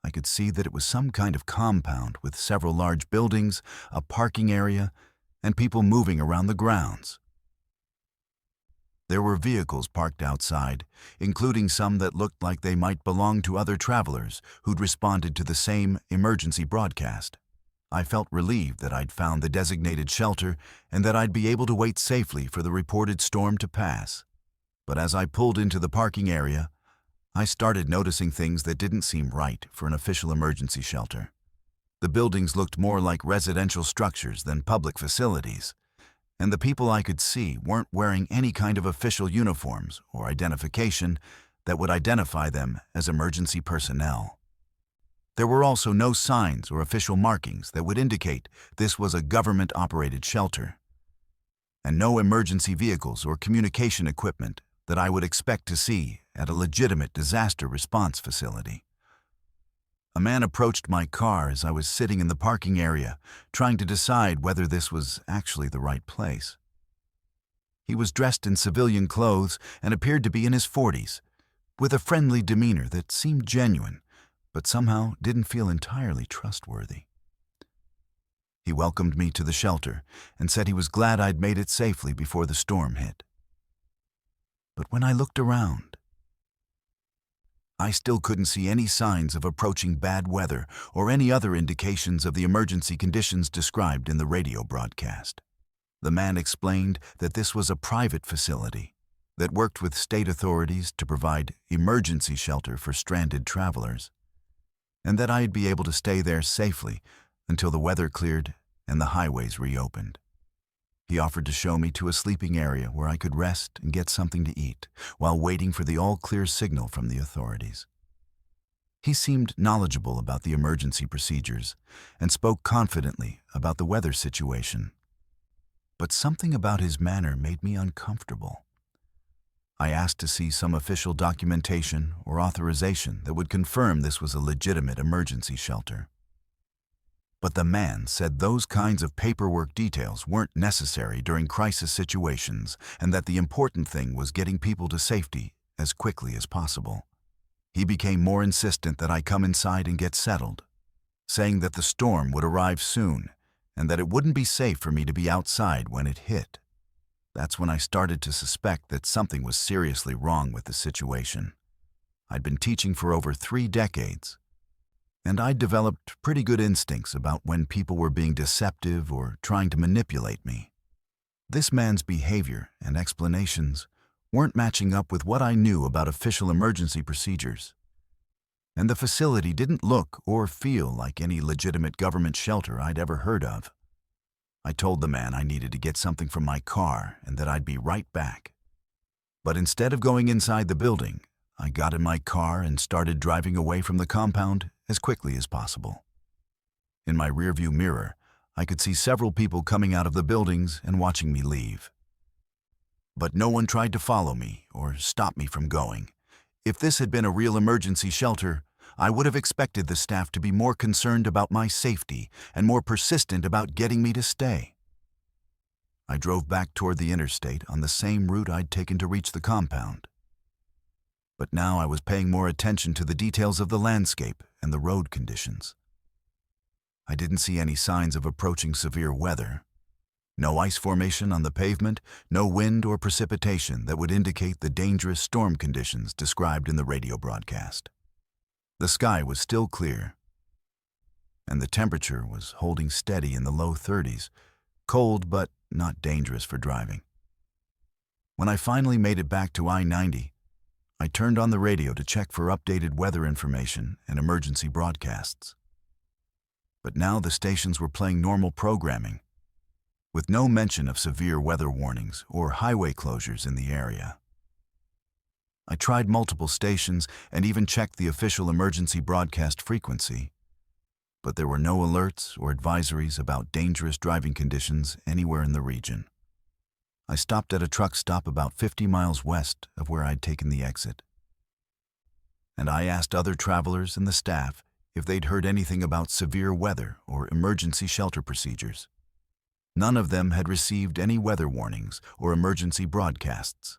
I could see that it was some kind of compound with several large buildings, a parking area, and people moving around the grounds. There were vehicles parked outside, including some that looked like they might belong to other travelers who'd responded to the same emergency broadcast. I felt relieved that I'd found the designated shelter and that I'd be able to wait safely for the reported storm to pass. But as I pulled into the parking area, I started noticing things that didn't seem right for an official emergency shelter. The buildings looked more like residential structures than public facilities, and the people I could see weren't wearing any kind of official uniforms or identification that would identify them as emergency personnel. There were also no signs or official markings that would indicate this was a government-operated shelter, and no emergency vehicles or communication equipment that I would expect to see at a legitimate disaster response facility. A man approached my car as I was sitting in the parking area, trying to decide whether this was actually the right place. He was dressed in civilian clothes and appeared to be in his 40s, with a friendly demeanor that seemed genuine, but somehow didn't feel entirely trustworthy. He welcomed me to the shelter and said he was glad I'd made it safely before the storm hit. But when I looked around, I still couldn't see any signs of approaching bad weather or any other indications of the emergency conditions described in the radio broadcast. The man explained that this was a private facility that worked with state authorities to provide emergency shelter for stranded travelers, and that I'd be able to stay there safely until the weather cleared and the highways reopened. He offered to show me to a sleeping area where I could rest and get something to eat while waiting for the all-clear signal from the authorities. He seemed knowledgeable about the emergency procedures and spoke confidently about the weather situation. But something about his manner made me uncomfortable. I asked to see some official documentation or authorization that would confirm this was a legitimate emergency shelter. But the man said those kinds of paperwork details weren't necessary during crisis situations and that the important thing was getting people to safety as quickly as possible. He became more insistent that I come inside and get settled, saying that the storm would arrive soon and that it wouldn't be safe for me to be outside when it hit. That's when I started to suspect that something was seriously wrong with the situation. I'd been teaching for over 3 decades, and I'd developed pretty good instincts about when people were being deceptive or trying to manipulate me. This man's behavior and explanations weren't matching up with what I knew about official emergency procedures, and the facility didn't look or feel like any legitimate government shelter I'd ever heard of. I told the man I needed to get something from my car and that I'd be right back. But instead of going inside the building, I got in my car and started driving away from the compound as quickly as possible. In my rearview mirror, I could see several people coming out of the buildings and watching me leave. But no one tried to follow me or stop me from going. If this had been a real emergency shelter, I would have expected the staff to be more concerned about my safety and more persistent about getting me to stay. I drove back toward the interstate on the same route I'd taken to reach the compound. But now I was paying more attention to the details of the landscape and the road conditions. I didn't see any signs of approaching severe weather. No ice formation on the pavement, no wind or precipitation that would indicate the dangerous storm conditions described in the radio broadcast. The sky was still clear, and the temperature was holding steady in the low 30s, cold but not dangerous for driving. When I finally made it back to I-90, I turned on the radio to check for updated weather information and emergency broadcasts. But now the stations were playing normal programming, with no mention of severe weather warnings or highway closures in the area. I tried multiple stations and even checked the official emergency broadcast frequency, but there were no alerts or advisories about dangerous driving conditions anywhere in the region. I stopped at a truck stop about 50 miles west of where I'd taken the exit, and I asked other travelers and the staff if they'd heard anything about severe weather or emergency shelter procedures. None of them had received any weather warnings or emergency broadcasts,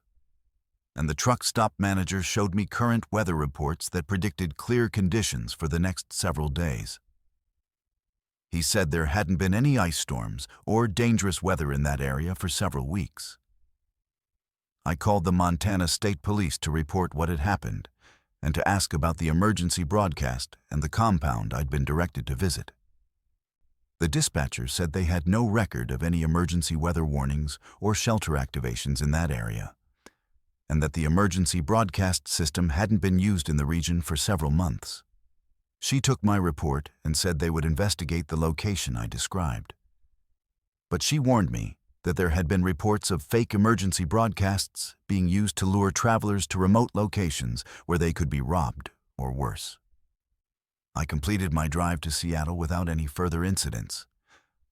and the truck stop manager showed me current weather reports that predicted clear conditions for the next several days. He said there hadn't been any ice storms or dangerous weather in that area for several weeks. I called the Montana State Police to report what had happened and to ask about the emergency broadcast and the compound I'd been directed to visit. The dispatcher said they had no record of any emergency weather warnings or shelter activations in that area, and that the emergency broadcast system hadn't been used in the region for several months. She took my report and said they would investigate the location I described. But she warned me that there had been reports of fake emergency broadcasts being used to lure travelers to remote locations where they could be robbed or worse. I completed my drive to Seattle without any further incidents,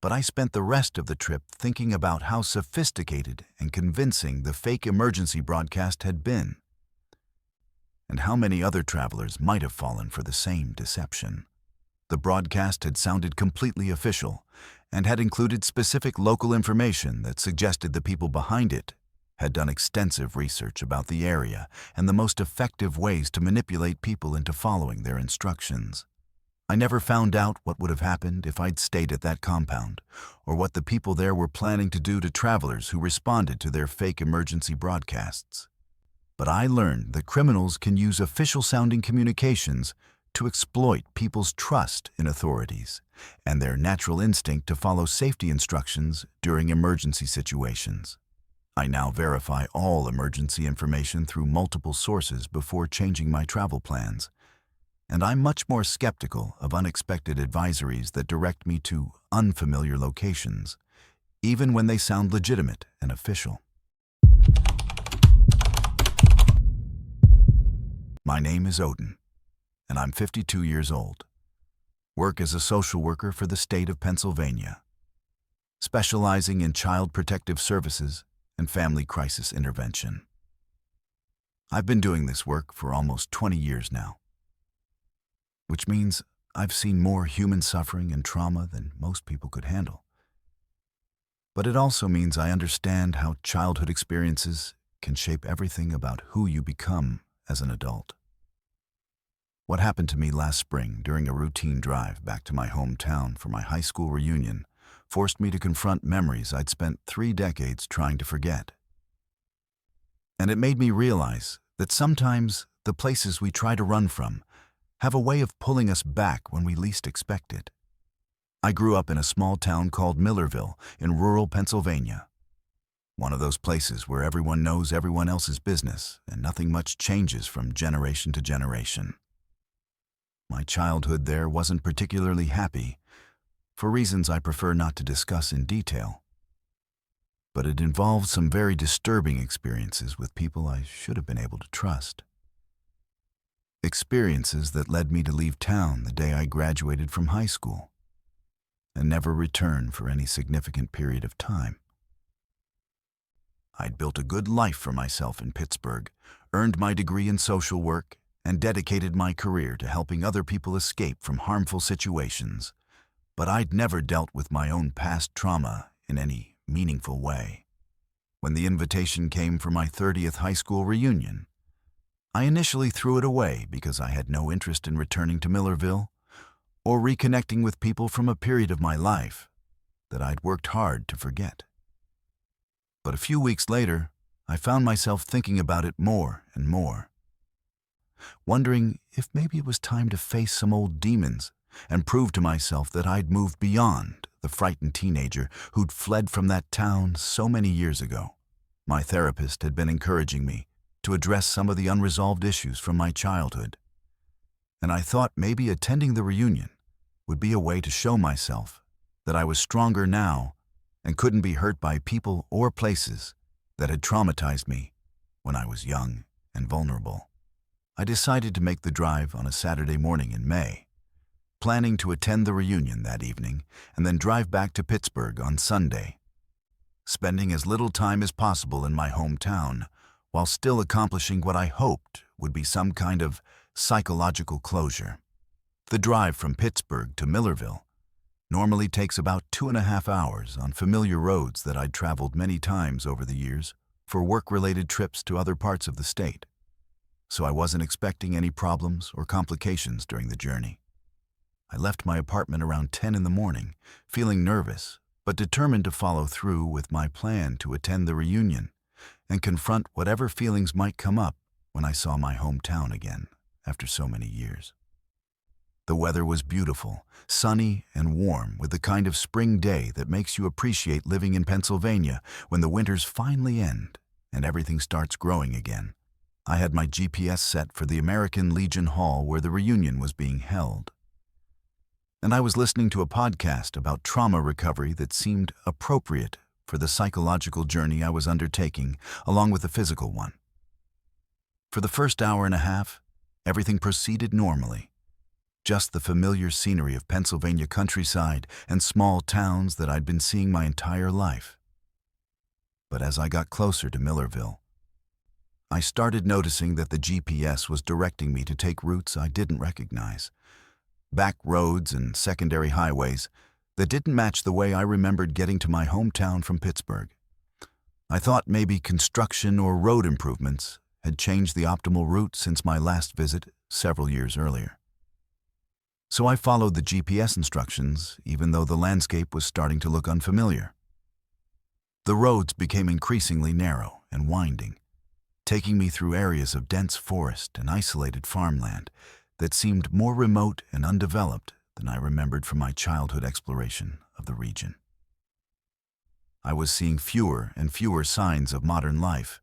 but I spent the rest of the trip thinking about how sophisticated and convincing the fake emergency broadcast had been, and how many other travelers might have fallen for the same deception. The broadcast had sounded completely official and had included specific local information that suggested the people behind it had done extensive research about the area and the most effective ways to manipulate people into following their instructions. I never found out what would have happened if I'd stayed at that compound, or what the people there were planning to do to travelers who responded to their fake emergency broadcasts. But I learned that criminals can use official-sounding communications to exploit people's trust in authorities and their natural instinct to follow safety instructions during emergency situations. I now verify all emergency information through multiple sources before changing my travel plans, and I'm much more skeptical of unexpected advisories that direct me to unfamiliar locations, even when they sound legitimate and official. My name is Odin, and I'm 52 years old. Work as a social worker for the state of Pennsylvania, specializing in child protective services and family crisis intervention. I've been doing this work for almost 20 years now, which means I've seen more human suffering and trauma than most people could handle. But it also means I understand how childhood experiences can shape everything about who you become as an adult. What happened to me last spring during a routine drive back to my hometown for my high school reunion forced me to confront memories I'd spent 3 decades trying to forget. And it made me realize that sometimes the places we try to run from have a way of pulling us back when we least expect it. I grew up in a small town called Millerville in rural Pennsylvania. One of those places where everyone knows everyone else's business and nothing much changes from generation to generation. My childhood there wasn't particularly happy, for reasons I prefer not to discuss in detail. But it involved some very disturbing experiences with people I should have been able to trust. Experiences that led me to leave town the day I graduated from high school and never return for any significant period of time. I'd built a good life for myself in Pittsburgh, earned my degree in social work, and dedicated my career to helping other people escape from harmful situations, but I'd never dealt with my own past trauma in any meaningful way. When the invitation came for my 30th high school reunion, I initially threw it away because I had no interest in returning to Millerville or reconnecting with people from a period of my life that I'd worked hard to forget. But a few weeks later, I found myself thinking about it more and more, wondering if maybe it was time to face some old demons and prove to myself that I'd moved beyond the frightened teenager who'd fled from that town so many years ago. My therapist had been encouraging me to address some of the unresolved issues from my childhood, and I thought maybe attending the reunion would be a way to show myself that I was stronger now and couldn't be hurt by people or places that had traumatized me when I was young and vulnerable. I decided to make the drive on a Saturday morning in May, planning to attend the reunion that evening and then drive back to Pittsburgh on Sunday, spending as little time as possible in my hometown while still accomplishing what I hoped would be some kind of psychological closure. The drive from Pittsburgh to Millerville normally takes about 2.5 hours on familiar roads that I'd traveled many times over the years for work-related trips to other parts of the state, so I wasn't expecting any problems or complications during the journey. I left my apartment around 10 in the morning, feeling nervous, but determined to follow through with my plan to attend the reunion and confront whatever feelings might come up when I saw my hometown again after so many years. The weather was beautiful, sunny and warm, with the kind of spring day that makes you appreciate living in Pennsylvania when the winters finally end and everything starts growing again. I had my GPS set for the American Legion Hall where the reunion was being held, and I was listening to a podcast about trauma recovery that seemed appropriate for the psychological journey I was undertaking, along with the physical one. For the first hour and a half, everything proceeded normally. Just the familiar scenery of Pennsylvania countryside and small towns that I'd been seeing my entire life. But as I got closer to Millerville, I started noticing that the GPS was directing me to take routes I didn't recognize, back roads and secondary highways that didn't match the way I remembered getting to my hometown from Pittsburgh. I thought maybe construction or road improvements had changed the optimal route since my last visit several years earlier. So I followed the GPS instructions, even though the landscape was starting to look unfamiliar. The roads became increasingly narrow and winding, taking me through areas of dense forest and isolated farmland that seemed more remote and undeveloped than I remembered from my childhood exploration of the region. I was seeing fewer and fewer signs of modern life.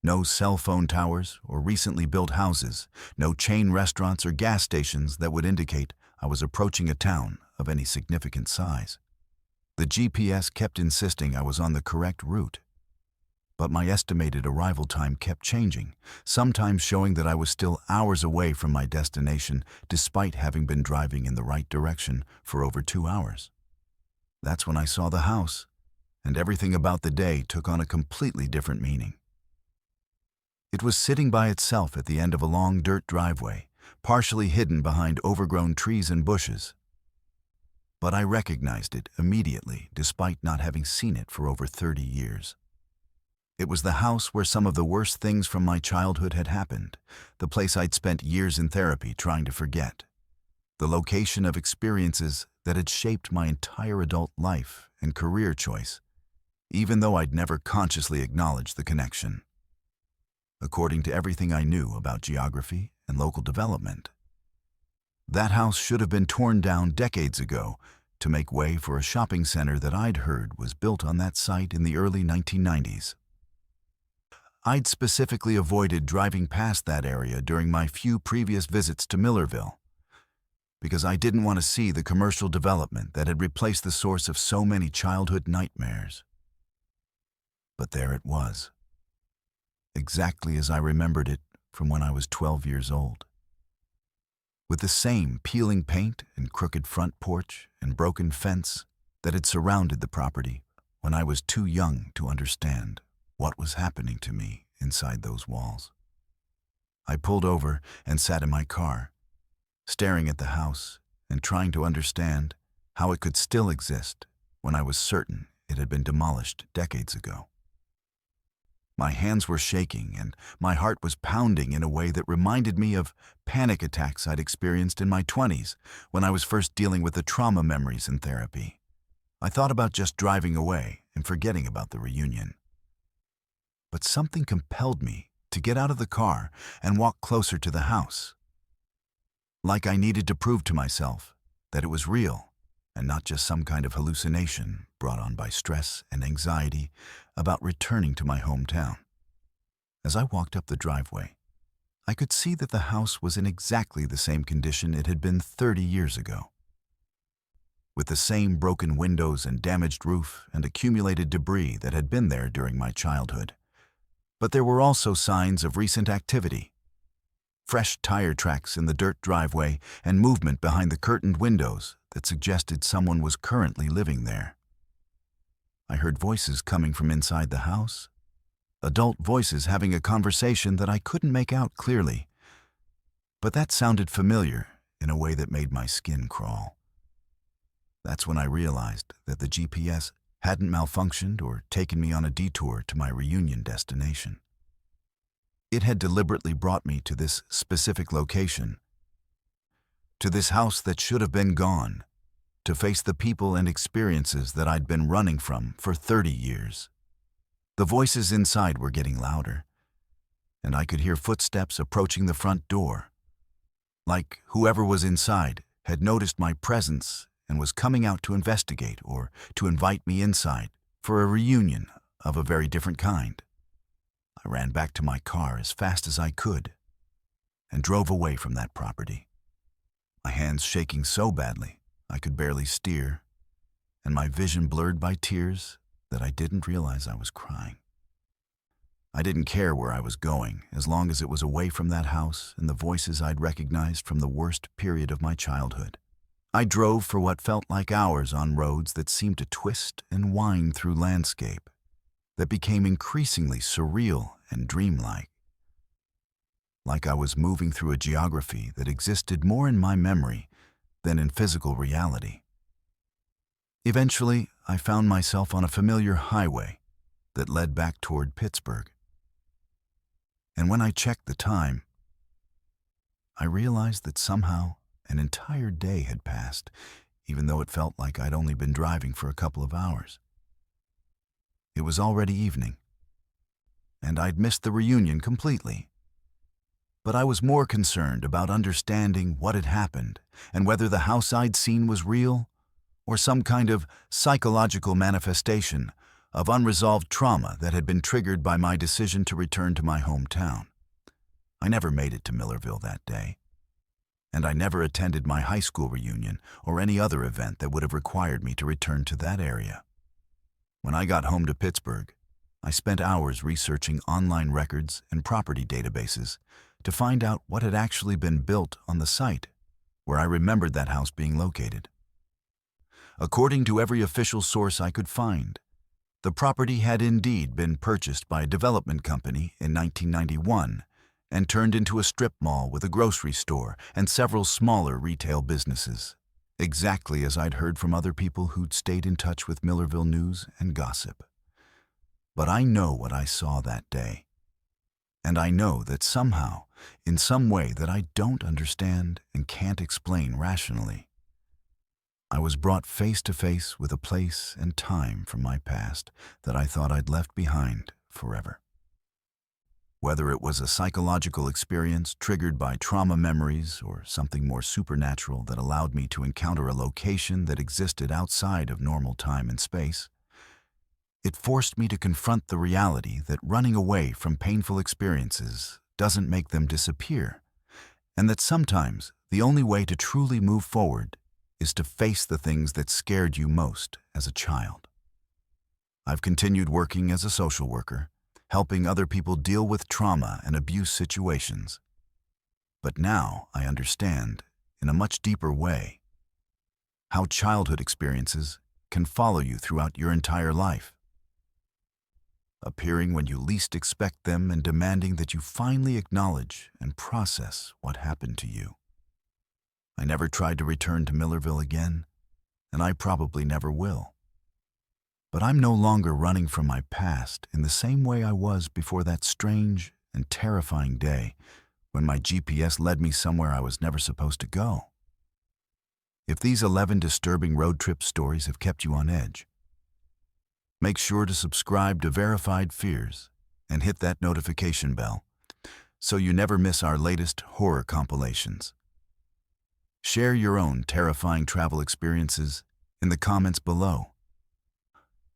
No cell phone towers or recently built houses, no chain restaurants or gas stations that would indicate I was approaching a town of any significant size. The GPS kept insisting I was on the correct route, but my estimated arrival time kept changing, sometimes showing that I was still hours away from my destination despite having been driving in the right direction for over 2 hours. That's when I saw the house, and everything about the day took on a completely different meaning. It was sitting by itself at the end of a long dirt driveway, partially hidden behind overgrown trees and bushes. But I recognized it immediately, despite not having seen it for over 30 years. It was the house where some of the worst things from my childhood had happened, the place I'd spent years in therapy trying to forget, the location of experiences that had shaped my entire adult life and career choice, even though I'd never consciously acknowledged the connection. According to everything I knew about geography and local development, that house should have been torn down decades ago to make way for a shopping center that I'd heard was built on that site in the early 1990s. I'd specifically avoided driving past that area during my few previous visits to Millerville, because I didn't want to see the commercial development that had replaced the source of so many childhood nightmares. But there it was, exactly as I remembered it from when I was 12 years old. With the same peeling paint and crooked front porch and broken fence that had surrounded the property when I was too young to understand what was happening to me inside those walls. I pulled over and sat in my car, staring at the house and trying to understand how it could still exist when I was certain it had been demolished decades ago. My hands were shaking and my heart was pounding in a way that reminded me of panic attacks I'd experienced in my 20s when I was first dealing with the trauma memories in therapy. I thought about just driving away and forgetting about the reunion. But something compelled me to get out of the car and walk closer to the house. Like I needed to prove to myself that it was real and not just some kind of hallucination brought on by stress and anxiety about returning to my hometown. As I walked up the driveway, I could see that the house was in exactly the same condition it had been 30 years ago, with the same broken windows and damaged roof and accumulated debris that had been there during my childhood. But there were also signs of recent activity. Fresh tire tracks in the dirt driveway and movement behind the curtained windows that suggested someone was currently living there. I heard voices coming from inside the house, adult voices having a conversation that I couldn't make out clearly, but that sounded familiar in a way that made my skin crawl. That's when I realized that the GPS hadn't malfunctioned or taken me on a detour to my reunion destination. It had deliberately brought me to this specific location, to this house that should have been gone, to face the people and experiences that I'd been running from for 30 years. The voices inside were getting louder, and I could hear footsteps approaching the front door, like whoever was inside had noticed my presence and was coming out to investigate or to invite me inside for a reunion of a very different kind. I ran back to my car as fast as I could and drove away from that property, my hands shaking so badly I could barely steer, and my vision blurred by tears that I didn't realize I was crying. I didn't care where I was going as long as it was away from that house and the voices I'd recognized from the worst period of my childhood. I drove for what felt like hours on roads that seemed to twist and wind through landscape that became increasingly surreal and dreamlike. Like I was moving through a geography that existed more in my memory than in physical reality. Eventually, I found myself on a familiar highway, that led back toward Pittsburgh. And when I checked the time, I realized that somehow an entire day had passed, even though it felt like I'd only been driving for a couple of hours. It was already evening, and I'd missed the reunion completely. But I was more concerned about understanding what had happened and whether the house I'd seen was real or some kind of psychological manifestation of unresolved trauma that had been triggered by my decision to return to my hometown. I never made it to Millerville that day, and I never attended my high school reunion or any other event that would have required me to return to that area. When I got home to Pittsburgh, I spent hours researching online records and property databases to find out what had actually been built on the site where I remembered that house being located. According to every official source I could find, the property had indeed been purchased by a development company in 1991 and turned into a strip mall with a grocery store and several smaller retail businesses, exactly as I'd heard from other people who'd stayed in touch with Millerville news and gossip. But I know what I saw that day, and I know that somehow, in some way that I don't understand and can't explain rationally, I was brought face to face with a place and time from my past that I thought I'd left behind forever. Whether it was a psychological experience triggered by trauma memories or something more supernatural that allowed me to encounter a location that existed outside of normal time and space, it forced me to confront the reality that running away from painful experiences doesn't make them disappear, and that sometimes the only way to truly move forward is to face the things that scared you most as a child. I've continued working as a social worker, helping other people deal with trauma and abuse situations. But now I understand, in a much deeper way, how childhood experiences can follow you throughout your entire life, appearing when you least expect them and demanding that you finally acknowledge and process what happened to you. I never tried to return to Millerville again, and I probably never will. But I'm no longer running from my past in the same way I was before that strange and terrifying day when my GPS led me somewhere I was never supposed to go. If these 11 disturbing road trip stories have kept you on edge, make sure to subscribe to Verified Fears and hit that notification bell so you never miss our latest horror compilations. Share your own terrifying travel experiences in the comments below.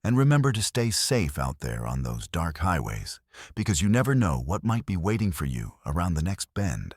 And remember to stay safe out there on those dark highways, because you never know what might be waiting for you around the next bend.